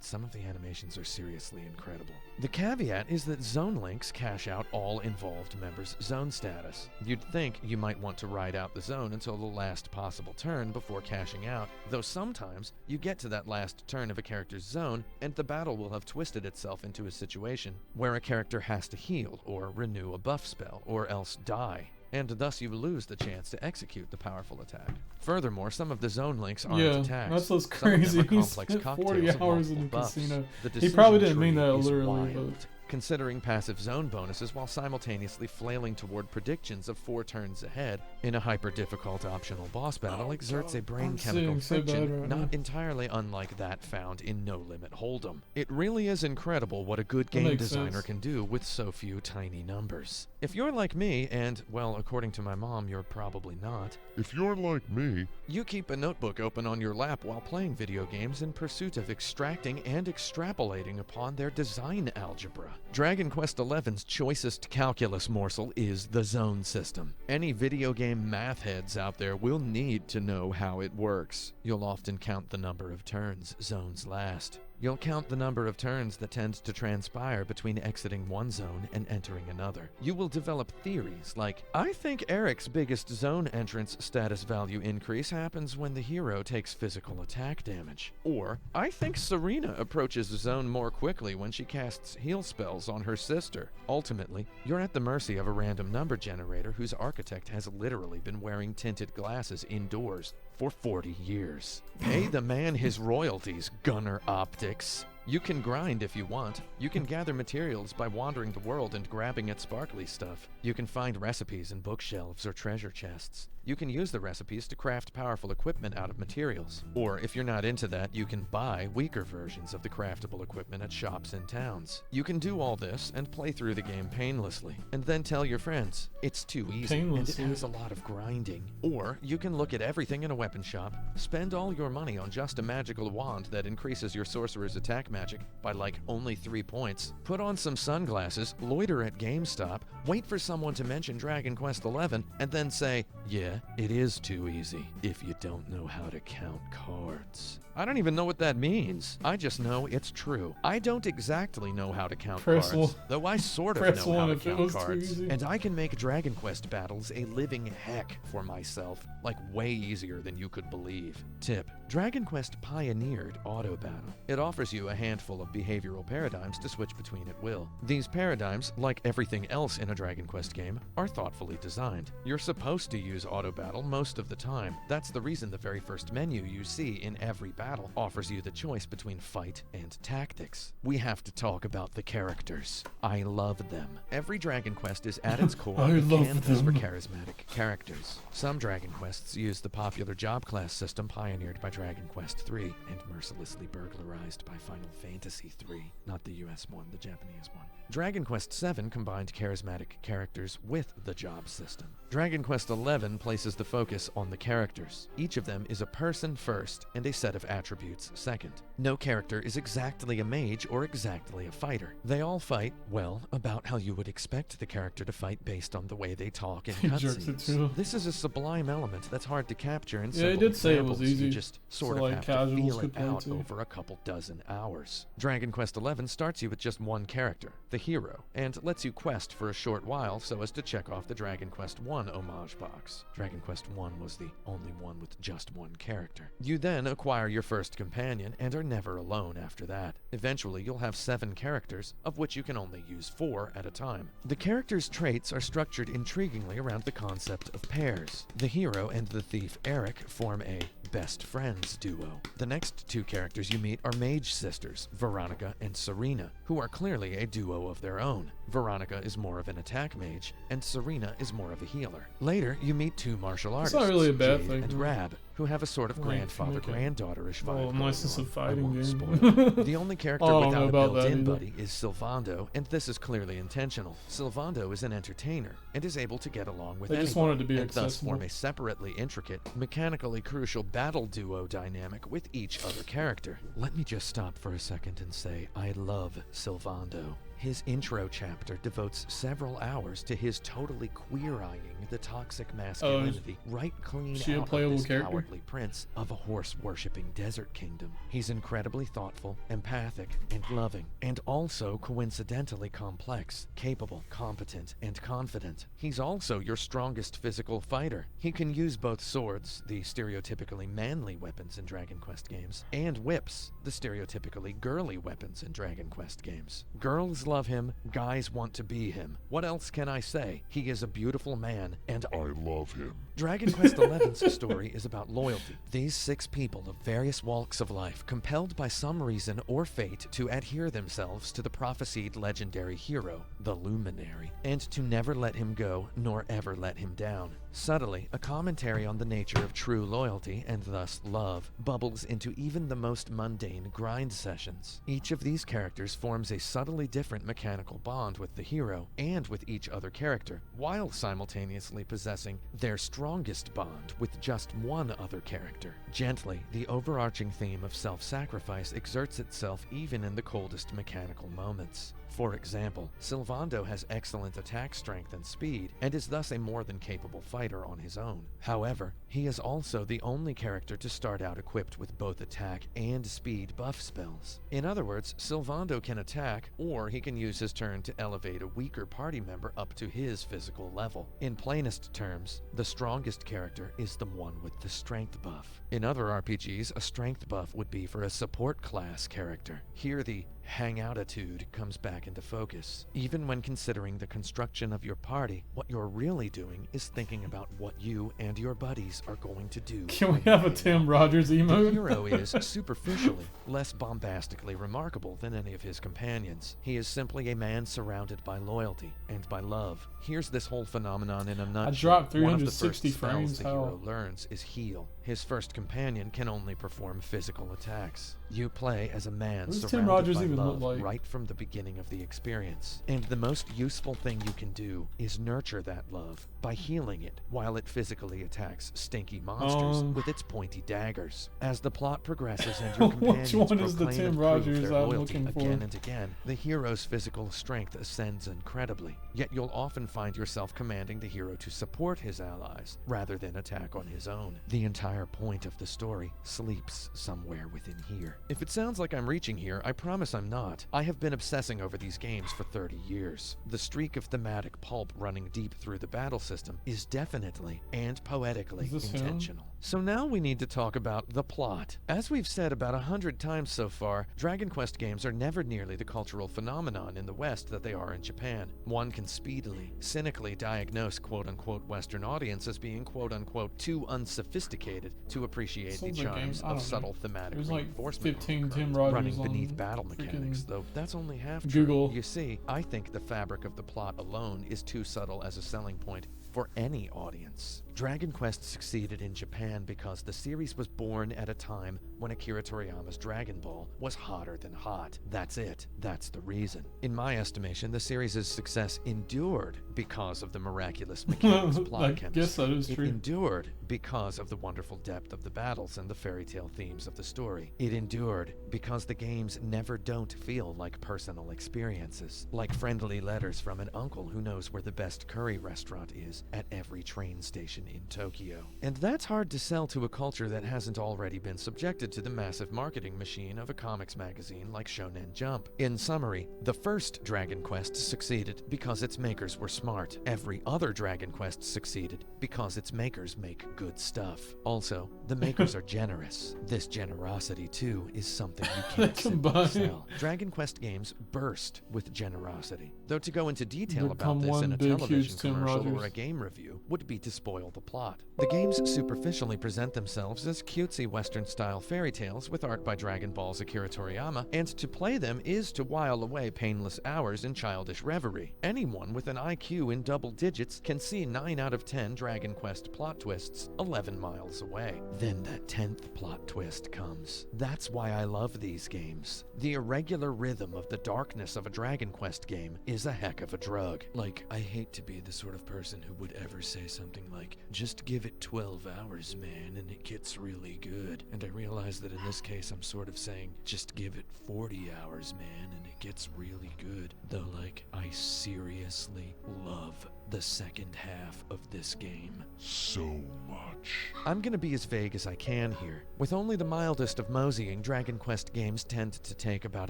Some of the animations are seriously incredible. The caveat is that zone links cash out all involved members' zone status. You'd think you might want to ride out the zone until the last possible turn before cashing out, though sometimes you get to that last turn of a character's zone and the battle will have twisted itself into a situation where a character has to heal or renew a buff spell or else die, and thus you lose the chance to execute the powerful attack. Furthermore, some of the zone links aren't attacks. That's what's crazy. He spent 40 hours in the casino. He probably didn't mean that literally, but... Considering passive zone bonuses while simultaneously flailing toward predictions of 4 turns ahead in a hyper-difficult optional boss battle exerts a brain chemical friction not entirely unlike that found in No Limit Hold'em. It really is incredible what a good game designer can do with so few tiny numbers. If you're like me, and, well, according to my mom, you're probably not. If you're like me, you keep a notebook open on your lap while playing video games in pursuit of extracting and extrapolating upon their design algebra. Dragon Quest XI's choicest calculus morsel is the zone system. Any video game math heads out there will need to know how it works. You'll often count the number of turns zones last. You'll count the number of turns that tend to transpire between exiting one zone and entering another. You will develop theories like, I think Eric's biggest zone entrance status value increase happens when the hero takes physical attack damage. Or, I think Serena approaches zone more quickly when she casts heal spells on her sister. Ultimately, you're at the mercy of a random number generator whose architect has literally been wearing tinted glasses indoors for 40 years. Pay the man his royalties, Gunner Optics. You can grind if you want. You can gather materials by wandering the world and grabbing at sparkly stuff. You can find recipes in bookshelves or treasure chests. You can use the recipes to craft powerful equipment out of materials. Or if you're not into that, you can buy weaker versions of the craftable equipment at shops and towns. You can do all this and play through the game painlessly, and then tell your friends it's too easy and it has a lot of grinding. Or you can look at everything in a weapon shop, spend all your money on just a magical wand that increases your sorcerer's attack magic by like only 3 points, put on some sunglasses, loiter at GameStop, wait for someone to mention Dragon Quest XI, and then say, yeah, it is too easy if you don't know how to count cards. I don't even know what that means. I just know it's true. I don't exactly know how to count cards, though I sort of know how to count cards. And I can make Dragon Quest battles a living heck for myself, like way easier than you could believe. Tip: Dragon Quest pioneered auto battle. It offers you a handful of behavioral paradigms to switch between at will. These paradigms, like everything else in a Dragon Quest game, are thoughtfully designed. You're supposed to use auto battle most of the time. That's the reason the very first menu you see in every battle offers you the choice between fight and tactics. We have to talk about the characters. I love them. Every Dragon Quest is at its core a canvas for charismatic characters. Some Dragon Quests use the popular job class system pioneered by Dragon Quest III and mercilessly burglarized by Final Fantasy III. Not the US one, the Japanese one. Dragon Quest VII combined charismatic characters with the job system. Dragon Quest XI places the focus on the characters. Each of them is a person first and a set of attributes second. No character is exactly a mage or exactly a fighter. They all fight, well, about how you would expect the character to fight based on the way they talk in cutscenes. This is a sublime element that's hard to capture in simple I did say it was easy. You just sort of have to feel it out over a couple dozen hours. Dragon Quest XI starts you with just one character, the hero, and lets you quest for a short while so as to check off the Dragon Quest I homage box. Dragon Quest I was the only one with just one character. You then acquire your first companion and are never alone after that. Eventually, you'll have 7 characters, of which you can only use 4 at a time. The characters' traits are structured intriguingly around the concept of pairs. The hero and the thief Eric form a best friends duo. The next 2 characters you meet are mage sisters, Veronica and Serena, who are clearly a duo of their own. Veronica is more of an attack mage, and Serena is more of a healer. Later, you meet 2 martial artists, not really a bad Jade thing, and Rab, who have a sort of grandfather-granddaughterish vibe. Well, unless it's a fighting game. The only character without a built-in buddy is Sylvando, and this is clearly intentional. Sylvando is an entertainer and is able to get along with anyone, just wanted to be and thus accessible. form a separately intricate, mechanically crucial battle duo dynamic with each other character. Let me just stop for a second and say I love Sylvando. His intro chapter devotes several hours to his totally queer-eyeing the toxic masculinity right clean out of this cowardly prince of a horse-worshipping desert kingdom. He's incredibly thoughtful, empathic, and loving, and also coincidentally complex, capable, competent, and confident. He's also your strongest physical fighter. He can use both swords, the stereotypically manly weapons in Dragon Quest games, and whips, the stereotypically girly weapons in Dragon Quest games. Girls love him, guys want to be him. What else can I say? He is a beautiful man, and I love him. Dragon Quest XI's story is about loyalty. These 6 people of various walks of life, compelled by some reason or fate to adhere themselves to the prophesied legendary hero, the Luminary, and to never let him go nor ever let him down. Subtly, a commentary on the nature of true loyalty, and thus love, bubbles into even the most mundane grind sessions. Each of these characters forms a subtly different mechanical bond with the hero and with each other character, while simultaneously possessing their strongest bond with just one other character. Gently, the overarching theme of self-sacrifice exerts itself even in the coldest mechanical moments. For example, Sylvando has excellent attack strength and speed, and is thus a more than capable fighter on his own. However, he is also the only character to start out equipped with both attack and speed buff spells. In other words, Sylvando can attack, or he can use his turn to elevate a weaker party member up to his physical level. In plainest terms, the strongest character is the one with the strength buff. In other RPGs, a strength buff would be for a support class character. Here the hang-outitude comes back into focus. Even when considering the construction of your party, what you're really doing is thinking about what you and your buddies are going to do. Can we have a Tim Rogers The emote? hero is, superficially, less bombastically remarkable than any of his companions. He is simply a man surrounded by loyalty and by love. Here's this whole phenomenon in a nutshell. dropped One of the 360 first spells frames, the hero how? learns is heal. His first companion can only perform physical attacks. You play as a man What does Tim surrounded Rogers by even look love like? right from the beginning of the experience. And the most useful thing you can do is nurture that love by healing it while it physically attacks stinky monsters with its pointy daggers. As the plot progresses and your Which companions one is the proclaim Tim and prove Rogers their I'm loyalty looking for? again and again, the hero's physical strength ascends incredibly. Yet you'll often find yourself commanding the hero to support his allies rather than attack on his own. The entire point of the story sleeps somewhere within here. If it sounds like I'm reaching here, I promise I'm not. I have been obsessing over these games for 30 years. The streak of thematic pulp running deep through the battle system is definitely and poetically Is this him? intentional. So now we need to talk about the plot. As we've said about 100 times so far, Dragon Quest games are never nearly the cultural phenomenon in the West that they are in Japan. One can speedily, cynically diagnose quote-unquote Western audience as being quote-unquote too unsophisticated to appreciate the Sounds like charms game- I don't of know. subtle thematic There's like reinforcement 15 Tim Rogers running on beneath battle mechanics, freaking though that's only half true. Google. You see, I think the fabric of the plot alone is too subtle as a selling point for any audience. Dragon Quest succeeded in Japan because the series was born at a time when Akira Toriyama's Dragon Ball was hotter than hot. That's it. That's the reason. In my estimation, the series' success endured because of the miraculous mechanics, plot I chemistry. guess that is It true. endured because of the wonderful depth of the battles and the fairy tale themes of the story. It endured because the games never don't feel like personal experiences, like friendly letters from an uncle who knows where the best curry restaurant is at every train station in Tokyo. And that's hard to sell to a culture that hasn't already been subjected to the massive marketing machine of a comics magazine like Shonen Jump. In summary, the first Dragon Quest succeeded because its makers were smart. Every other Dragon Quest succeeded because its makers make good stuff. Also, the makers are generous. This generosity, too, is something you can't simply Combined. sell. Dragon Quest games burst with generosity. Though to go into detail about Become this in one a big, television huge Tim commercial or Rogers. a game review would be to spoil the plot. The games superficially present themselves as cutesy Western-style fairy tales with art by Dragon Ball's Akira Toriyama, and to play them is to while away painless hours in childish reverie. Anyone with an IQ in double digits can see 9 out of 10 Dragon Quest plot twists 11 miles away. Then that 10th plot twist comes. That's why I love these games. The irregular rhythm of the darkness of a Dragon Quest game is a heck of a drug. Like, I hate to be the sort of person who would ever say something like, just give it 12 hours, man, and it gets really good. And I realize that in this case I'm sort of saying, just give it 40 hours, man, and it gets really good. Though, like, I seriously love the second half of this game so much. I'm gonna be as vague as I can here. With only the mildest of moseying, Dragon Quest games tend to take about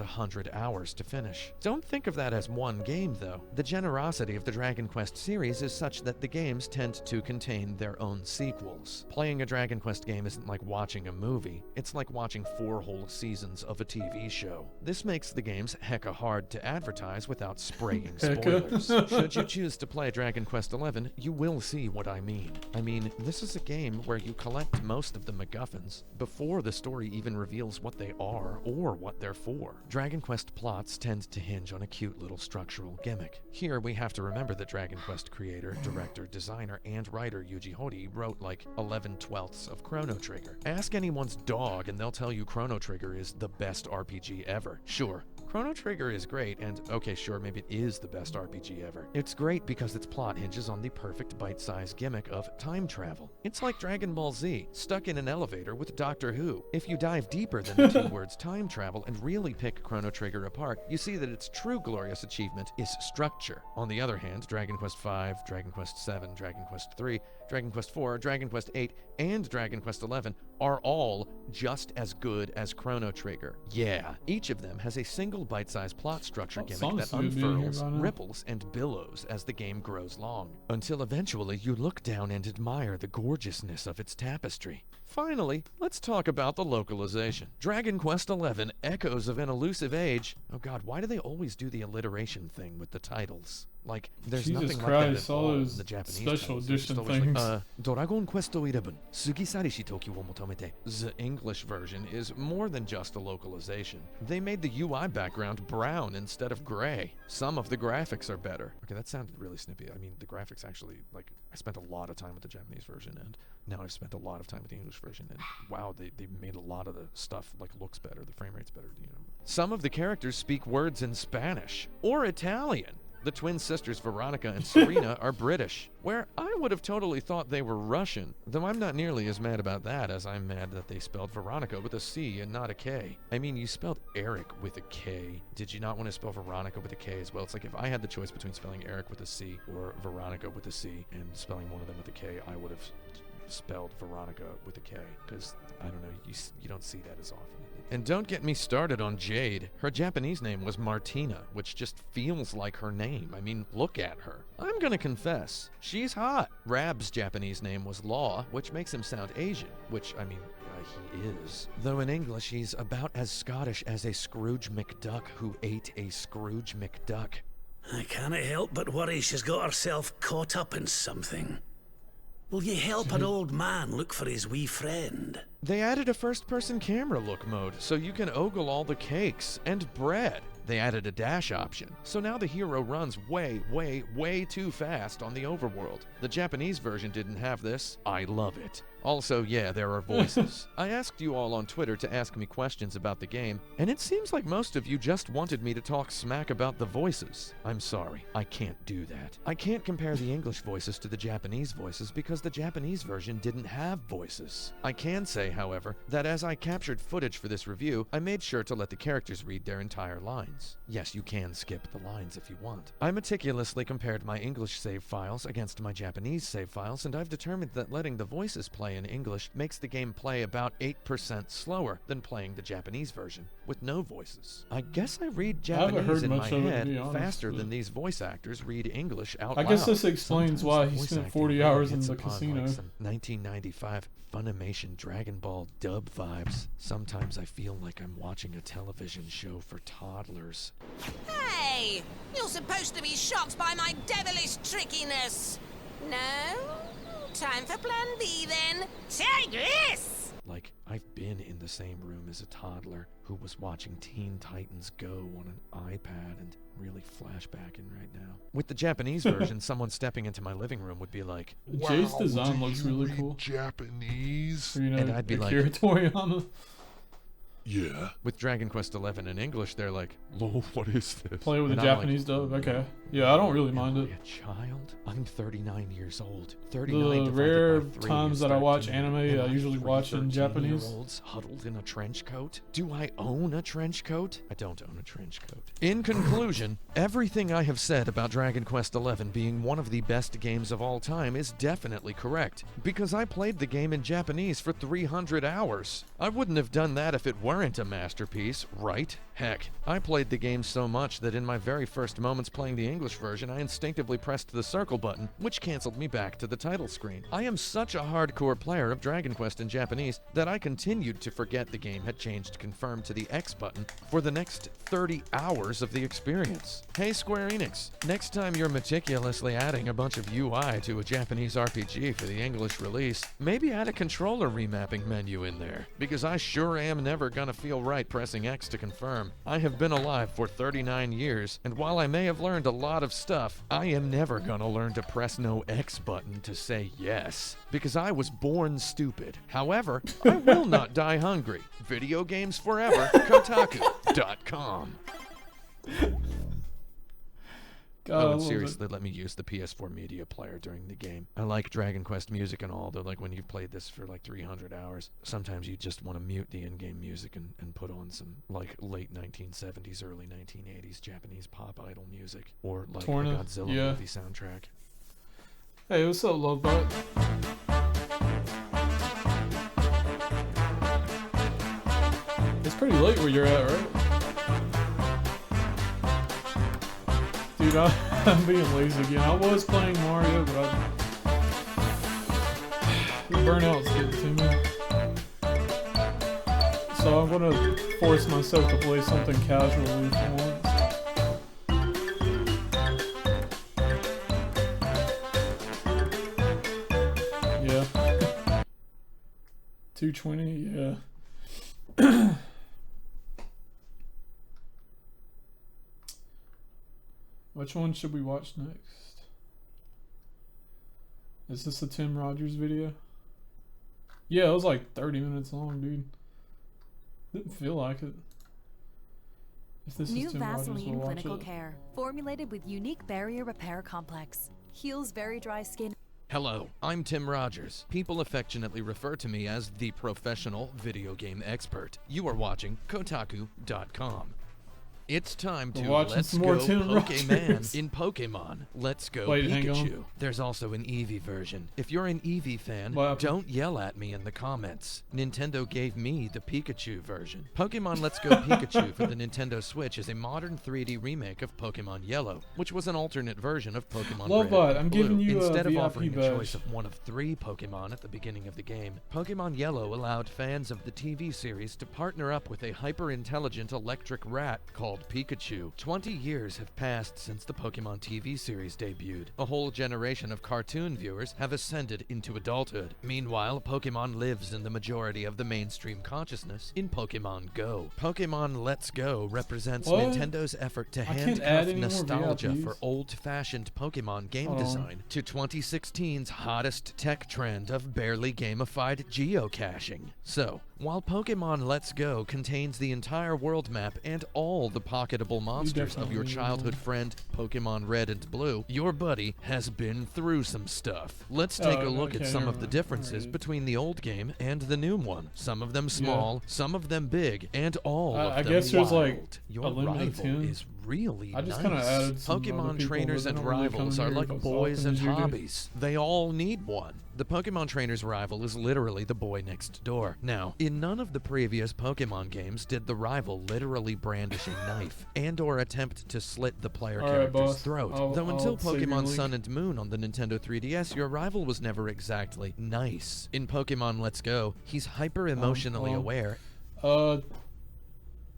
100 hours to finish. Don't think of that as one game, though. The generosity of the Dragon Quest series is such that the games tend to contain their own sequels. Playing a Dragon Quest game isn't like watching a movie, it's like watching 4 whole seasons of a TV show. This makes the games hecka hard to advertise without spraying Hecka. spoilers. Should you choose to play Dragon Quest XI, you will see what I mean. I mean, this is a game where you collect most of the MacGuffins before the story even reveals what they are or what they're for. Dragon Quest plots tend to hinge on a cute little structural gimmick. Here we have to remember that Dragon Quest creator, director, designer, and writer Yuji Horii wrote like 11/12 of Chrono Trigger. Ask anyone's dog and they'll tell you Chrono Trigger is the best RPG ever. Sure, Chrono Trigger is great, and okay, sure, maybe it is the best RPG ever. It's great because its plot hinges on the perfect bite-sized gimmick of time travel. It's like Dragon Ball Z, stuck in an elevator with Doctor Who. If you dive deeper than the two words time travel and really pick Chrono Trigger apart, you see that its true glorious achievement is structure. On the other hand, Dragon Quest V, Dragon Quest VII, Dragon Quest III, Dragon Quest IV, Dragon Quest VIII, and Dragon Quest XI are all just as good as Chrono Trigger. Yeah, each of them has a single bite-sized plot structure gimmick that unfurls, ripples, and billows as the game grows long, until eventually you look down and admire the gorgeousness of its tapestry. Finally, let's talk about the localization. Dragon Quest XI, Echoes of an Elusive Age. Oh god, why do they always do the alliteration thing with the titles? Like, there's nothing like that at all in the Japanese special titles. edition It's always things. like, Dragon Quest XI, Sugisarishi Toki wo motomete. The English version is more than just a localization. They made the UI background brown instead of gray. Some of the graphics are better. Okay, that sounded really snippy. I mean, the graphics actually, like, I spent a lot of time with the Japanese version, and now I've spent a lot of time with the English version, and wow, they made a lot of the stuff, like, looks better. The frame rate's better, you know. Some of the characters speak words in Spanish or Italian. The twin sisters Veronica and Serena are British, where I would have totally thought they were Russian, though I'm not nearly as mad about that as I'm mad that they spelled Veronica with a C and not a K. I mean, you spelled Eric with a K. Did you not want to spell Veronica with a K as well? It's like if I had the choice between spelling Eric with a C or Veronica with a C and spelling one of them with a K, I would have spelled Veronica with a K, because, I don't know, you don't see that as often. And don't get me started on Jade. Her Japanese name was Martina, which just feels like her name. I mean, look at her. I'm gonna confess, she's hot. Rab's Japanese name was Law, which makes him sound Asian, which, I mean, he is. Though in English, he's about as Scottish as a Scrooge McDuck who ate a Scrooge McDuck. I can't help but worry she's got herself caught up in something. Will ye help an old man look for his wee friend? They added a first-person camera look mode, so you can ogle all the cakes and bread. They added a dash option, so now the hero runs way, way, way too fast on the overworld. The Japanese version didn't have this. I love it. Also, yeah, there are voices. I asked you all on Twitter to ask me questions about the game, and it seems like most of you just wanted me to talk smack about the voices. I'm sorry, I can't do that. I can't compare the English voices to the Japanese voices because the Japanese version didn't have voices. I can say, however, that as I captured footage for this review, I made sure to let the characters read their entire lines. Yes, you can skip the lines if you want. I meticulously compared my English save files against my Japanese save files, and I've determined that letting the voices play in English makes the game play about 8% slower than playing the Japanese version with no voices. I guess I read Japanese in my head faster than these voice actors read English out loud. I guess this explains why he spent 40 hours in the casino. Like some 1995 Funimation Dragon Ball dub vibes. Sometimes I feel like I'm watching a television show for toddlers. Hey! You're supposed to be shocked by my devilish trickiness. No? Time for plan B then. Take this! Like, I've been in the same room as a toddler who was watching Teen Titans Go on an iPad and really flashbacking right now. With the Japanese version, someone stepping into my living room would be like, wow, Jade's design looks really cool. Japanese? You know, and I'd be like, Akira Toriyama. Yeah. With Dragon Quest XI in English, they're like, "Lol, what is this?" Play with a Japanese dub. Okay. Yeah, I don't really mind it. A child? I'm 39 years old. 39 the rare times that I watch anime, I usually watch in Japanese. Huddled in a trench coat. Do I own a trench coat? I don't own a trench coat. In conclusion, everything I have said about Dragon Quest XI being one of the best games of all time is definitely correct, because I played the game in Japanese for 300 hours. I wouldn't have done that if it weren't a masterpiece, right? Heck, I played the game so much that in my very first moments playing the English version, I instinctively pressed the circle button, which canceled me back to the title screen. I am such a hardcore player of Dragon Quest in Japanese that I continued to forget the game had changed confirm to the X button for the next 30 hours of the experience. Hey Square Enix, next time you're meticulously adding a bunch of UI to a Japanese RPG for the English release, maybe add a controller remapping menu in there, because I sure am never gonna feel right pressing X to confirm. I have been alive for 39 years, and while I may have learned a lot of stuff, I am never gonna learn to press no X button to say yes, because I was born stupid. However, I will not die hungry. Video games forever, Kotaku.com. God, I and love seriously, let me use the PS4 media player during the game. I like Dragon Quest music and all, though, like, when you've played this for, like, 300 hours, sometimes you just want to mute the in-game music and put on some, like, late 1970s, early 1980s Japanese pop idol music. Or, like, Torna, a Godzilla movie soundtrack. Hey, what's up, Lovebot? It's pretty late where you're at, right? Dude, I'm being lazy again. I was playing Mario, but the burnout's getting to me. So I'm gonna force myself to play something casually for once. Yeah. 220, yeah. Which one should we watch next? Is this a Tim Rogers video? Yeah, it was like 30 minutes long, dude. Didn't feel like it. If this New is Tim Rogers, Vaseline we'll watch Clinical it. Care, formulated with unique barrier repair complex, heals very dry skin. Hello, I'm Tim Rogers. People affectionately refer to me as the professional video game expert. You are watching Kotaku.com. It's time to We're watching Let's some more Go Tim Pokemon Rogers. in Pokemon. Let's Go Wait, hang on. Pikachu. There's also an Eevee version. If you're an Eevee fan, What happened? don't yell at me in the comments. Nintendo gave me the Pikachu version. Pokemon Let's Go Pikachu for the Nintendo Switch is a modern 3D remake of Pokemon Yellow, which was an alternate version of Pokemon Lovebot, Red I'm and Blue. giving you a Instead of VIP offering a badge. choice of one of 3 Pokemon at the beginning of the game, Pokemon Yellow allowed fans of the TV series to partner up with a hyper-intelligent electric rat called Pikachu. 20 years have passed since the Pokemon TV series debuted. A whole generation of cartoon viewers have ascended into adulthood. Meanwhile, Pokemon lives in the majority of the mainstream consciousness in Pokemon Go. Pokemon Let's Go represents What? Nintendo's effort to can't add handcuff any more nostalgia VIPs. for old-fashioned Pokemon game Hold on. design to 2016's hottest tech trend of barely gamified geocaching. So, while Pokemon Let's Go contains the entire world map and all the pocketable monsters of your definitely childhood friend Pokemon Red and Blue, your buddy has been through some stuff. Let's take a look at okay, some never of the mind. differences Alright. between the old game and the new one. Some of them small, some of them big, and all of I them guess there's, like, wild. a Your limit of rival 10. is really I just nice. kinda added some other Pokemon people, trainers but and they don't really rivals come are here like as boys often and as you do. hobbies. They all need one. The Pokemon trainer's rival is literally the boy next door. Now, in none of the previous Pokemon games did the rival literally brandish a knife and or attempt to slit the player Alright, character's boss. throat. I'll Though until save your Pokemon link. Sun and Moon on the Nintendo 3DS, your rival was never exactly nice. In Pokemon Let's Go, he's hyper-emotionally well, aware.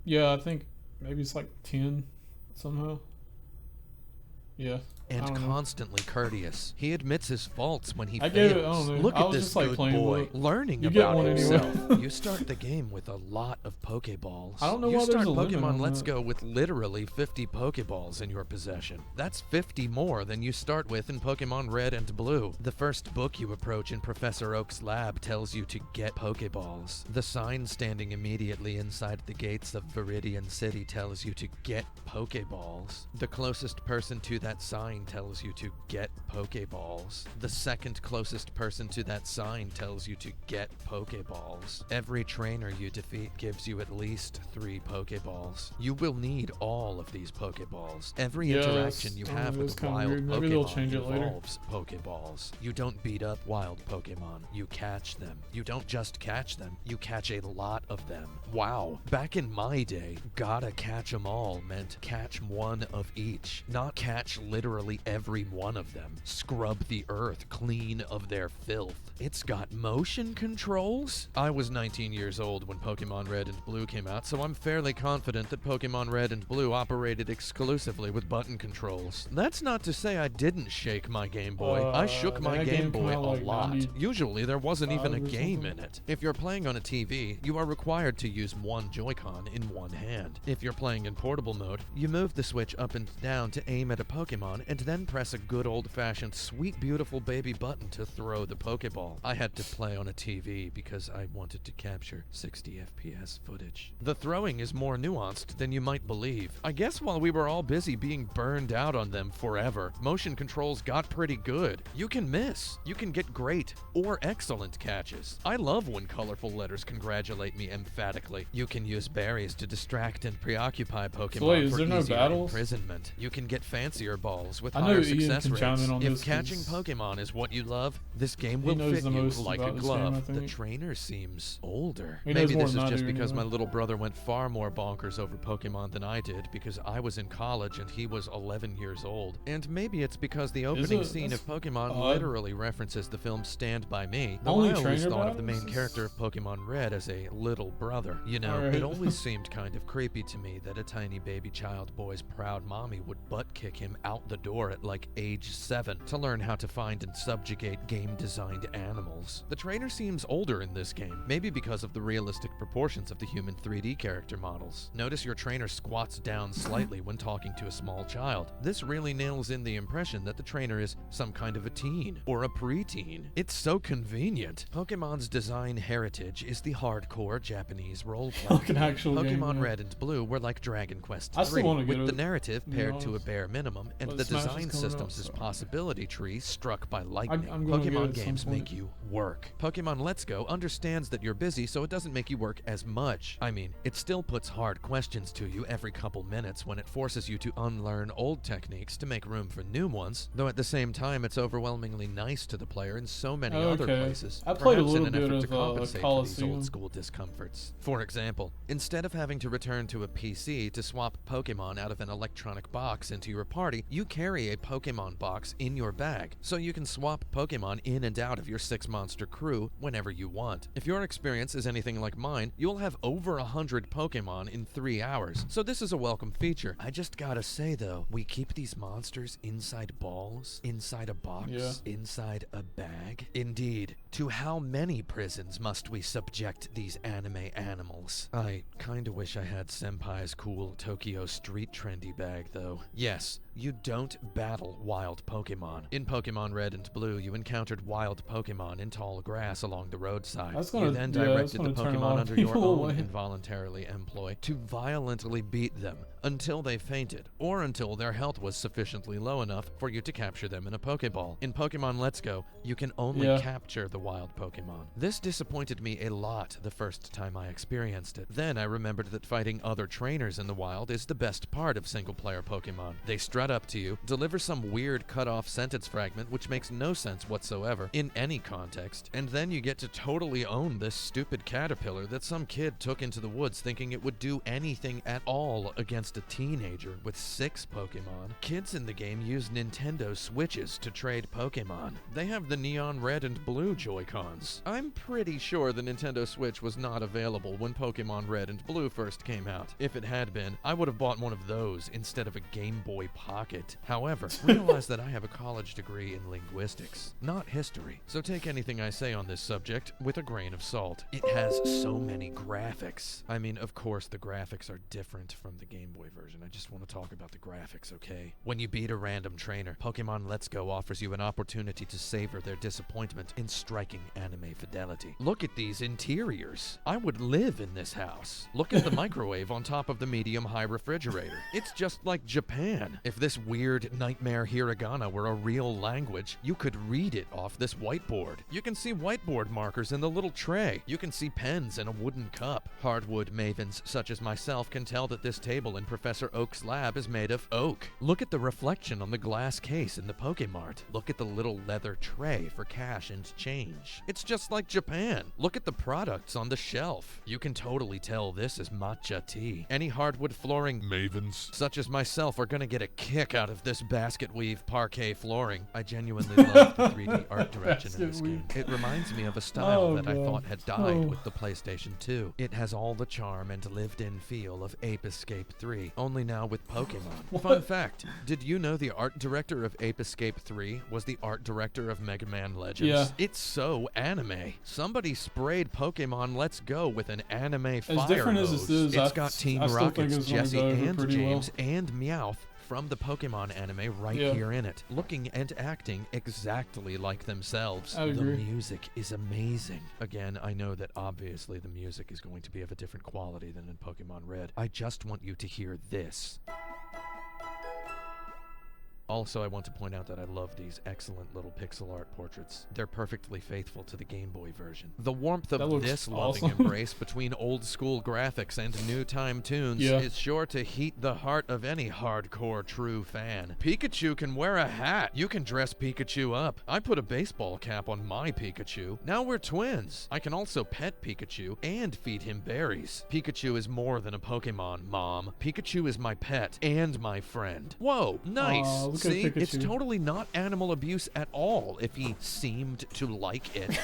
Yeah, I think maybe it's like 10 somehow. Yeah. And I don't know. constantly courteous. He admits his faults when he I fails. gave it- I don't know. Look I at was this just, like, good playing boy, with it. learning You get about one anyway. himself. You start the game with a lot of Pokeballs. I don't know you why there's start a limit Pokemon on Let's that. Go with literally 50 Pokeballs in your possession. That's 50 more than you start with in Pokemon Red and Blue. The first book you approach in Professor Oak's lab tells you to get Pokeballs. The sign standing immediately inside the gates of Viridian City tells you to get Pokeballs. The closest person to that sign tells you to get Pokeballs. The second closest person to that sign tells you to get Pokeballs. Every trainer you defeat gives you at least 3 Pokeballs. You will need all of these Pokeballs. Every Yeah, interaction that's- you I don't know, have it with was a kinda wild weird. Maybe they'll Pokemon change it later. involves Pokeballs. You don't beat up wild Pokemon, you catch them. You don't just catch them, you catch a lot of them. Wow. Back in my day, gotta catch 'em all meant catch one of each, not catch literally every one of them. Scrub the earth clean of their filth. It's got motion controls? I was 19 years old when Pokemon Red and Blue came out, so I'm fairly confident that Pokemon Red and Blue operated exclusively with button controls. That's not to say I didn't shake my Game Boy. I shook my that Game game Boy came out, a like, lot. 90 Usually there wasn't even a 5 or game something. in it. If you're playing on a TV, you are required to use one Joy-Con in one hand. If you're playing in portable mode, you move the Switch up and down to aim at a Pokemon and and then press a good old-fashioned sweet beautiful baby button to throw the Pokeball. I had to play on a TV because I wanted to capture 60 FPS footage. The throwing is more nuanced than you might believe. I guess while we were all busy being burned out on them forever, motion controls got pretty good. You can miss, you can get great or excellent catches. I love when colorful letters congratulate me emphatically. You can use berries to distract and preoccupy Pokemon So wait, is for there no easier battles? imprisonment. You can get fancier balls with I know higher Ian success can chime rates. in on If this 'cause catching Pokemon is what you love, this game he will knows fit the you most like a about this game, glove. I The think. trainer seems older. He knows Maybe more this is than I just do because anyway. my little brother went far more bonkers over Pokemon than I did because I was in college and he was 11 years old. And maybe it's because the opening it? scene of That's Pokemon odd. literally references the film Stand By Me, though Only I always trainer thought of the main battles? character of Pokemon Red as a little brother. You know, Alright. it always seemed kind of creepy to me that a tiny baby child boy's proud mommy would butt kick him out the door at like age 7 to learn how to find and subjugate game-designed animals. The trainer seems older in this game, maybe because of the realistic proportions of the human 3D character models. Notice your trainer squats down slightly when talking to a small child. This really nails in the impression that the trainer is some kind of a teen or a preteen. It's so convenient. Pokemon's design heritage is the hardcore Japanese roleplay. Like an actual game, Pokemon yeah. Red and Blue were like Dragon Quest I still 3, wanna get with the it, narrative to be paired to a honest. bare minimum, and But the Smash is design coming out, systems' so- possibility tree struck by lightning. I'm gonna get it Pokemon at some games point. make you work. Pokemon Let's Go understands that you're busy, so it doesn't make you work as much. I mean, it still puts hard questions to you every couple minutes when it forces you to unlearn old techniques to make room for new ones, though at the same time it's overwhelmingly nice to the player in so many other Okay. places, I played a perhaps in little an bit effort of, to compensate for these Colosseum. old school discomforts. For example, instead of having to return to a PC to swap Pokemon out of an electronic box into your party, you carry a Pokemon box in your bag, so you can swap Pokemon in and out of your 6-monster crew whenever you want. If your experience is anything like mine, you'll have over 100 Pokemon in 3 hours, so this is a welcome feature. I just gotta say though, we keep these monsters inside balls, inside a box, Yeah. inside a bag? Indeed. To how many prisons must we subject these anime animals? I kinda wish I had Senpai's cool Tokyo Street trendy bag though. Yes, you don't battle wild Pokemon. In Pokemon Red and Blue, you encountered wild Pokemon in tall grass along the roadside. That's You gonna- then yeah, that's directed the gonna turn a Pokemon lot of under your people own away. involuntarily employ to violently beat them until they fainted, or until their health was sufficiently low enough for you to capture them in a Pokeball. In Pokemon Let's Go, you can only Yeah. capture the wild Pokemon. This disappointed me a lot the first time I experienced it. Then I remembered that fighting other trainers in the wild is the best part of single-player Pokemon. They strut up to you, deliver some weird cut-off sentence fragment which makes no sense whatsoever in any context, and then you get to totally own this stupid caterpillar that some kid took into the woods thinking it would do anything at all against a teenager with 6 Pokemon. Kids in the game use Nintendo Switches to trade Pokemon. They have the neon red and blue Joy-Cons. I'm pretty sure the Nintendo Switch was not available when Pokemon Red and Blue first came out. If it had been, I would have bought one of those instead of a Game Boy Pocket. However, realize that I have a college degree in linguistics, not history, so take anything I say on this subject with a grain of salt. It has so many graphics. I mean, of course the graphics are different from the Game Boy version. I just want to talk about the graphics, okay? When you beat a random trainer, Pokemon Let's Go offers you an opportunity to savor their disappointment in striking anime fidelity. Look at these interiors. I would live in this house. Look at the microwave on top of the medium-high refrigerator. It's just like Japan. If this weird nightmare hiragana were a real language, you could read it off this whiteboard. You can see whiteboard markers in the little tray. You can see pens in a wooden cup. Hardwood mavens such as myself can tell that this table in Professor Oak's lab is made of oak. Look at the reflection on the glass case in the Pokemart. Look at the little leather tray for cash and change. It's just like Japan. Look at the products on the shelf. You can totally tell this is matcha tea. Any hardwood flooring Mavens. such as myself are gonna get a kick out of this basket weave parquet flooring. I genuinely love the 3D art direction in this Basket game. weave. It reminds me of a style Oh, that I God. thought had died Oh. with the PlayStation 2. It has all the charm and lived-in feel of Ape Escape 3, only now with Pokemon. Fun fact, did you know the art director of Ape Escape 3 was the art director of Mega Man Legends? Yeah. It's so anime. Somebody sprayed Pokemon Let's Go with an anime fire different as hose. this is, It's I- got Team I still think Rocket's it's gonna Jesse go over and pretty well. James and Meowth from the Pokemon anime right here in it, looking and acting exactly like themselves. I agree. The music is amazing. Again, I know that obviously the music is going to be of a different quality than in Pokemon Red. I just want you to hear this. Also, I want to point out that I love these excellent little pixel art portraits. They're perfectly faithful to the Game Boy version. The warmth of this loving embrace between old school graphics and new time tunes is sure to heat the heart of any hardcore true fan. Pikachu can wear a hat. You can dress Pikachu up. I put a baseball cap on my Pikachu. Now we're twins. I can also pet Pikachu and feed him berries. Pikachu is more than a Pokemon, Mom. Pikachu is my pet and my friend. Whoa, nice. See, it's totally not animal abuse at all if he seemed to like it.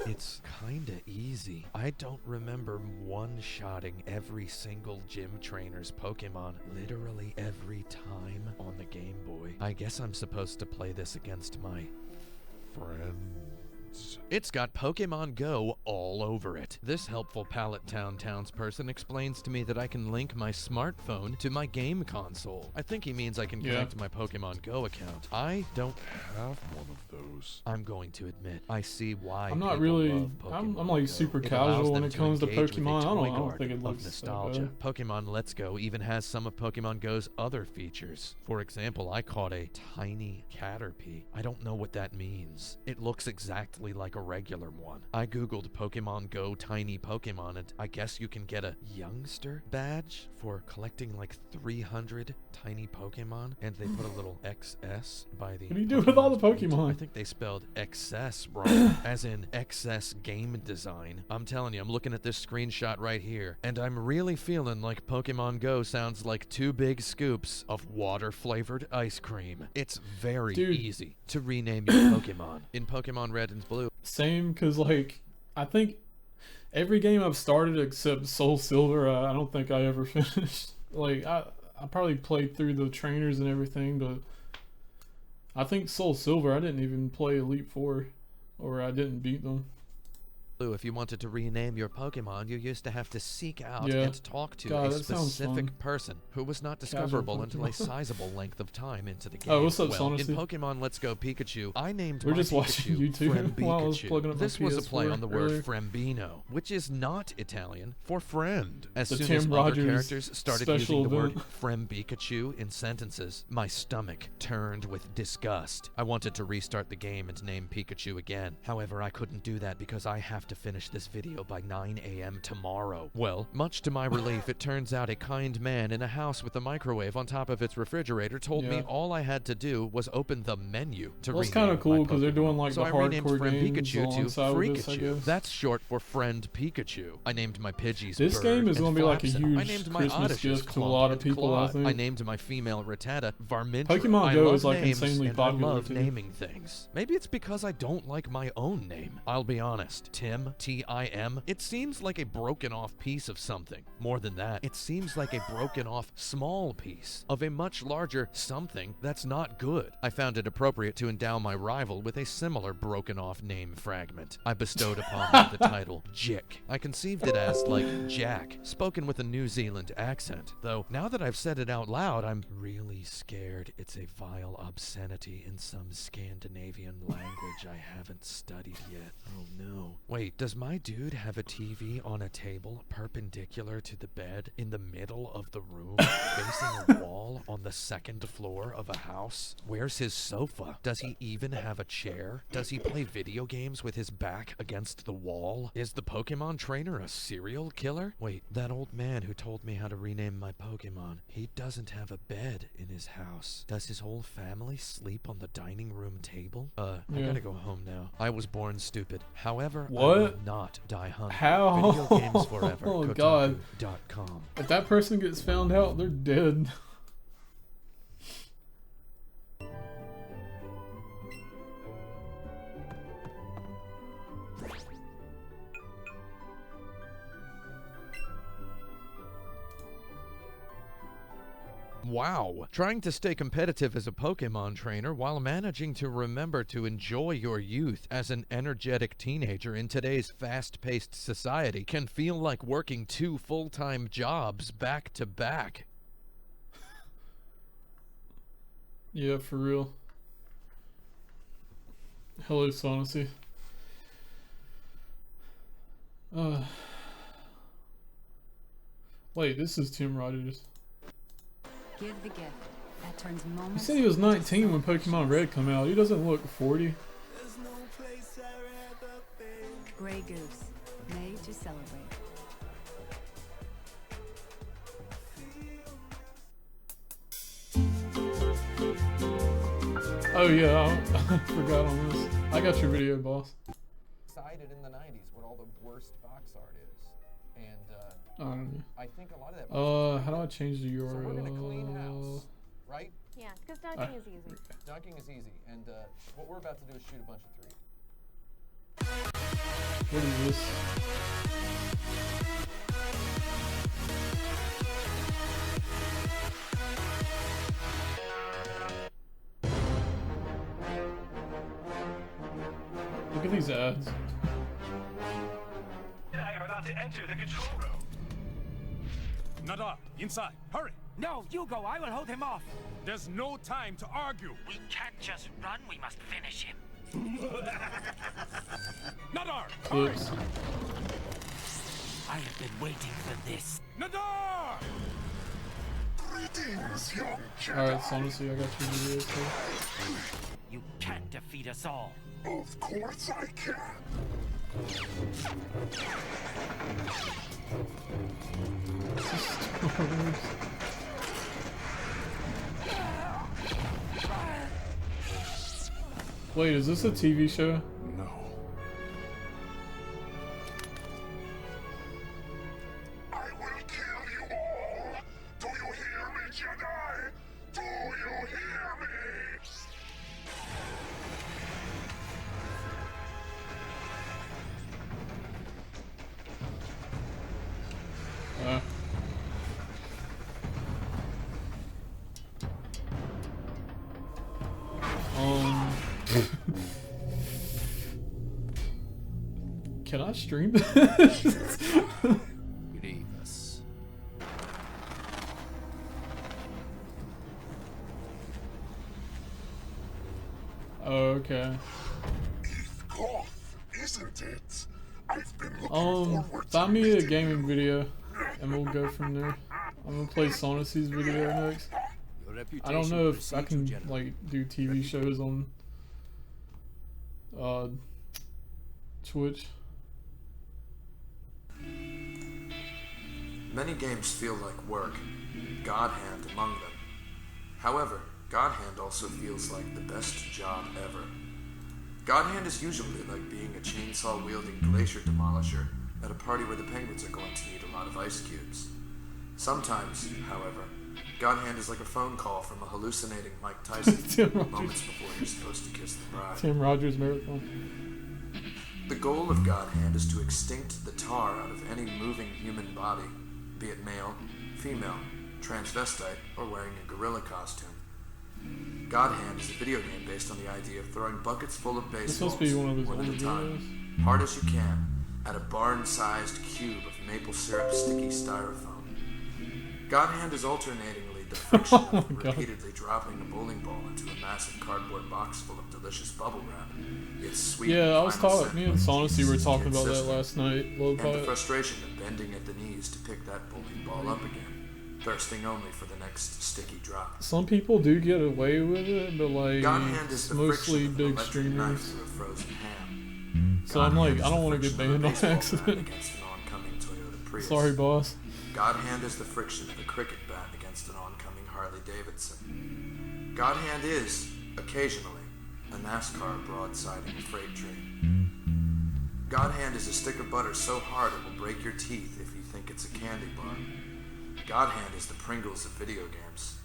It's kinda easy. I don't remember one-shotting every single gym trainer's Pokemon literally every time on the Game Boy. I guess I'm supposed to play this against my Friends. It's got Pokemon Go all over it. This helpful Pallet Town townsperson explains to me that I can link my smartphone to my game console. I think he means I can connect to my Pokemon Go account. I don't have one of those. I'm going to admit, I see why. I'm not really. I'm like super casual when it comes to Pokemon. I don't think it looks nostalgia. Pokemon Let's Go even has some of Pokemon Go's other features. For example, I caught a tiny Caterpie. I don't know what that means. It looks exactly like a regular one. I googled Pokemon Go tiny Pokemon, and I guess you can get a youngster badge for collecting like 300 tiny Pokemon, and they put a little XS by the. What do you do with all the Pokemon? I think they spelled excess wrong, as in excess game design. I'm telling you, I'm looking at this screenshot right here, and I'm really feeling like Pokemon Go sounds like 2 big scoops of water-flavored ice cream. It's very easy to rename your Pokemon. In Pokemon Red and Blue. Same, because like I think every game I've started except Soul Silver, I don't think I ever finished. Like I probably played through the trainers and everything, but I think Soul Silver I didn't even play Elite Four, or I didn't beat them. If you wanted to rename your Pokemon, you used to have to seek out and talk to a specific person who was not discoverable until a sizable length of time into the game. Oh, what's up, in Pokemon Let's Go Pikachu, I named my Pikachu Frembikachu. This was a play on the word Frembino, which is not Italian for friend. As soon as other characters started using the word Frembikachu in sentences, my stomach turned with disgust. I wanted to restart the game and name Pikachu again. However, I couldn't do that because I have to finish this video by 9 a.m. tomorrow. Well, much to my relief, it turns out a kind man in a house with a microwave on top of its refrigerator told me all I had to do was open the menu to rename. It's kind of cool because they're doing like so the I renamed hardcore Friend games Pikachu to Freakachu. That's short for Friend Pikachu. I named my Pidgeys This game is going to be like a huge I named my Christmas gift to a lot of people, I think. I named my female Rattata Varmintera. Pokemon Go is like names, insanely popular I love too. naming things. Maybe it's because I don't like my own name. I'll be honest. Tim, T-I-M, it seems like a broken off piece of something. More than that, it seems like a broken off small piece of a much larger something that's not good. I found it appropriate to endow my rival with a similar broken off name fragment. I bestowed upon him the title Jick. I conceived it as like Jack, spoken with a New Zealand accent. Though now that I've said it out loud, I'm really scared it's a vile obscenity in some Scandinavian language I haven't studied yet. Oh no. Wait, does my dude have a TV on a table perpendicular to the bed in the middle of the room, facing a wall on the 2nd floor of a house? Where's his sofa? Does he even have a chair? Does he play video games with his back against the wall? Is the Pokemon trainer a serial killer? Wait, that old man who told me how to rename my Pokemon, he doesn't have a bed in his house. Does his whole family sleep on the dining room table? I gotta go home now. I was born stupid. However, I will not die hungry. How? Video games forever. Oh god. Kotaku.com. If that person gets found out, they're dead. Wow. Trying to stay competitive as a Pokemon trainer while managing to remember to enjoy your youth as an energetic teenager in today's fast-paced society can feel like working 2 full-time jobs back to back. Yeah, for real. Hello, Sonacy. Wait, this is Tim Rogers. Give the gift. That turns He moments. said he was 19 when Pokemon Red came out. He doesn't look 40. Grey Goose, made to celebrate. Oh yeah, I forgot on this. I got your video, boss. Decided in the 90s what all the worst box art is, and I don't know. I think a lot of that. How do I change the URL? So we're gonna clean house, right? Yeah, because dunking is easy. Dunking is easy, and what we're about to do is shoot a bunch of threes. What is this? Look at these ads. I am about to enter the control room. Nadar, inside. Hurry. No, you go. I will hold him off. There's no time to argue. We can't just run. We must finish him. Nadar, hurry. Clips. I have been waiting for this. Nadar! Greetings, young Jedi. Alright, Sonacy, I got your video too. You can't defeat us all. Of course I can. Wait, is this a TV show? No. I will kill you all. Do you hear me, Jedi? Do you hear me? Can I stream this? Leave us. Oh, okay. Goth, isn't it? I've been looking forward to find me a meeting gaming you. video, and we'll go from there. I'm gonna play Sonacy's video next. I don't know if I can like do TV shows on Twitch. Many games feel like work, God Hand among them. However, God Hand also feels like the best job ever. God Hand is usually like being a chainsaw-wielding glacier demolisher at a party where the penguins are going to need a lot of ice cubes. Sometimes, however, God Hand is like a phone call from a hallucinating Mike Tyson moments before you're supposed to kiss the bride. Tim Rogers Marathon. The goal of God Hand is to extinct the tar out of any moving human body, be it male, female, transvestite, or wearing a gorilla costume. God Hand is a video game based on the idea of throwing buckets full of baseballs This must be one of his one at a older time, hard as you can, at a barn-sized cube of maple syrup sticky styrofoam. God Hand is alternatingly the friction of repeatedly dropping a bowling ball into a massive cardboard box full of delicious bubble wrap. It's sweet. Yeah, I was talking. Me and Sonacy were talking about that last night. And the frustration of bending at the knees to pick that bowling ball up again, thirsting only for the next sticky drop. Some people do get away with it, but like God Hand is it's the mostly friction of an big electric streamers. knife through a frozen ham. So God I'm like, Hand I is don't the want to get friction of a banned on baseball bat accident. against an oncoming Toyota Prius. Sorry, boss. God Hand is the friction of a cricket bat against an oncoming Harley Davidson. God Hand is, occasionally, a NASCAR broadsiding a freight train. God Hand is a stick of butter so hard it will break your teeth if you think it's a candy bar. God Hand is the Pringles of video games.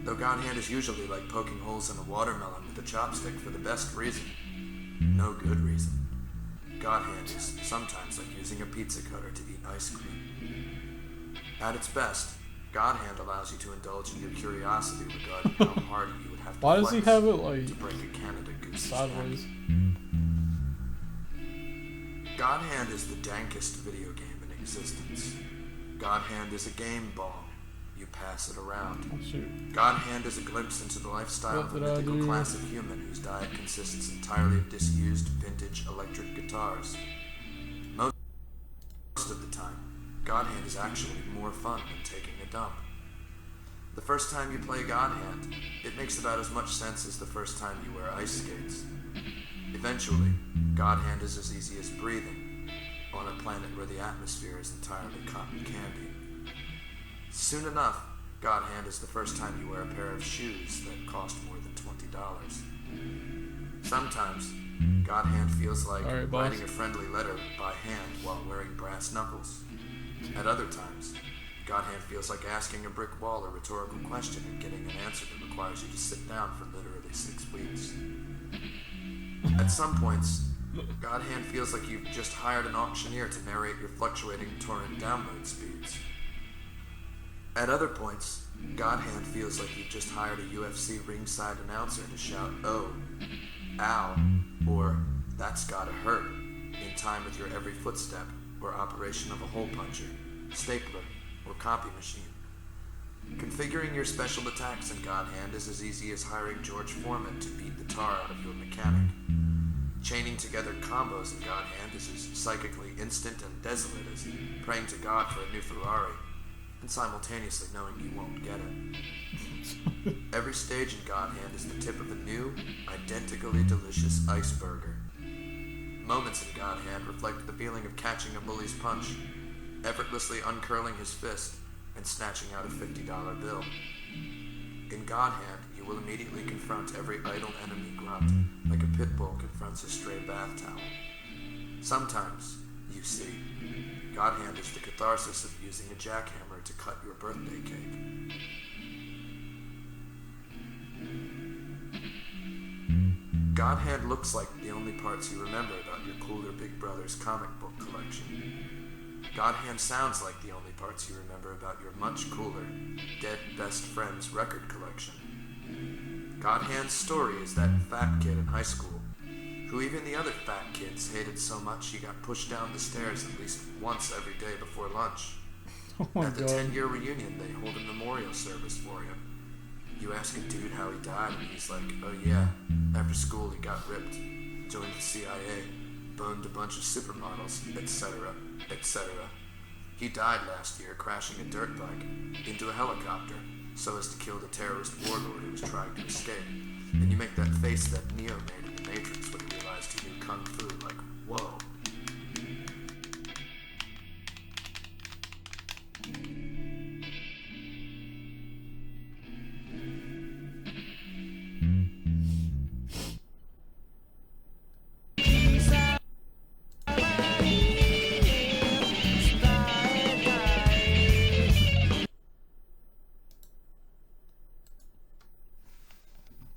Though God Hand is usually like poking holes in a watermelon with a chopstick for the best reason. No good reason. God Hand is sometimes like using a pizza cutter to eat ice cream. At its best, God Hand allows you to indulge in your curiosity regarding how hard you would have to Why does he flex have it like to break a Canada Goose's sideways? neck. God Hand is the dankest video game in existence. God Hand is a game bong. you pass it around. Oh, shoot. God Hand is a glimpse into the lifestyle What of a did I mythical do? class of human whose diet consists entirely of disused vintage electric guitars. Most of the time, God Hand is actually more fun than taking a dump. The first time you play God Hand, it makes about as much sense as the first time you wear ice skates. Eventually, God Hand is as easy as breathing on a planet where the atmosphere is entirely cotton candy. Soon enough, God Hand is the first time you wear a pair of shoes that cost more than $20. Sometimes, God Hand feels like All right, boss. writing a friendly letter by hand while wearing brass knuckles. At other times, God Hand feels like asking a brick wall a rhetorical question and getting an answer that requires you to sit down for literally 6 weeks. At some points, God Hand feels like you've just hired an auctioneer to narrate your fluctuating torrent download speeds. At other points, God Hand feels like you've just hired a UFC ringside announcer to shout, "Oh, ow," or "That's gotta hurt," in time with your every footstep or operation of a hole puncher, stapler, or copy machine. Configuring your special attacks in God Hand is as easy as hiring George Foreman to beat the tar out of your mechanic. Chaining together combos in God Hand is as psychically instant and desolate as praying to God for a new Ferrari, and simultaneously knowing you won't get it. Every stage in God Hand is the tip of a new, identically delicious iceberger. Moments in God Hand reflect the feeling of catching a bully's punch, effortlessly uncurling his fist, and snatching out a $50 bill. In God Hand, you will immediately confront every idle enemy grunt, like a pit bull confronts a stray bath towel. Sometimes, you see, God Hand is the catharsis of using a jackhammer to cut your birthday cake. God Hand looks like the only parts you remember about your cooler Big Brother's comic book collection. God Hand sounds like the only parts you remember about your much cooler Dead Best Friends record collection. God Hand's story is that fat kid in high school, who even the other fat kids hated so much he got pushed down the stairs at least once every day before lunch. Oh my At the God. 10-year reunion, they hold a memorial service for him. You ask a dude how he died, and he's like, "Oh yeah, after school he got ripped, joined the CIA, boned a bunch of supermodels, etc., etc. He died last year crashing a dirt bike into a helicopter so as to kill the terrorist warlord who was trying to escape." And you make that face that Neo made in The Matrix when he realized he knew Kung Fu, like, whoa.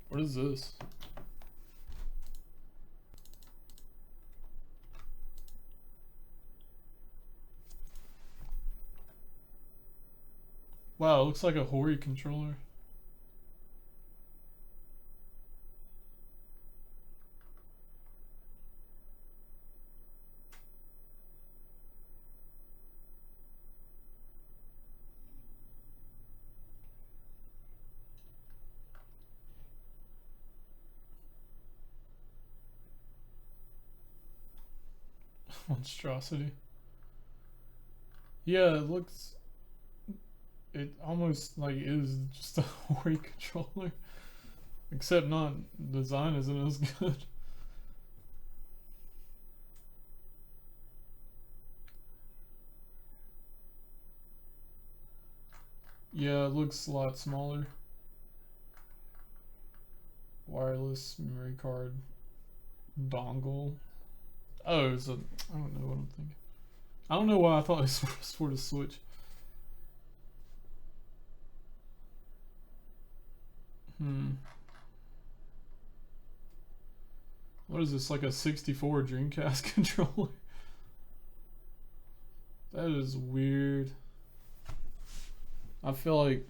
What is this? Wow, it looks like a Hori controller. Monstrosity. Yeah, it looks... It almost like is just a Hori controller. Except not... design isn't as good. Yeah, it looks a lot smaller. Wireless memory card dongle. Oh, it's a... I don't know what I'm thinking. I don't know why I thought it was for the Switch. What is this, like a 64 Dreamcast controller? That is weird. I feel like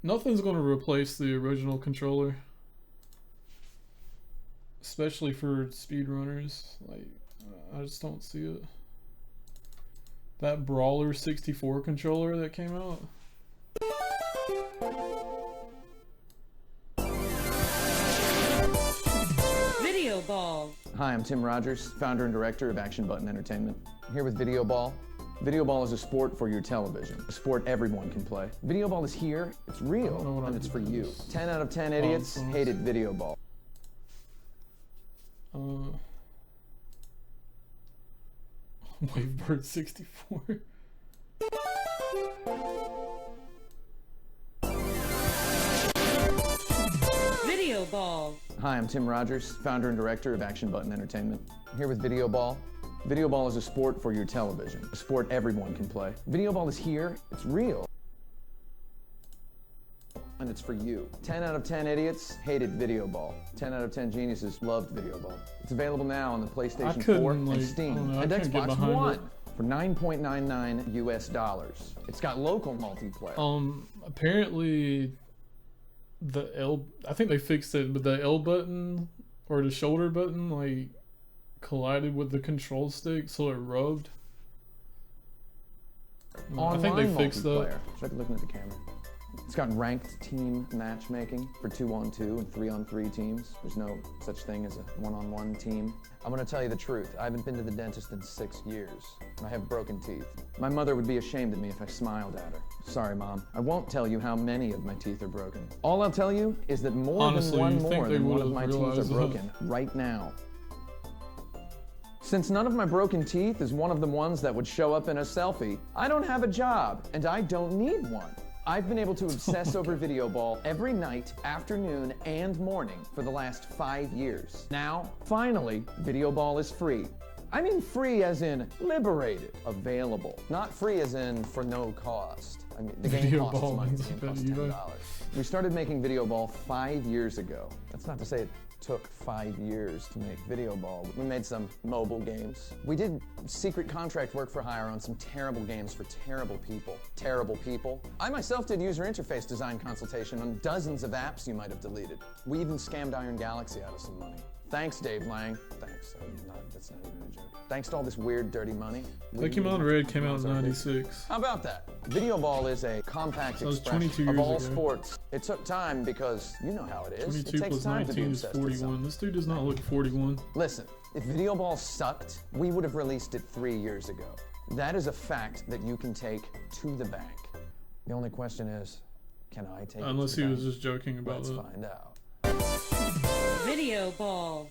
nothing's going to replace the original controller. Especially for speedrunners. Like, I just don't see it. That Brawler 64 controller that came out. Hi, I'm Tim Rogers, founder and director of Action Button Entertainment. Here with Video Ball. Video Ball is a sport for your television, a sport everyone can play. Video Ball is here, it's real, and it's for you. 10 out of 10 idiots hated Video Ball. Wavebird 64. Video Ball. Hi, I'm Tim Rogers, founder and director of Action Button Entertainment. Here with Video Ball. Video Ball is a sport for your television, a sport everyone can play. Video Ball is here, it's real, and it's for you. 10 out of 10 idiots hated Video Ball. 10 out of 10 geniuses loved Video Ball. It's available now on the PlayStation 4 and Steam and Xbox One for $9.99 US. It's got local multiplayer. Apparently I think they fixed it, but the L button or the shoulder button like collided with the control stick, so it rubbed. I think they fixed that. Check looking at the camera. It's got ranked team matchmaking for 2-on-2 and 3-on-3 teams. There's no such thing as a 1-on-1 team. I'm gonna tell you the truth. I haven't been to the dentist in 6 years. I have broken teeth. My mother would be ashamed of me if I smiled at her. Sorry, Mom. I won't tell you how many of my teeth are broken. All I'll tell you is that more than one of my teeth are broken right now. Since none of my broken teeth is one of the ones that would show up in a selfie, I don't have a job, and I don't need one. I've been able to obsess over Video Ball every night, afternoon, and morning for the last 5 years. Now, finally, Video Ball is free. I mean free as in liberated, available. Not free as in for no cost. I mean, the game costs money, the game costs $10. We started making Video Ball 5 years ago. That's not to say it took 5 years to make Video Ball. We made some mobile games. We did secret contract work for hire on some terrible games for terrible people. Terrible people. I myself did user interface design consultation on dozens of apps you might have deleted. We even scammed Iron Galaxy out of some money. Thanks, Dave Lang. Thanks. That's not even a joke. Thanks to all this weird, dirty money. Pokemon Red came out in '96. How about that? Video Ball is a compact expression of all sports. It took time because you know how it is. 22 it takes plus time 19 to be is obsessed with 41. something. This dude does not look 41. Listen, if Video Ball sucked, we would have released it 3 years ago. That is a fact that you can take to the bank. The only question is, can I take it Unless to the he bank? was just joking about Let's it. find out. Video Ball.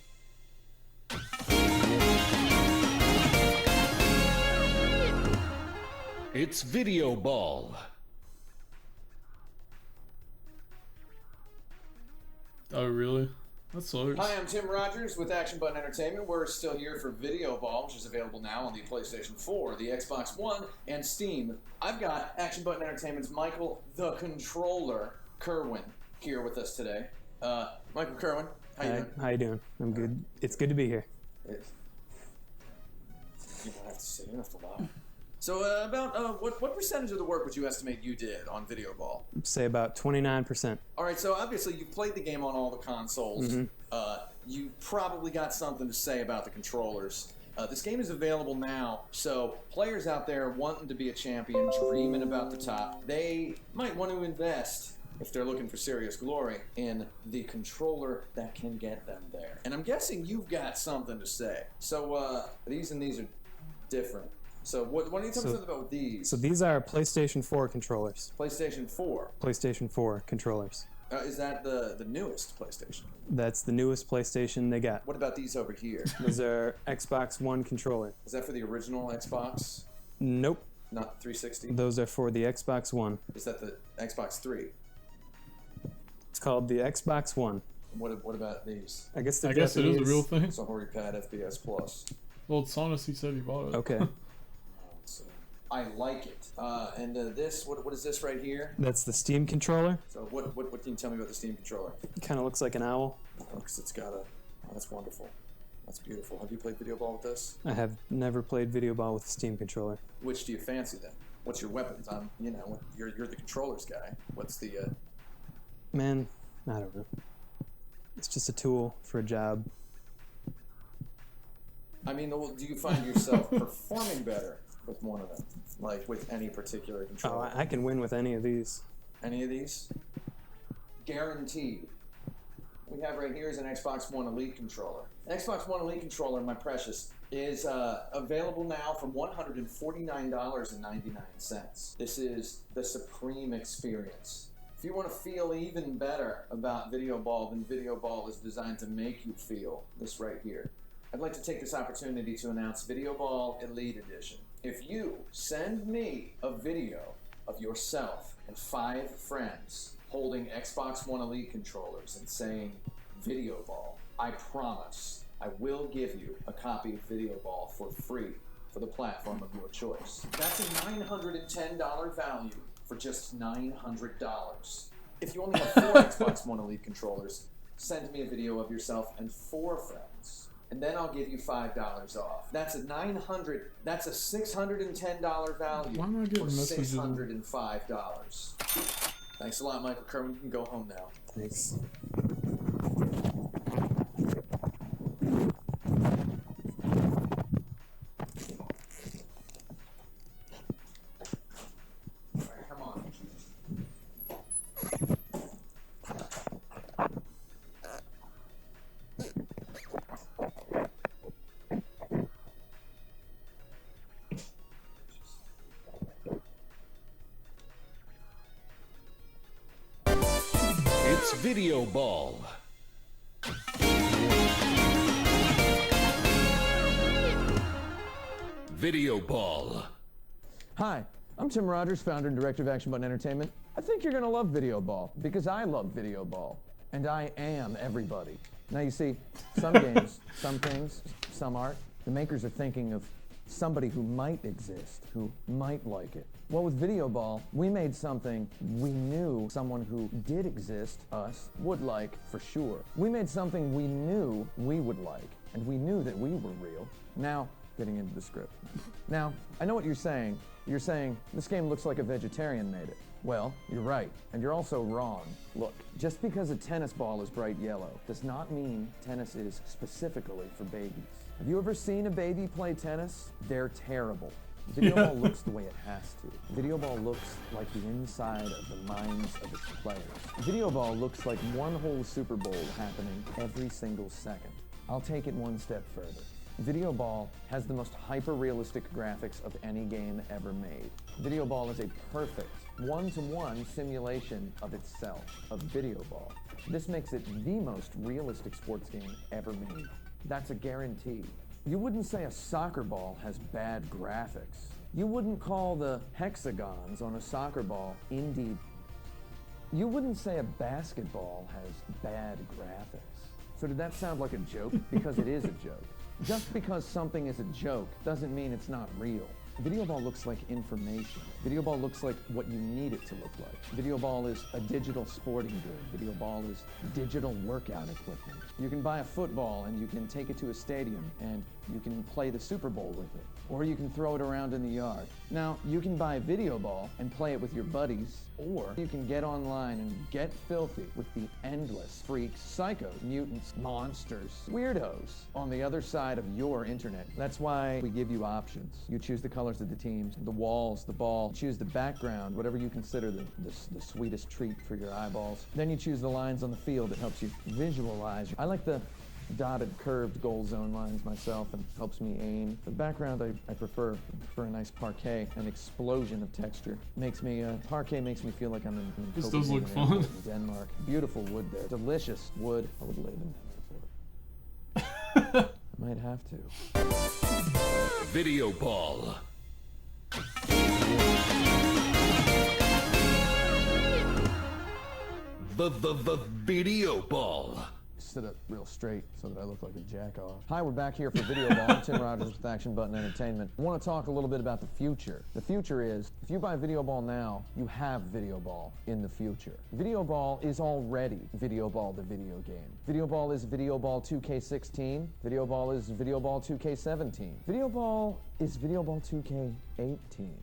It's Video Ball. Oh, really? That sucks. Hi, I'm Tim Rogers with Action Button Entertainment. We're still here for Video Ball, which is available now on the PlayStation 4, the Xbox One, and Steam. I've got Action Button Entertainment's Michael the Controller Kerwin here with us today. Michael Kerwin, how you doing? How you doing? I'm good. It's good to be here. You don't have to say, you don't have to lie. So about what percentage of the work would you estimate you did on Video Ball? Say about 29%. All right, so obviously you've played the game on all the consoles. Mhm. You probably got something to say about the controllers. This game is available now, so players out there wanting to be a champion, dreaming about the top, they might want to invest, if they're looking for serious glory, in the controller that can get them there. And I'm guessing you've got something to say. So these are different. So why don't you tell me something about these? So these are PlayStation 4 controllers. PlayStation 4. PlayStation 4 controllers. Is that the newest PlayStation? That's the newest PlayStation they got. What about these over here? Those are Xbox One controller. Is that for the original Xbox? Nope. Not 360? Those are for the Xbox One. Is that the Xbox 3? It's called the Xbox One. What about these? I guess it is a real thing. It's a HoriPad FPS Plus. Well, it's honestly said he bought it. Okay. So, I like it. And this, what is this right here? That's the Steam controller. So what can you tell me about the Steam controller? It kind of looks like an owl. Because it's got a... Oh, that's wonderful. That's beautiful. Have you played Video Ball with this? I have never played Video Ball with the Steam controller. Which do you fancy then? What's your weapons? You're the controllers guy. What's the... Man, I don't know. It's just a tool for a job. I mean, do you find yourself performing better with one of them? Like, with any particular controller? Oh, I can win with any of these. Any of these? Guaranteed. we have right here is an Xbox One Elite controller. An Xbox One Elite controller, my precious, is available now for $149.99. This is the supreme experience. If you want to feel even better about Video Ball than Video Ball is designed to make you feel, this right here. I'd like to take this opportunity to announce Video Ball Elite Edition. If you send me a video of yourself and 5 friends holding Xbox One Elite controllers and saying Video Ball, I promise I will give you a copy of Video Ball for free for the platform of your choice. That's a $910 value for just $900. If you only have 4 Xbox One Elite controllers, send me a video of yourself and 4 friends, and then I'll give you $5 off. That's a $610 value Why am I getting for messages? $605. Thanks a lot, Michael Kerman. You can go home now. Thanks. Come on. It's Video Ball. Video Ball. Hi, I'm Tim Rogers, founder and director of Action Button Entertainment. I think you're gonna love Video Ball because I love Video Ball, and I am everybody. Now you see, some games, some things, some art, the makers are thinking of somebody who might exist, who might like it. Well, with Video Ball, we made something we knew someone who did exist, us, would like for sure. We made something we knew we would like, and we knew that we were real. Now, getting into the script. Now, I know what you're saying. You're saying, this game looks like a vegetarian made it. Well, you're right, and you're also wrong. Look, just because a tennis ball is bright yellow does not mean tennis is specifically for babies. Have you ever seen a baby play tennis? They're terrible. Video Ball looks the way it has to. Video Ball looks like the inside of the minds of its players. Video Ball looks like one whole Super Bowl happening every single second. I'll take it one step further. Video Ball has the most hyper-realistic graphics of any game ever made. Video Ball is a perfect one-to-one simulation of itself, of Video Ball. This makes it the most realistic sports game ever made. That's a guarantee. You wouldn't say a soccer ball has bad graphics. You wouldn't call the hexagons on a soccer ball indeed. You wouldn't say a basketball has bad graphics. So did that sound like a joke? Because it is a joke. Just because something is a joke doesn't mean it's not real. Video Ball looks like information. Video Ball looks like what you need it to look like. Video Ball is a digital sporting good. Video Ball is digital workout equipment. You can buy a football and you can take it to a stadium and you can play the Super Bowl with it. Or you can throw it around in the yard. Now, you can buy Video Ball and play it with your buddies, or you can get online and get filthy with the endless freaks, psychos, mutants, monsters, weirdos on the other side of your internet. That's why we give you options. You choose the colors of the teams, the walls, the ball, choose the background, whatever you consider the sweetest treat for your eyeballs. Then you choose the lines on the field that helps you visualize. I like the dotted, curved goal zone lines myself, and helps me aim. The background I prefer a nice parquet, an explosion of texture. Parquet makes me feel like I'm in This does look Copenhagen, fun. Denmark. Beautiful wood there. Delicious wood. I would lay them down for it. I might have to. Video Ball. The Video Ball. Sit up real straight so that I look like a jack-off. Hi, we're back here for Video Ball. I'm Tim Rogers with Action Button Entertainment. I want to talk a little bit about the future. The future is, if you buy Video Ball now, you have Video Ball in the future. Video Ball is already Video Ball the video game. Video Ball is Video Ball 2K16. Video Ball is Video Ball 2K17. Video Ball is Video Ball 2K18.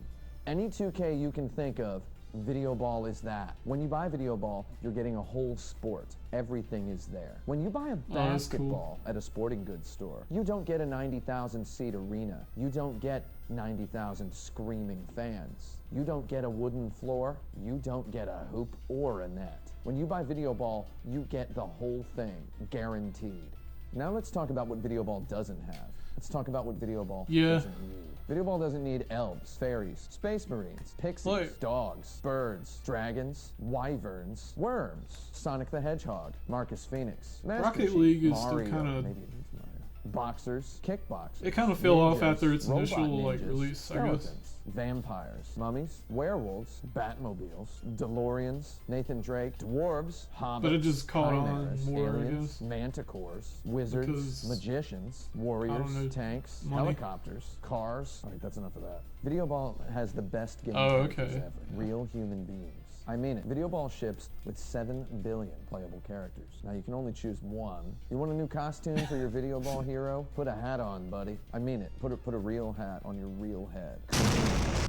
Any 2K you can think of Video Ball is that. When you buy Video Ball, you're getting a whole sport. Everything is there. When you buy a that's basketball at a sporting goods store, you don't get a 90,000 seat arena. You don't get 90,000 screaming fans. You don't get a wooden floor. You don't get a hoop or a net. When you buy Video Ball, you get the whole thing, guaranteed. Now let's talk about what Video Ball doesn't have. Let's talk about what Video Ball doesn't need. Video Ball doesn't need elves, fairies, space marines, pixies, dogs, birds, dragons, wyverns, worms, Sonic the Hedgehog, Marcus Phoenix, Master Rocket Chief, League is Mario, still kind of. maybe it needs Mario, boxers, kickboxers. It kind of fell off ninjas, after its robot initial like ninjas, release, I guess. skeletons, vampires, mummies, werewolves, Batmobiles, DeLoreans, Nathan Drake, dwarves, hobbits, But it just caught on chimeras, more, I aliens, guess. manticores, wizards, Because, magicians, I don't warriors, know, tanks, money. helicopters, cars. All right, that's enough of that. Video Ball has the best game Oh, characters okay. ever. Real human beings. I mean it. Video Ball ships with 7 billion playable characters. Now you can only choose one. You want a new costume for your Video Ball hero? Put a hat on, buddy. I mean it. Put a real hat on your real head.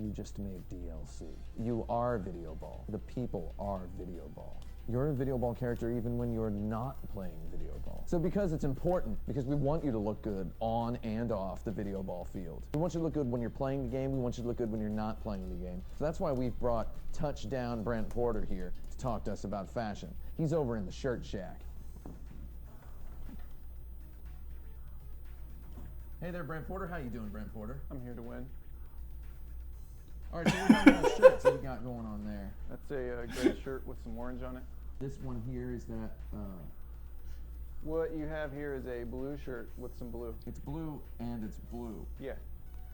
You just made DLC. You are Video Ball. The people are Video Ball. You're a Video Ball character even when you're not playing Video Ball. So because it's important, because we want you to look good on and off the Video Ball field. We want you to look good when you're playing the game. We want you to look good when you're not playing the game. So that's why we've brought Touchdown Brent Porter here to talk to us about fashion. He's over in the shirt shack. Hey there, Brent Porter. How you doing, Brent Porter? I'm here to win. All right, so what kind of shirts we got going on there? That's a gray shirt with some orange on it. This one here is that, What you have here is a blue shirt with some blue. it's blue and it's blue. Yeah,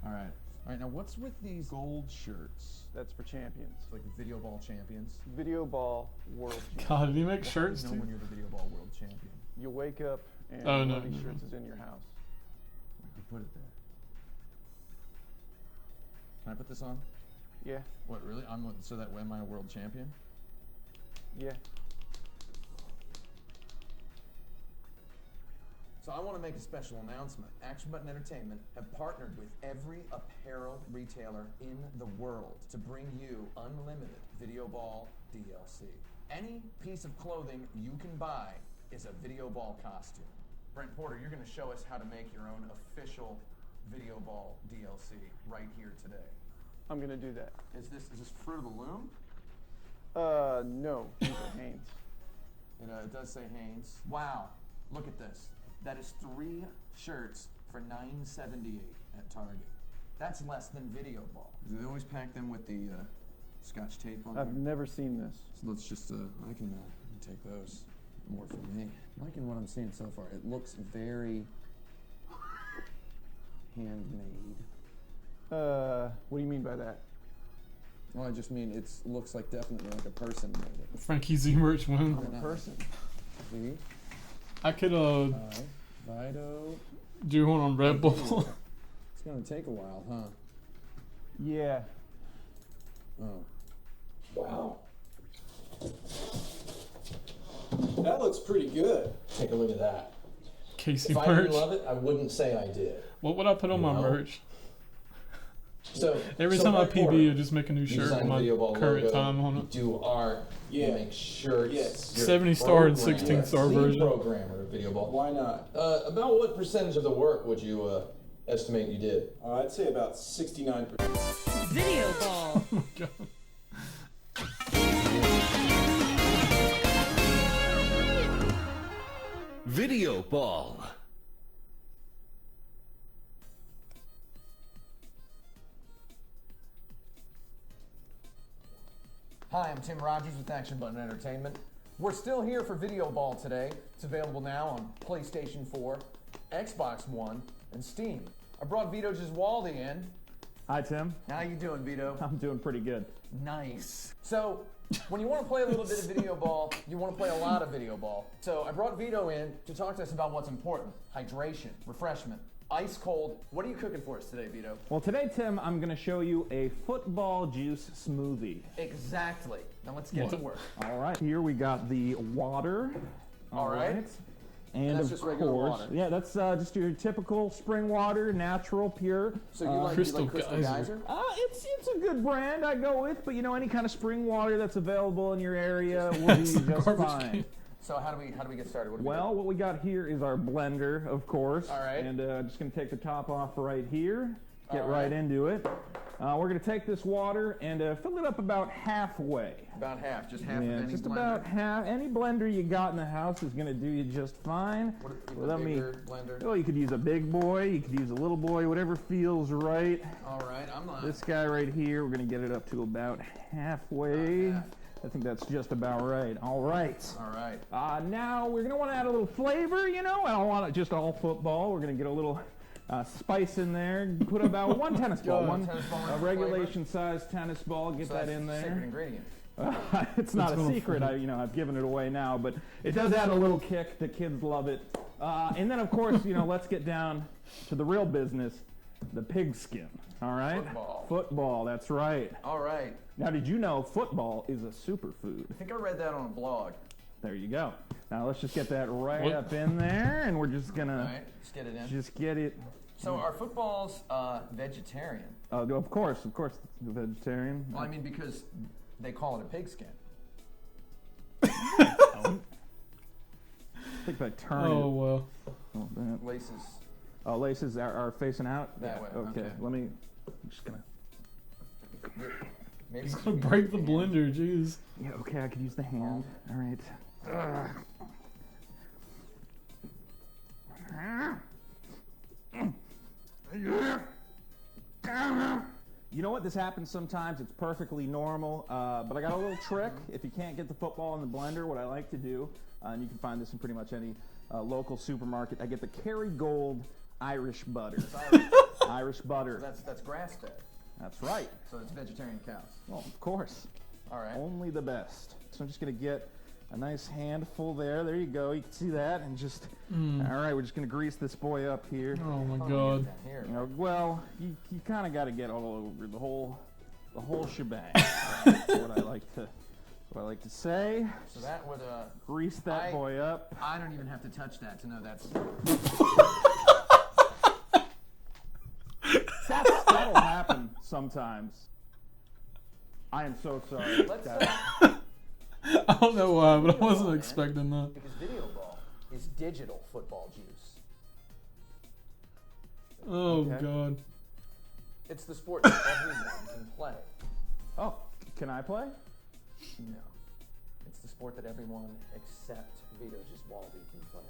All right. All right, now what's with these gold shirts? that's for champions. It's like Video Ball champions. Video Ball World Champion. God, did he make Well, shirts how do you know too? when you're the Video Ball World Champion? You wake up and Oh, one no, of these no, shirts no. is in your house. You put it there. Can I put this on? Yeah, What, really? So that way am I a world champion? yeah. So I want to make a special announcement. Action Button Entertainment have partnered with every apparel retailer in the world to bring you unlimited Video Ball DLC. Any piece of clothing you can buy is a Video Ball costume. Brent Porter, you're going to show us how to make your own official Video Ball DLC right here today. I'm gonna do that. Is this Fruit of the Loom? No, these are Hanes. It does say Hanes. Wow, look at this. That is 3 shirts for $9.78 at Target. That's less than Video Ball. Do they always pack them with the Scotch tape on I've there? never seen this. So let's just, I can take those. More for me. I'm liking what I'm seeing so far. It looks very handmade. What do you mean by that? Well, I just mean it looks like definitely like a person made it. Frankie Z merch win. I'm a person. See? I could Vido. do one on Red Bull. It's gonna take a while, huh? Yeah. Oh. Wow. That looks pretty good. Take a look at that. Casey If I merch. didn't love it, I wouldn't say I did. What would I put on my know? merch? So Every so time I Brent Porter, PB, I just make a new you shirt design with my Video Ball current logo, time on you it. do art. Yeah. You make shirts. Yes. You're 70-star and programmer. 16-star Lead version. programmer of Video Ball. Why not? About what percentage of the work would you estimate you did? I'd say about 69%. Video Ball. Oh my God. Video Ball. Hi, I'm Tim Rogers with Action Button Entertainment. We're still here for Video Ball today. It's available now on PlayStation 4, Xbox One, and Steam. I brought Vito Giswaldi in. Hi, Tim. How you doing, Vito? I'm doing pretty good. Nice. So, when you want to play a little bit of Video Ball, you want to play a lot of Video Ball. So I brought Vito in to talk to us about what's important. Hydration, refreshment, ice cold. What are you cooking for us today, Vito? Well, today, Tim, I'm going to show you a football juice smoothie. Exactly. Now let's get to work. All right, here we got the water. All right. And that's of just regular course, water. yeah, that's just your typical spring water, natural, pure. So you like Crystal Geyser? It's a good brand I go with, but you know, any kind of spring water that's available in your area will be just fine. So how do we get started? What we got here is our blender, of course. All right. And just gonna take the top off right here. Get All right right. into it. We're gonna take this water and fill it up about halfway. About half, just half of Yeah, any just blender. about half. Any blender you got in the house is gonna do you just fine. What, bigger blender? Oh, you could use a big boy, you could use a little boy, whatever feels right. All right, I'm not. This guy right here, we're gonna get it up to about halfway. I think that's just about right. All right. All right. Now we're gonna want to add a little flavor. You know, I don't want it just all football. We're gonna get a little spice in there. Put about one tennis ball, one regulation size tennis ball. Get So that that's in the there. secret ingredient. It's not a secret. I've given it away now, but it does add a little kick. The kids love it. Mm-hmm. And then, of course, let's get down to the real business, the pigskin. All right? Football, that's right. All right. Now, did you know football is a superfood? I think I read that on a blog. There you go. Now, let's just get that right What? up in there, and we're just going All to right, just get it in. just get it. So are footballs vegetarian? Of course, it's vegetarian. Well, I mean, because they call it a pigskin. I think if I turn it. Oh, well. Oh, that. Laces. Oh, laces are facing out? That way, Okay, okay. let me. I'm just going to. Maybe He's gonna break the blender, jeez. Yeah, okay, I could use the hand. All right. You know what? This happens sometimes. It's perfectly normal. But I got a little trick. If you can't get the football in the blender, what I like to do, and you can find this in pretty much any local supermarket, I get the Kerrygold Irish butter. Irish butter. That's grass-fed. That's right. So it's vegetarian cows. Well, of course. All right. Only the best. So I'm just going to get a nice handful there. There you go. You can see that. And just, all right, we're just going to grease this boy up here. Oh, my God. Well, you kind of got to get all over the whole shebang. That's what I like to say. So that would grease that boy up. I don't even have to touch that to know that's. That'll happen sometimes. I am so sorry. I don't know why, but I wasn't expecting that. Because video ball is digital football juice. Oh, God. It's the sport that everyone can play. Oh, can I play? No. It's the sport that everyone except Vito Giswaldi can play.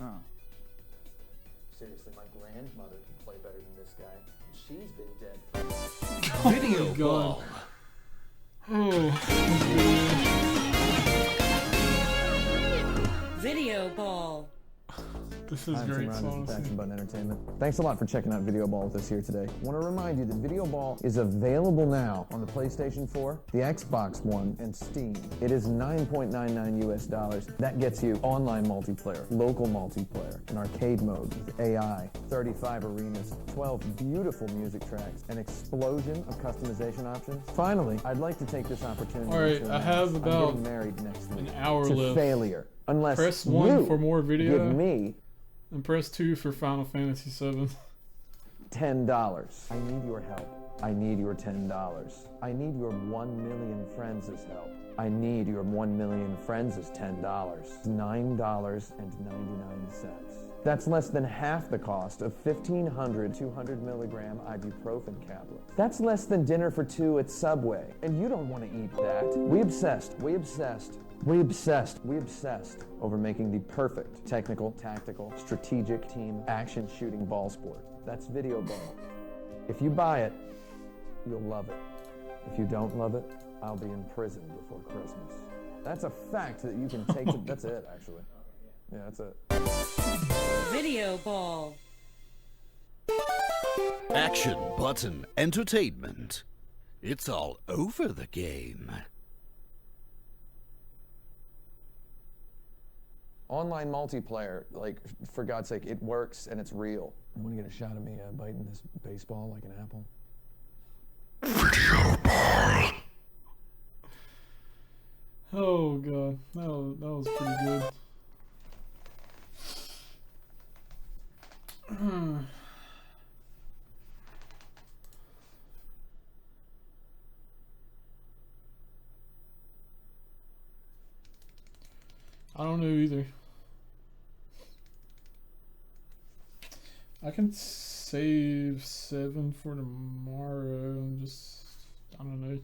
Oh. Seriously, my grandmother can play better than this guy. She's been dead. Video ball. Video ball. This is I'm great. Tim Ryan, this is Honestly. Action Button Entertainment. Thanks a lot for checking out Video Ball with us here today. I want to remind you that Video Ball is available now on the PlayStation 4, the Xbox One, and Steam. It is $9.99 US. That gets you online multiplayer, local multiplayer, an arcade mode with AI, 35 arenas, 12 beautiful music tracks, an explosion of customization options. Finally, I'd like to take this opportunity All right, to I have announce I'm about getting married next week. an hour to left. failure. Unless Press you 1 for more video. give me And press 2 for Final Fantasy VII. $10. I need your help. I need your $10. I need your 1 million friends' help. I need your 1 million friends' $10. $9.99. That's less than half the cost of 1,500 200 milligram ibuprofen tablets. That's less than dinner for two at Subway. And you don't want to eat that. We obsessed over making the perfect technical, tactical, strategic team action shooting ball sport. That's Video Ball. If you buy it, you'll love it. If you don't love it, I'll be in prison before Christmas. That's a fact that you can take to, that's it actually. Yeah, that's it. Video ball. Action Button Entertainment. It's all over the game. Online multiplayer, like, for God's sake, it works and it's real. You want to get a shot of me biting this baseball like an apple? Oh, God. That was pretty good. I don't know either. I can save 7 for tomorrow and just, I don't know,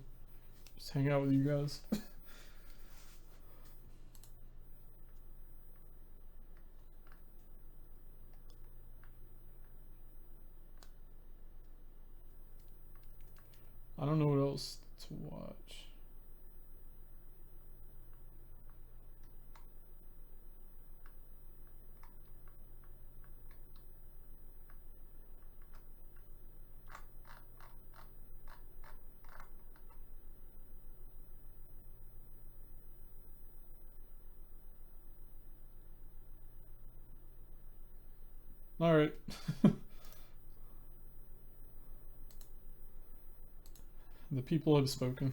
just hang out with you guys. I don't know what else to watch. All right. The people have spoken.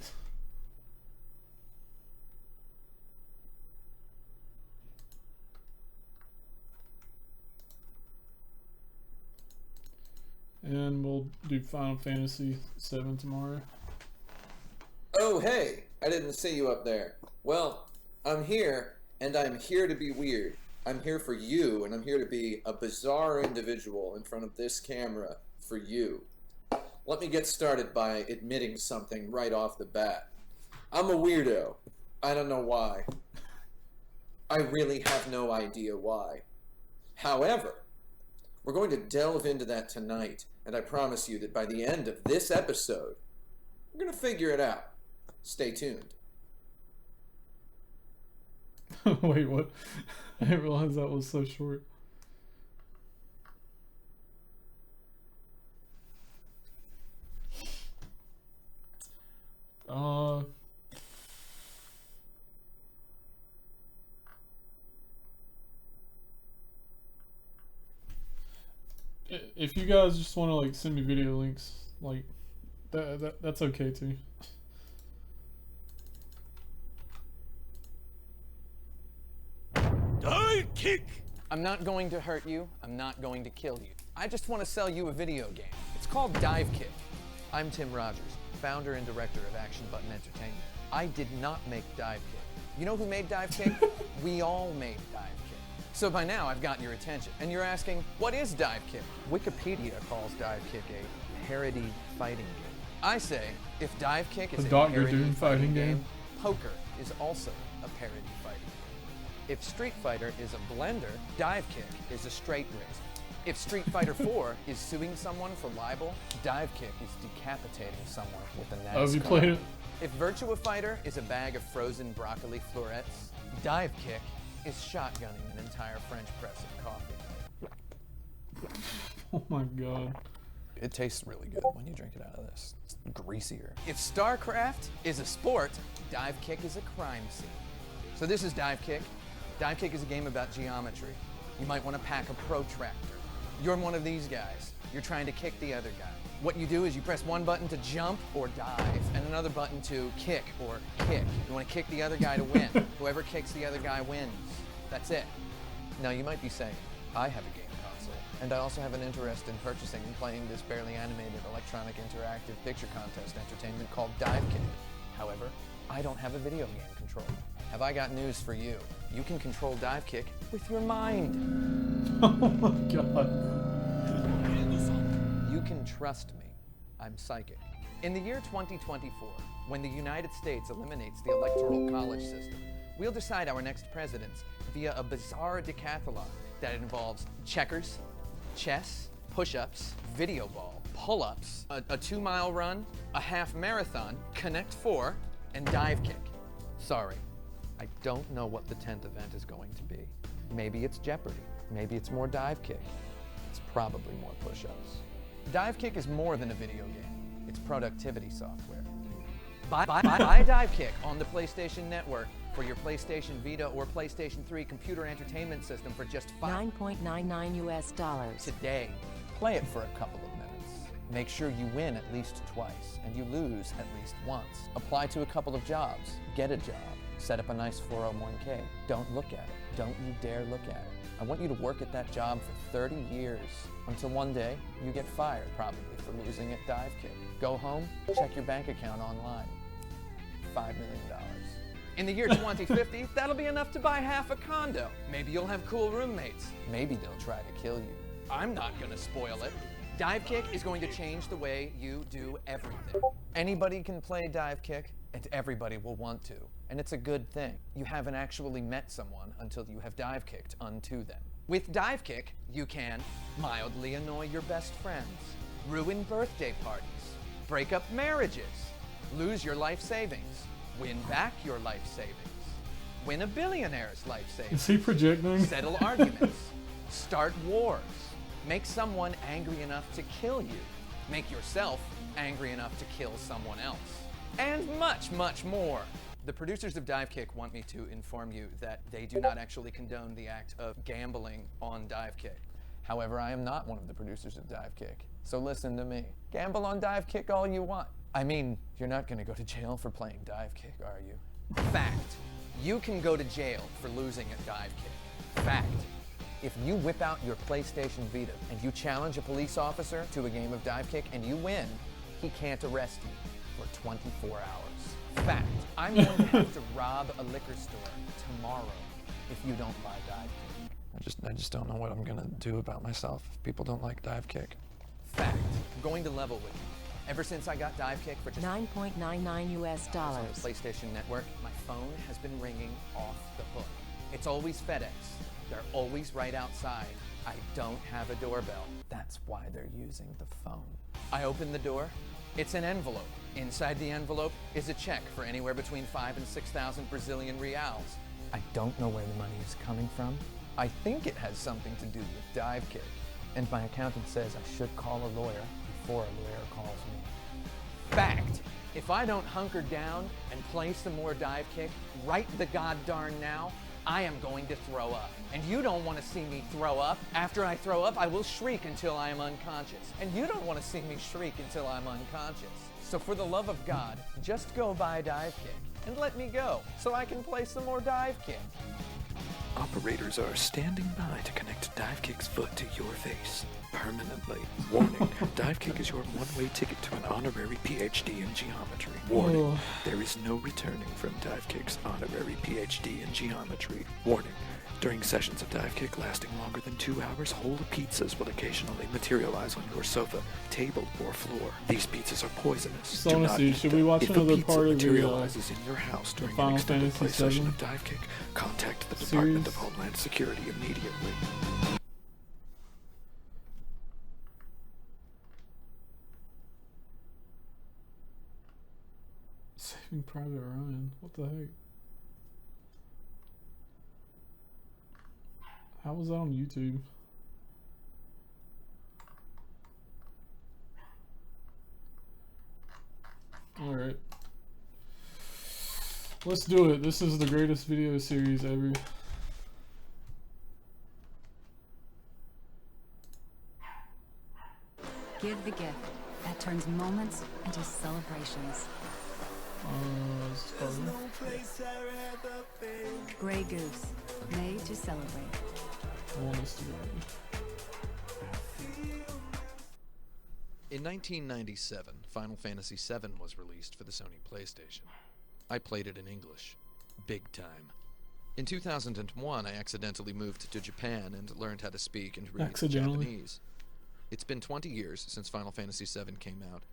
And we'll do Final Fantasy VII tomorrow. Oh, hey! I didn't see you up there. Well, I'm here, and I'm here to be weird. I'm here for you, and I'm here to be a bizarre individual in front of this camera for you. Let me get started by admitting something right off the bat. I'm a weirdo. I don't know why. I really have no idea why. However, we're going to delve into that tonight, and I promise you that by the end of this episode, we're going to figure it out. Stay tuned. Wait, what? I didn't realize that was so short. If you guys just want to like send me video links, like that's okay too. Dive kick! I'm not going to hurt you. I'm not going to kill you. I just want to sell you a video game. It's called Dive Kick. I'm Tim Rogers, founder and director of Action Button Entertainment. I did not make Dive Kick. You know who made Dive Kick? We all made Dive Kick. So by now I've gotten your attention, and you're asking, what is Dive Kick? Wikipedia calls Dive Kick a parody fighting game. I say, if Dive Kick is a parody fighting game, poker is also a parody fighting game. If Street Fighter is a blender, Dive Kick is a straight razor. If Street Fighter 4 is suing someone for libel, Dive Kick is decapitating someone with a NASCAR. Oh, have you played it? If Virtua Fighter is a bag of frozen broccoli florets, Dive Kick is shotgunning an entire French press of coffee. Oh my god. It tastes really good when you drink it out of this. It's greasier. If StarCraft is a sport, Dive Kick is a crime scene. So this is Dive Kick. Dive Kick is a game about geometry. You might want to pack a protractor. You're one of these guys. You're trying to kick the other guy. What you do is you press one button to jump or dive, and another button to kick or kick. You want to kick the other guy to win. Whoever kicks the other guy wins. That's it. Now you might be saying, I have a game console, and I also have an interest in purchasing and playing this barely animated electronic interactive picture contest entertainment called Dive Kick. However, I don't have a video game controller. Have I got news for you? You can control Dive Kick with your mind. Oh my god. You can trust me. I'm psychic. In the year 2024, when the United States eliminates the Electoral College system, we'll decide our next presidents via a bizarre decathlon that involves checkers, chess, push-ups, video ball, pull-ups, a 2-mile run, a half marathon, Connect 4, and Dive Kick. Sorry, I don't know what the 10th event is going to be. Maybe it's Jeopardy. Maybe it's more Dive Kick. It's probably more push-ups. Dive Kick is more than a video game. It's productivity software. Buy Dive Kick on the PlayStation Network for your PlayStation Vita or PlayStation 3 computer entertainment system for just $9.99 US. Today. Play it for a couple of minutes. Make sure you win at least twice and you lose at least once. Apply to a couple of jobs. Get a job. Set up a nice 401k. Don't look at it. Don't you dare look at it. I want you to work at that job for 30 years until one day you get fired, probably for losing at Dive Kick. Go home, check your bank account online. $5 million. In the year 2050, that'll be enough to buy half a condo. Maybe you'll have cool roommates. Maybe they'll try to kill you. I'm not gonna spoil it. Dive Kick is going to change the way you do everything. Anybody can play Dive Kick, and everybody will want to. And it's a good thing. You haven't actually met someone until you have dive kicked unto them. With Dive Kick, you can mildly annoy your best friends, ruin birthday parties, break up marriages, lose your life savings, win back your life savings, win a billionaire's life savings. Is he projecting? Settle arguments, start wars, make someone angry enough to kill you, make yourself angry enough to kill someone else, and much, much more. The producers of Dive Kick want me to inform you that they do not actually condone the act of gambling on Dive Kick. However, I am not one of the producers of Dive Kick, so listen to me. Gamble on Dive Kick all you want. I mean, you're not gonna go to jail for playing Dive Kick, are you? Fact, you can go to jail for losing at Dive Kick. Fact, if you whip out your PlayStation Vita and you challenge a police officer to a game of Dive Kick and you win, he can't arrest you for 24 hours. Fact, I'm going to have to rob a liquor store tomorrow if you don't buy Dive Kick. I just don't know what I'm gonna do about myself if people don't like Dive Kick. Fact, I'm going to level with you. Ever since I got Dive Kick for just $9.99 US on the PlayStation Network, my phone has been ringing off the hook. It's always FedEx. They're always right outside. I don't have a doorbell. That's why they're using the phone. I open the door. It's an envelope. Inside the envelope is a check for anywhere between 5,000 and 6,000 Brazilian reals. I don't know where the money is coming from. I think it has something to do with Dive Kick. And my accountant says I should call a lawyer before a lawyer calls me. Fact, if I don't hunker down and play some more Dive Kick right the goddarn now, I am going to throw up. And you don't want to see me throw up. After I throw up, I will shriek until I am unconscious. And you don't want to see me shriek until I'm unconscious. So for the love of God, just go buy Dive Kick and let me go so I can play some more Dive Kick. Operators are standing by to connect Dive Kick's foot to your face permanently. Warning, Dive Kick is your one-way ticket to an honorary PhD in geometry. Warning, there is no returning from Dive Kick's honorary PhD in geometry. Warning, during sessions of Dive Kick lasting longer than 2 hours, whole pizzas will occasionally materialize on your sofa, table, or floor. These pizzas are poisonous. So honestly, should we watch another part of materializes in your house during an extended play session of Dive Kick, contact the Department of Homeland Security immediately. Saving Private Ryan. What the heck? How was that on YouTube? Alright. Let's do it. This is the greatest video series ever. Give the gift that turns moments into celebrations. Grey Goose, made to celebrate. In 1997, Final Fantasy VII was released for the Sony PlayStation. I played it in English. Big time. In 2001, I accidentally moved to Japan and learned how to speak and read Japanese. It's been 20 years since Final Fantasy VII came out.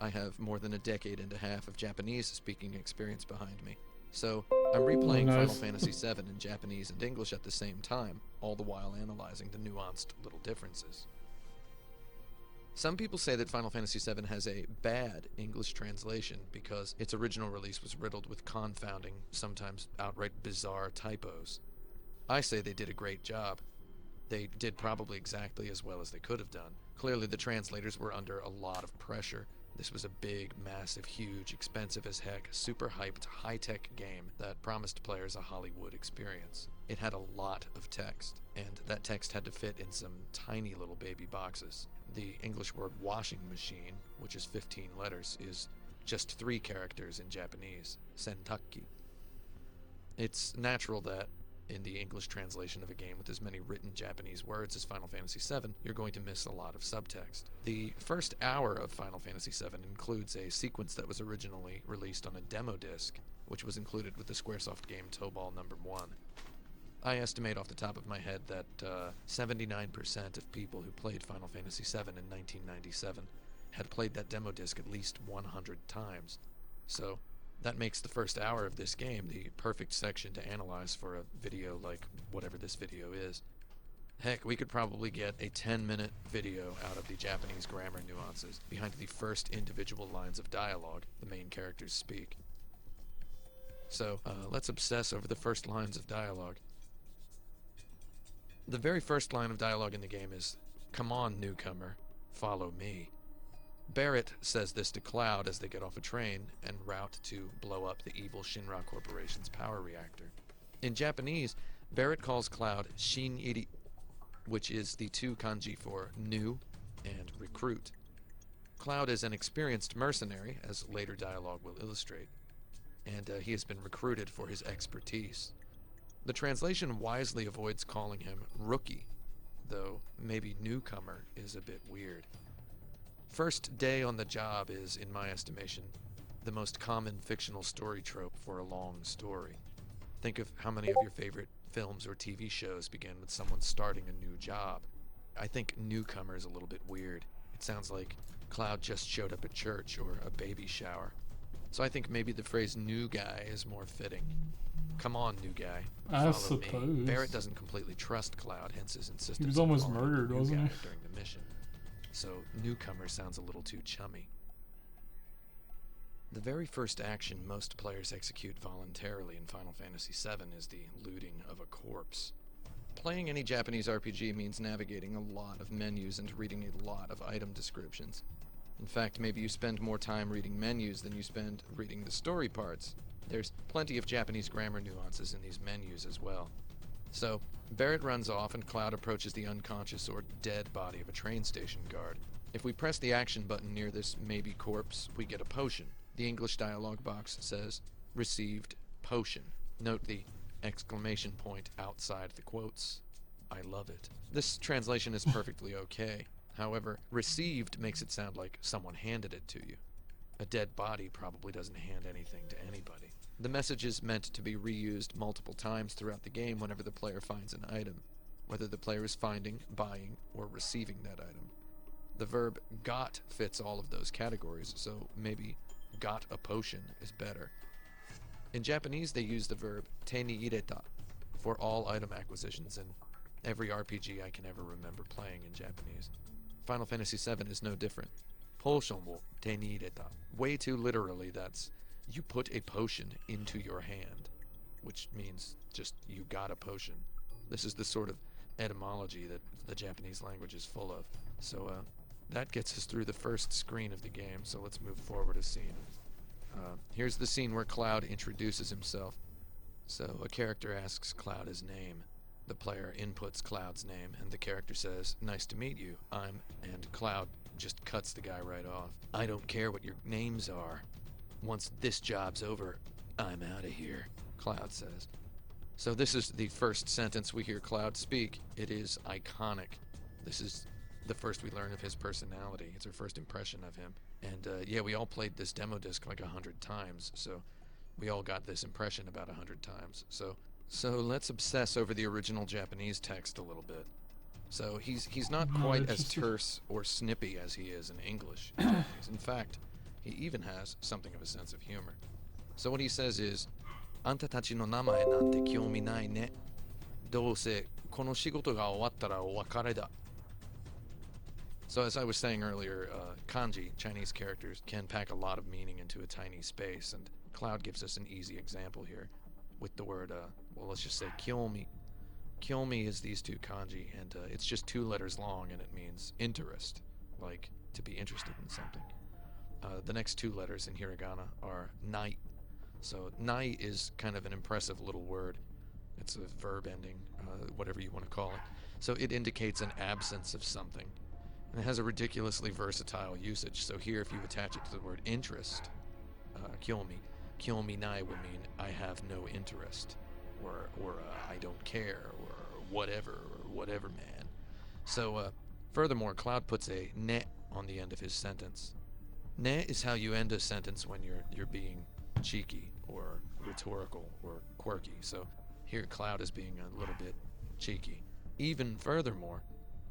I have more than a decade and a half of Japanese speaking experience behind me. So, I'm replaying Final Fantasy VII in Japanese and English at the same time, all the while analyzing the nuanced little differences. Some people say that Final Fantasy VII has a bad English translation because its original release was riddled with confounding, sometimes outright bizarre typos. I say they did a great job. They did probably exactly as well as they could have done. Clearly the translators were under a lot of pressure. This was a big, massive, huge, expensive as heck, super hyped, high-tech game that promised players a Hollywood experience. It had a lot of text, and that text had to fit in some tiny little baby boxes. The English word washing machine, which is 15 letters, is just 3 characters in Japanese, sentaki. It's natural that in the English translation of a game with as many written Japanese words as Final Fantasy VII, you're going to miss a lot of subtext. The first hour of Final Fantasy VII includes a sequence that was originally released on a demo disc, which was included with the Squaresoft game Tobal No. 1. I estimate off the top of my head that 79% of people who played Final Fantasy VII in 1997 had played that demo disc at least 100 times. So that makes the first hour of this game the perfect section to analyze for a video like whatever this video is. Heck, we could probably get a 10-minute video out of the Japanese grammar nuances behind the first individual lines of dialogue the main characters speak. So, let's obsess over the first lines of dialogue. The very first line of dialogue in the game is, "Come on, newcomer, follow me." Barrett says this to Cloud as they get off a train en route to blow up the evil Shinra Corporation's power reactor. In Japanese, Barrett calls Cloud Shin-iri, which is the two kanji for new and recruit. Cloud is an experienced mercenary, as later dialogue will illustrate, and he has been recruited for his expertise. The translation wisely avoids calling him rookie, though maybe newcomer is a bit weird. First day on the job is, in my estimation, the most common fictional story trope for a long story. Think of how many of your favorite films or TV shows begin with someone starting a new job. I think newcomer is a little bit weird. It sounds like Cloud just showed up at church or a baby shower. So I think maybe the phrase new guy is more fitting. Come on, new guy. I Follow suppose. me. Barrett doesn't completely trust Cloud, hence his insistence He was on almost calling him murdered, new wasn't guy he? during the mission. So newcomer sounds a little too chummy. The very first action most players execute voluntarily in Final Fantasy VII is the looting of a corpse. Playing any Japanese RPG means navigating a lot of menus and reading a lot of item descriptions. In fact, maybe you spend more time reading menus than you spend reading the story parts. There's plenty of Japanese grammar nuances in these menus as well. So, Barrett runs off and Cloud approaches the unconscious or dead body of a train station guard. If we press the action button near this maybe corpse, we get a potion. The English dialog box says, "Received potion." Note the exclamation point outside the quotes. I love it. This translation is perfectly okay. However, received makes it sound like someone handed it to you. A dead body probably doesn't hand anything to anybody. The message is meant to be reused multiple times throughout the game whenever the player finds an item, whether the player is finding, buying, or receiving that item. The verb got fits all of those categories, so maybe got a potion is better. In Japanese, they use the verb te ni ireta for all item acquisitions in every RPG I can ever remember playing in Japanese. Final Fantasy VII is no different. Potion wo te ni ireta. Way too literally, that's you put a potion into your hand, which means just you got a potion. This is the sort of etymology that the Japanese language is full of. So that gets us through the first screen of the game, so let's move forward a scene. Here's the scene where Cloud introduces himself. So a character asks Cloud his name. The player inputs Cloud's name, and the character says, "Nice to meet you, and Cloud just cuts the guy right off. "I don't care what your names are. Once this job's over, I'm out of here," Cloud says. So this is the first sentence we hear Cloud speak. It is iconic. This is the first we learn of his personality. It's our first impression of him. And yeah, we all played this demo disc like 100 times, so we all got this impression about 100 times. So let's obsess over the original Japanese text a little bit. So he's not quite as terse or snippy as he is in English. In fact, he even has something of a sense of humor. So what he says is, "Anta tachi no namae nante kyoumi nai ne. Douse kono shigoto ga owattara o wakare da." So as I was saying earlier, kanji, Chinese characters, can pack a lot of meaning into a tiny space, and Cloud gives us an easy example here with the word, well, let's just say kyomi. Kyomi is these two kanji, and it's just 2 letters long, and it means interest, like to be interested in something. The next 2 letters in hiragana are nai. So nai is kind of an impressive little word. It's a verb ending, whatever you want to call it. So it indicates an absence of something. And it has a ridiculously versatile usage. So here, if you attach it to the word interest, kyomi nai will mean I have no interest. or I don't care, or whatever, man. So, furthermore, Cloud puts a ne on the end of his sentence. Ne is how you end a sentence when you're being cheeky or rhetorical or quirky. So here Cloud is being a little bit cheeky. Even furthermore,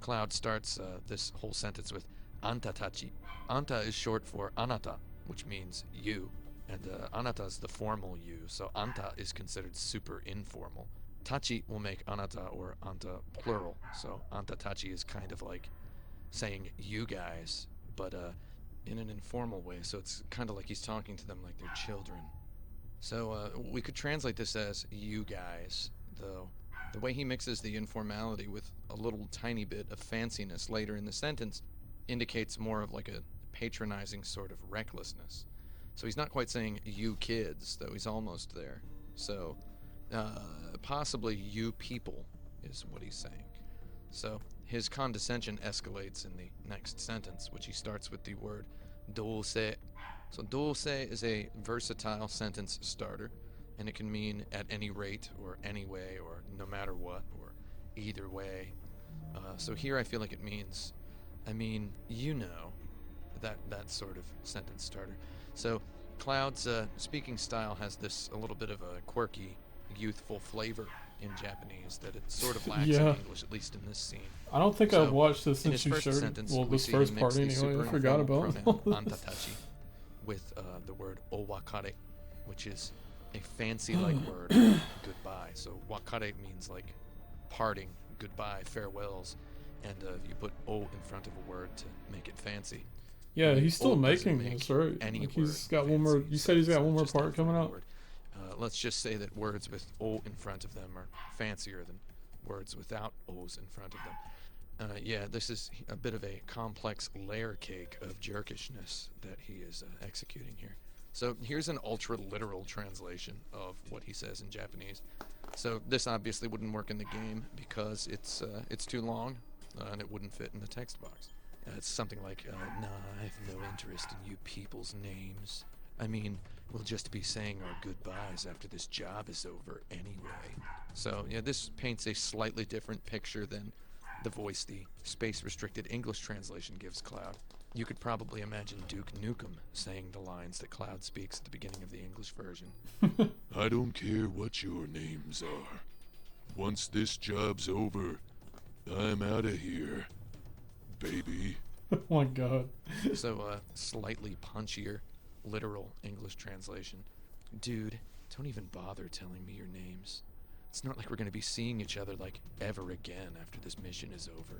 Cloud starts this whole sentence with anta tachi. Anta is short for anata, which means you, and anata is the formal you, so anta is considered super informal. Tachi will make anata or anta plural, so anta tachi is kind of like saying you guys, but in an informal way, so it's kind of like he's talking to them like they're children. So we could translate this as you guys, though the way he mixes the informality with a little tiny bit of fanciness later in the sentence indicates more of like a patronizing sort of recklessness. So he's not quite saying you kids, though he's almost there. So possibly you people is what he's saying. So his condescension escalates in the next sentence, which he starts with the word dulce. So dulce is a versatile sentence starter, and it can mean at any rate or any way or no matter what or either way. So here I feel like it means, you know, that sort of sentence starter. So Cloud's speaking style has this a little bit of a quirky, youthful flavor in Japanese that it sort of lacks in English, at least in this scene. I don't think I've watched this since you showed it. Well, this first part anyway. I forgot about antatachi with the word owakare, which is a fancy-like word, goodbye. So wakare means like parting, goodbye, farewells, and you put o in front of a word to make it fancy. Yeah, he's still making this, right? Like he's got one more. You said he's got one more part coming out. Let's just say that words with o in front of them are fancier than words without o's in front of them. Yeah, this is a bit of a complex layer cake of jerkishness that he is executing here. So here's an ultra-literal translation of what he says in Japanese. So this obviously wouldn't work in the game because it's too long and it wouldn't fit in the text box. It's something like, nah, I have no interest in you people's names. We'll just be saying our goodbyes after this job is over anyway. So, yeah, this paints a slightly different picture than the voice the space-restricted English translation gives Cloud. You could probably imagine Duke Nukem saying the lines that Cloud speaks at the beginning of the English version. I don't care what your names are. Once this job's over, I'm out of here, baby. Oh my god. So, slightly punchier, literal English translation. Dude, don't even bother telling me your names. It's not like we're going to be seeing each other like ever again after this mission is over.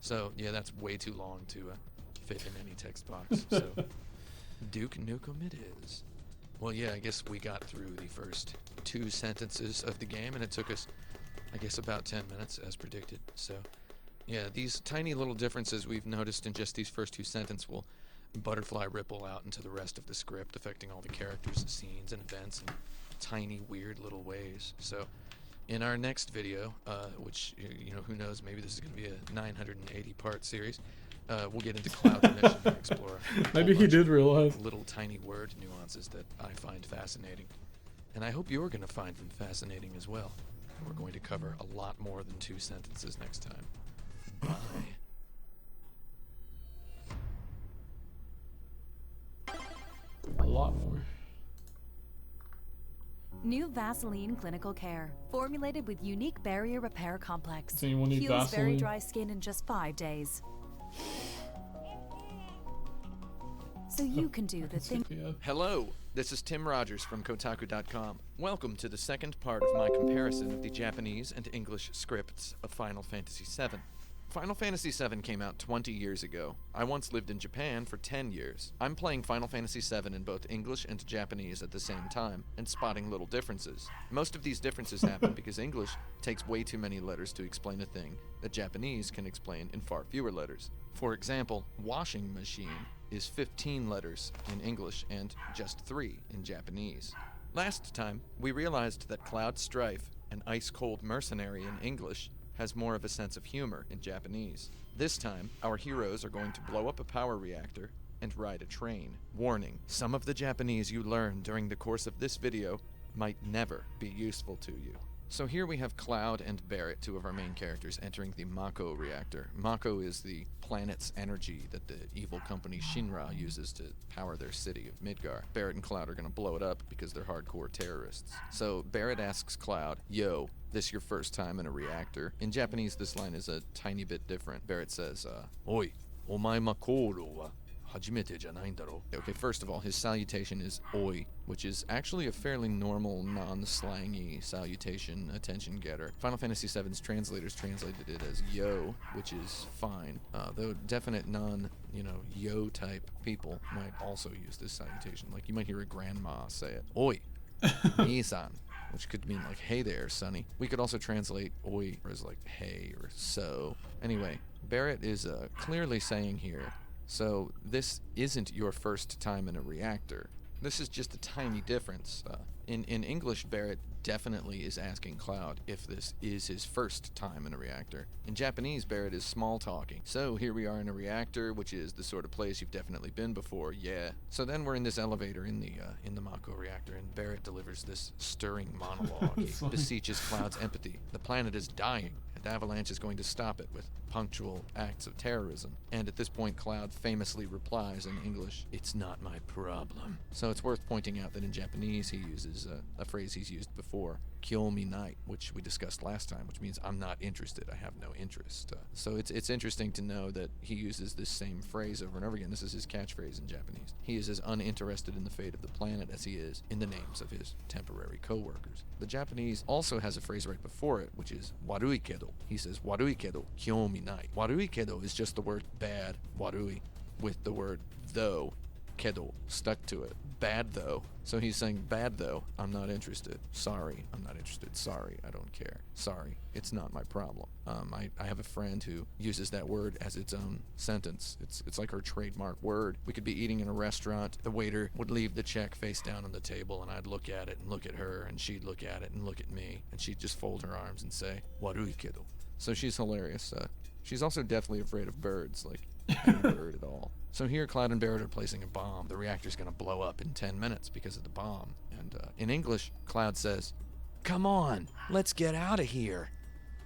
So, yeah, that's way too long to fit in any text box. So, Duke Nukem it is. Well, yeah, I guess we got through the first 2 sentences of the game, and it took us, I guess, about 10 minutes, as predicted. So, yeah, these tiny little differences we've noticed in just these first 2 sentences will butterfly ripple out into the rest of the script, affecting all the characters and scenes and events in tiny, weird little ways. So, in our next video, which, who knows, maybe this is going to be a 980-part series, we'll get into Cloud's mission and explore maybe he did realize little tiny word nuances that I find fascinating. And I hope you're going to find them fascinating as well. We're going to cover a lot more than 2 sentences next time. Bye. A lot more. New Vaseline Clinical Care, formulated with unique barrier repair complex. Does anyone need Heals very Vaseline? dry skin in just 5 days. So you can do the thing. Hello, this is Tim Rogers from Kotaku.com. Welcome to the second part of my comparison of the Japanese and English scripts of Final Fantasy VII. Final Fantasy VII came out 20 years ago. I once lived in Japan for 10 years. I'm playing Final Fantasy VII in both English and Japanese at the same time, and spotting little differences. Most of these differences happen because English takes way too many letters to explain a thing that Japanese can explain in far fewer letters. For example, washing machine is 15 letters in English and just 3 in Japanese. Last time, we realized that Cloud Strife, an ice-cold mercenary in English, has more of a sense of humor in Japanese. This time, our heroes are going to blow up a power reactor and ride a train. Warning, some of the Japanese you learn during the course of this video might never be useful to you. So here we have Cloud and Barrett, two of our main characters, entering the Mako reactor. Mako is the planet's energy that the evil company Shinra uses to power their city of Midgar. Barrett and Cloud are going to blow it up because they're hardcore terrorists. So Barrett asks Cloud, "Yo, this your first time in a reactor?" In Japanese, this line is a tiny bit different. Barrett says, "Oi, omae Makoro wa hajimete janai daro?" Okay, first of all, his salutation is oi, which is actually a fairly normal, non-slangy salutation, attention getter. Final Fantasy VII's translators translated it as yo, which is fine, though definite yo type people might also use this salutation. Like, you might hear a grandma say it. Oi, Nisan, which could mean like, hey there, sonny. We could also translate oi as like, hey or so. Anyway, Barrett is clearly saying here, so this isn't your first time in a reactor. This is just a tiny difference. In English, Barrett definitely is asking Cloud if this is his first time in a reactor. In Japanese, Barrett is small talking. So here we are in a reactor, which is the sort of place you've definitely been before, yeah. So then we're in this elevator in the Mako reactor, and Barrett delivers this stirring monologue. He beseeches Cloud's empathy. The planet is dying, and Avalanche is going to stop it with punctual acts of terrorism. And at this point, Cloud famously replies in English, "It's not my problem." So it's worth pointing out that in Japanese he uses a phrase he's used before, "Kyomi nai," which we discussed last time, which means I'm not interested, I have no interest. So it's interesting to know that he uses this same phrase over and over again. This is his catchphrase in Japanese. He is as uninterested in the fate of the planet as he is in the names of his temporary co-workers. The Japanese also has a phrase right before it, which is warui kedo. He says warui kedo kyomi nai. Warui kedo is just the word bad, warui, with the word though, kedo, stuck to it. Bad though. So he's saying, bad though, I'm not interested. Sorry, I'm not interested. Sorry, I don't care. Sorry, it's not my problem. I have a friend who uses that word as its own sentence. It's like her trademark word. We could be eating in a restaurant. The waiter would leave the check face down on the table, and I'd look at it and look at her, and she'd look at it and look at me, and she'd just fold her arms and say, warui kedo. So she's hilarious. She's also deathly afraid of birds, like any bird at all. So here, Cloud and Barrett are placing a bomb. The reactor's going to blow up in 10 minutes because of the bomb. And in English, Cloud says, "Come on, let's get out of here,"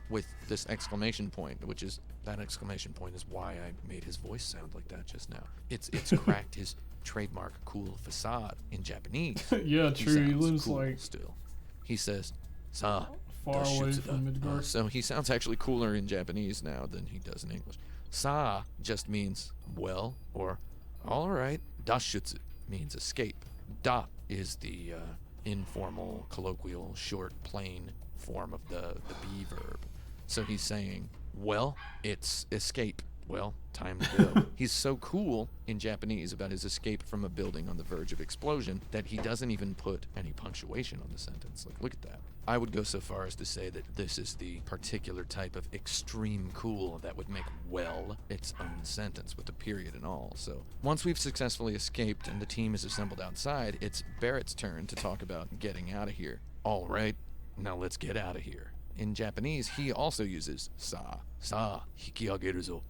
with this exclamation point, which is, that exclamation point is why I made his voice sound like that just now. It's cracked his trademark cool facade in Japanese. Yeah, true. He lives cool like still. He says, "Sa." far away from Midgar. So he sounds actually cooler in Japanese now than he does in English. Sa just means well or all right. Dashutsu means escape. Da is the informal, colloquial, short, plain form of the be verb. So he's saying, well, it's escape. Well, time to go. He's so cool in Japanese about his escape from a building on the verge of explosion that he doesn't even put any punctuation on the sentence. Like, look at that. I would go so far as to say that this is the particular type of extreme cool that would make well its own sentence with a period and all. So once we've successfully escaped and the team is assembled outside, it's Barrett's turn to talk about getting out of here. All right, now let's get out of here. In Japanese, he also uses sa. Sa hikiageru zo.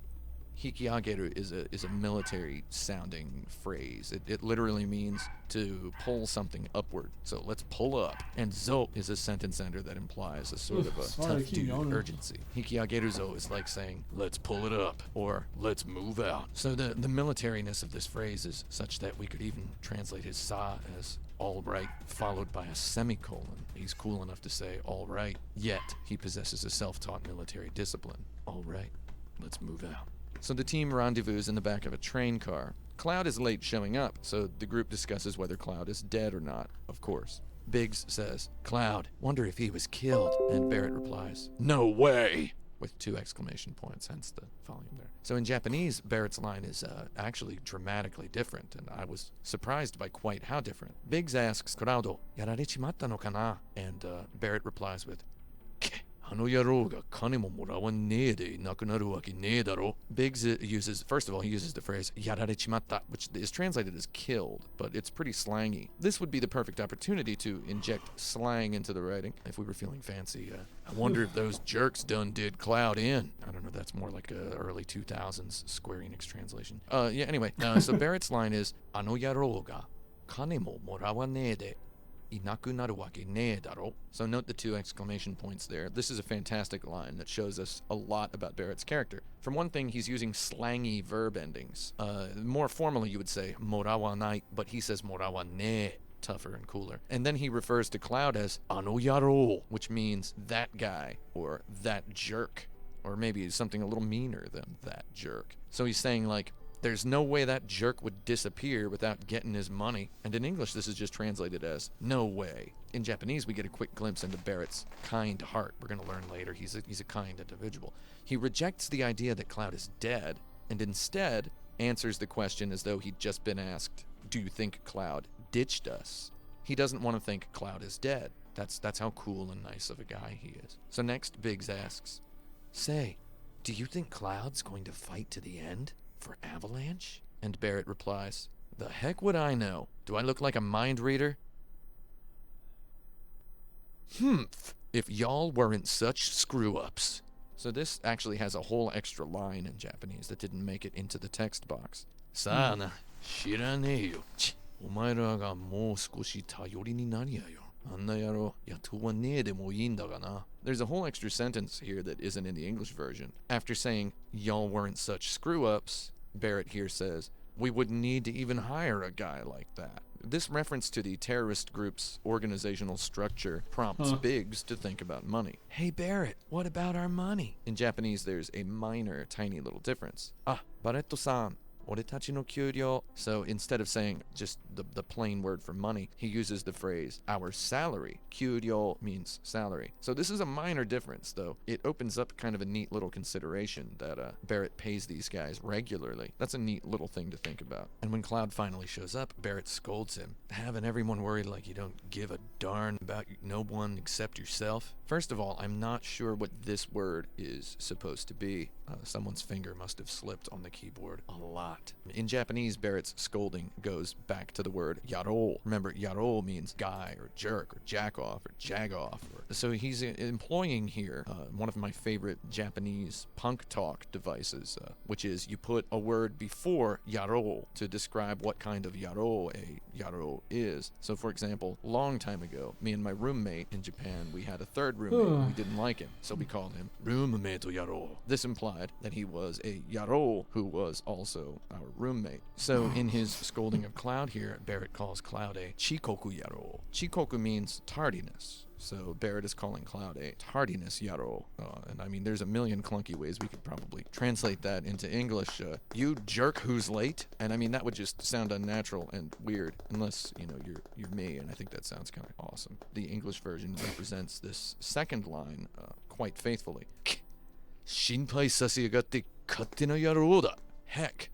Hikiageru is a military sounding phrase. It literally means to pull something upward. So let's pull up. And zo is a sentence ender that implies a sort of a tough dude urgency. Hikiageru zo is like saying, let's pull it up, or let's move out. So the militariness of this phrase is such that we could even translate his sa as all right, followed by a semicolon. He's cool enough to say all right, yet he possesses a self-taught military discipline. All right, let's move out. So the team rendezvous in the back of a train car. Cloud is late showing up, so the group discusses whether Cloud is dead or not, of course. Biggs says, Cloud, wonder if he was killed. And Barrett replies, no way! With 2 exclamation points, hence the volume there. So in Japanese, Barrett's line is actually dramatically different, and I was surprised by quite how different. Biggs asks, Cloud, yararechimata no kana? And Barrett replies with, Biggs uses, first of all, he uses the phrase yararechimata, which is translated as killed, but it's pretty slangy. This would be the perfect opportunity to inject slang into the writing. If we were feeling fancy, I wonder if those jerks done did Cloud in. I don't know, that's more like a early 2000s Square Enix translation. Anyway, so Barrett's line is, Ano yaro ga kane mo morawa nee de. inaku naru wake nee daro. So note the 2 exclamation points there. This is a fantastic line that shows us a lot about Barrett's character. For one thing, he's using slangy verb endings. More formally, you would say morawanai, but he says morawane. Tougher and cooler. And then he refers to Cloud as ano yaro, which means that guy or that jerk, or maybe something a little meaner than that jerk. So he's saying, like, there's no way that jerk would disappear without getting his money. And in English, this is just translated as no way. In Japanese, we get a quick glimpse into Barrett's kind heart. We're going to learn later he's a kind individual. He rejects the idea that Cloud is dead and instead answers the question as though he'd just been asked, do you think Cloud ditched us? He doesn't want to think Cloud is dead. That's how cool and nice of a guy he is. So next, Biggs asks, say, do you think Cloud's going to fight to the end for Avalanche? And Barrett replies, the heck would I know? Do I look like a mind reader? If y'all weren't such screw-ups. So this actually has a whole extra line in Japanese that didn't make it into the text box. Sana, shiraneyo. お前らがもう少し頼りになりやよ。あんな野郎雇わねえでもいいんだがな。There's a whole extra sentence here that isn't in the English version. After saying, y'all weren't such screw-ups, Barrett here says, we wouldn't need to even hire a guy like that. This reference to the terrorist group's organizational structure prompts Biggs to think about money. Hey Barrett, what about our money? In Japanese, there's a minor, tiny little difference. Ah, Barretto-san. So instead of saying just the plain word for money, he uses the phrase our salary. Kyuryo means salary. So this is a minor difference, though. It opens up kind of a neat little consideration that Barrett pays these guys regularly. That's a neat little thing to think about. And when Cloud finally shows up, Barrett scolds him, having everyone worried like you don't give a darn about no one except yourself. First of all, I'm not sure what this word is supposed to be. Someone's finger must have slipped on the keyboard a lot. In Japanese, Barrett's scolding goes back to the word yaro. Remember, yaro means guy or jerk or jack off or jag off. So he's employing here one of my favorite Japanese punk talk devices, which is you put a word before yaro to describe what kind of yaro a yaro is. So for example, long time ago, me and my roommate in Japan, we had a third roommate. We didn't like him, so we called him roommate yaro. This implied that he was a yaro who was also our roommate. So in his scolding of Cloud here, Barrett calls Cloud a chikoku yaro. Chikoku means tardiness. So Barrett is calling Cloud a tardiness yaro. And I mean, there's a million clunky ways we could probably translate that into English. You jerk who's late? And I mean, that would just sound unnatural and weird, unless, you know, you're me, and I think that sounds kind of awesome. The English version represents this second line quite faithfully. 心配させやがって勝手な野郎だ. Heck,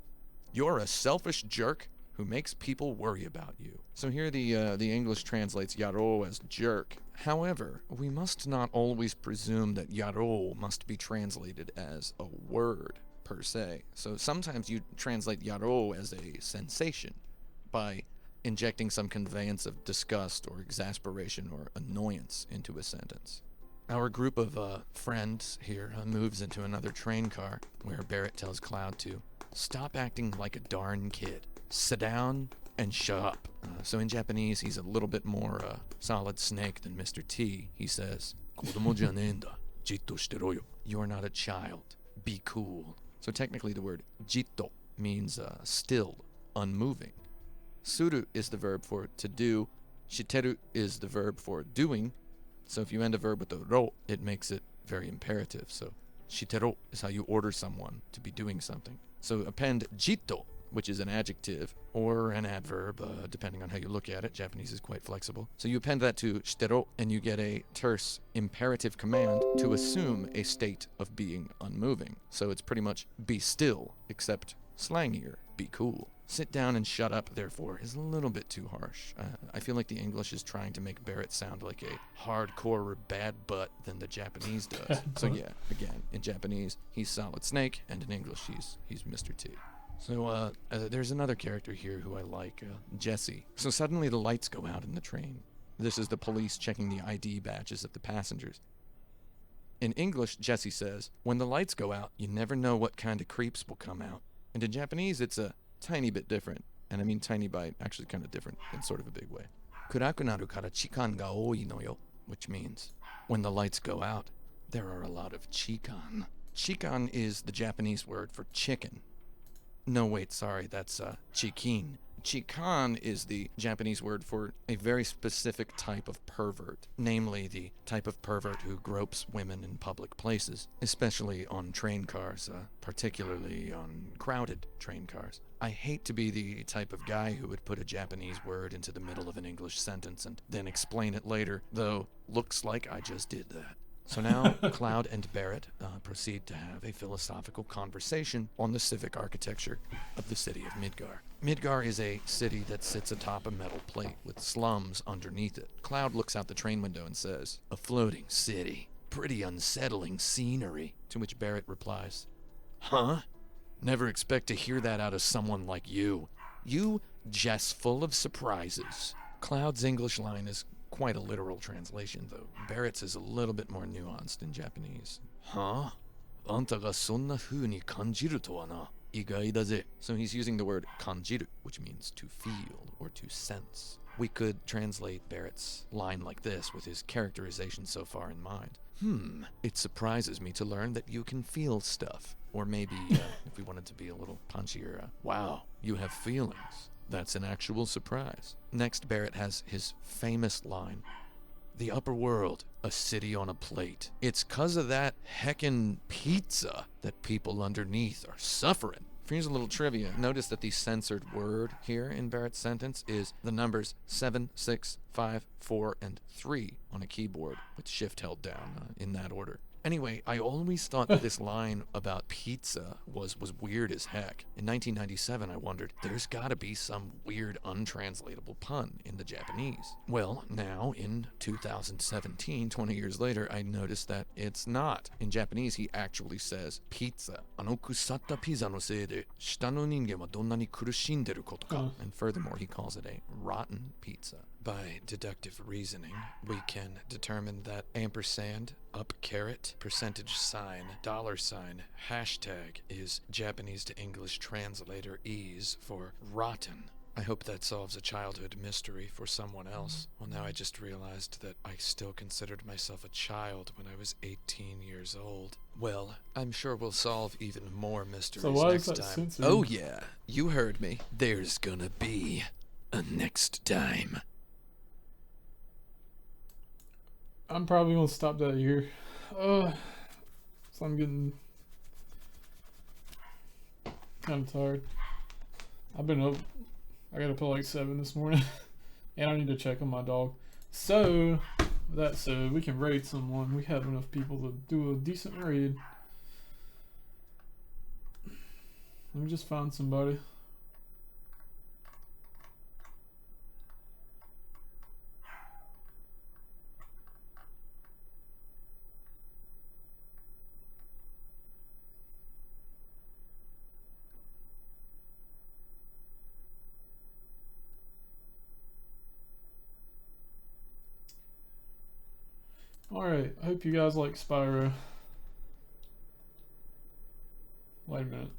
you're a selfish jerk who makes people worry about you. So here the English translates yaro as jerk. However, we must not always presume that yaro must be translated as a word per se. So sometimes you translate yaro as a sensation by injecting some conveyance of disgust or exasperation or annoyance into a sentence. Our group of friends here moves into another train car where Barrett tells Cloud to stop acting like a darn kid. Sit down and shut up. So in Japanese, he's a little bit more solid snake than Mr. T. He says, 子供じゃねえんだ。じっとしてろよ. You're not a child. Be cool. So technically the word jitto means still, unmoving. Suru is the verb for to do. Shiteru is the verb for doing. So if you end a verb with a ro, it makes it very imperative. So shitero is how you order someone to be doing something. So append jitto, which is an adjective or an adverb, depending on how you look at it. Japanese is quite flexible. So you append that to shitero, and you get a terse imperative command to assume a state of being unmoving. So it's pretty much be still, except slangier, be cool. Sit down and shut up, therefore, is a little bit too harsh. I feel like the English is trying to make Barrett sound like a hardcore bad butt than the Japanese does. So yeah, again, in Japanese, he's Solid Snake, and in English, he's Mr. T. So there's another character here who I like, Jesse. So suddenly the lights go out in the train. This is the police checking the ID badges of the passengers. In English, Jesse says, when the lights go out, you never know what kind of creeps will come out. And in Japanese, it's a tiny bit different. And I mean tiny by actually kind of different in sort of a big way. kurakunaru kara chikan ga oi no yo, which means when the lights go out, there are a lot of chikan. Chikan is the Japanese word for chicken. No, wait, sorry, that's chikin. Chikan is the Japanese word for a very specific type of pervert, namely the type of pervert who gropes women in public places, especially on train cars, particularly on crowded train cars. I hate to be the type of guy who would put a Japanese word into the middle of an English sentence and then explain it later, though looks like I just did that. So now Cloud and Barrett proceed to have a philosophical conversation on the civic architecture of the city of Midgar. Midgar is a city that sits atop a metal plate with slums underneath it. Cloud looks out the train window and says, "A floating city. Pretty unsettling scenery." To which Barrett replies, "Huh? Never expect to hear that out of someone like you. You just full of surprises." Cloud's English line is quite a literal translation, though Barrett's is a little bit more nuanced in Japanese. Huh? Anta ga sonna fuu ni kanjiru to wa na. Igai da ze. So he's using the word kanjiru, which means to feel or to sense. We could translate Barrett's line like this with his characterization so far in mind. It surprises me to learn that you can feel stuff. Or maybe, if we wanted to be a little punchier, wow, you have feelings. That's an actual surprise. Next, Barrett has his famous line, "The upper world, a city on a plate. It's 'cause of that heckin' pizza that people underneath are suffering." Here's a little trivia. Notice that the censored word here in Barrett's sentence is the numbers 7, 6, 5, 4, and 3 on a keyboard with shift held down in that order. Anyway, I always thought that this line about pizza was weird as heck. In 1997, I wondered, there's gotta be some weird untranslatable pun in the Japanese. Well, now, in 2017, 20 years later, I noticed that it's not. In Japanese, he actually says, pizza. Ano kusatta pizza no sei de, shita no ningen wa donna ni kurushinderu koto ka. And furthermore, he calls it a rotten pizza. By deductive reasoning, we can determine that ampersand, up caret, percentage sign, $sign, hashtag is Japanese to English translator ease for rotten. I hope that solves a childhood mystery for someone else. Well, now I just realized that I still considered myself a child when I was 18 years old. Well, I'm sure we'll solve even more mysteries next time. Censored? Oh yeah, you heard me. There's gonna be a next time. I'm probably gonna stop that here. So I'm getting kind of tired. I've been up. I got up at like 7 this morning, and I need to check on my dog. So, with that said, we can raid someone. We have enough people to do a decent raid. Let me just find somebody. Alright, I hope you guys like Spyro. Wait a minute.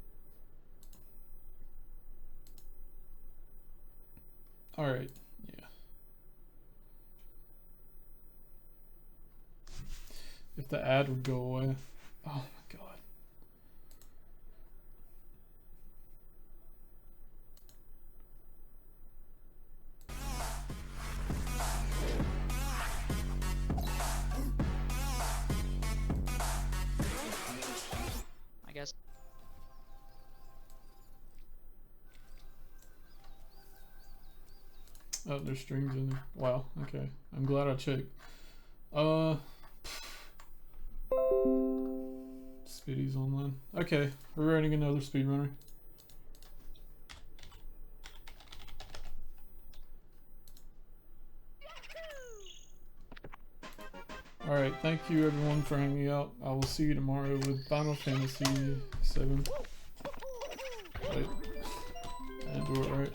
Alright, yeah. If the ad would go away. Oh my god. Guess. Oh, there's strings in there. Wow, okay. I'm glad I checked. Speedy's online. Okay, we're running another speedrunner. Alright, thank you everyone for hanging out. I will see you tomorrow with Final Fantasy VII. Wait. I didn't do it right.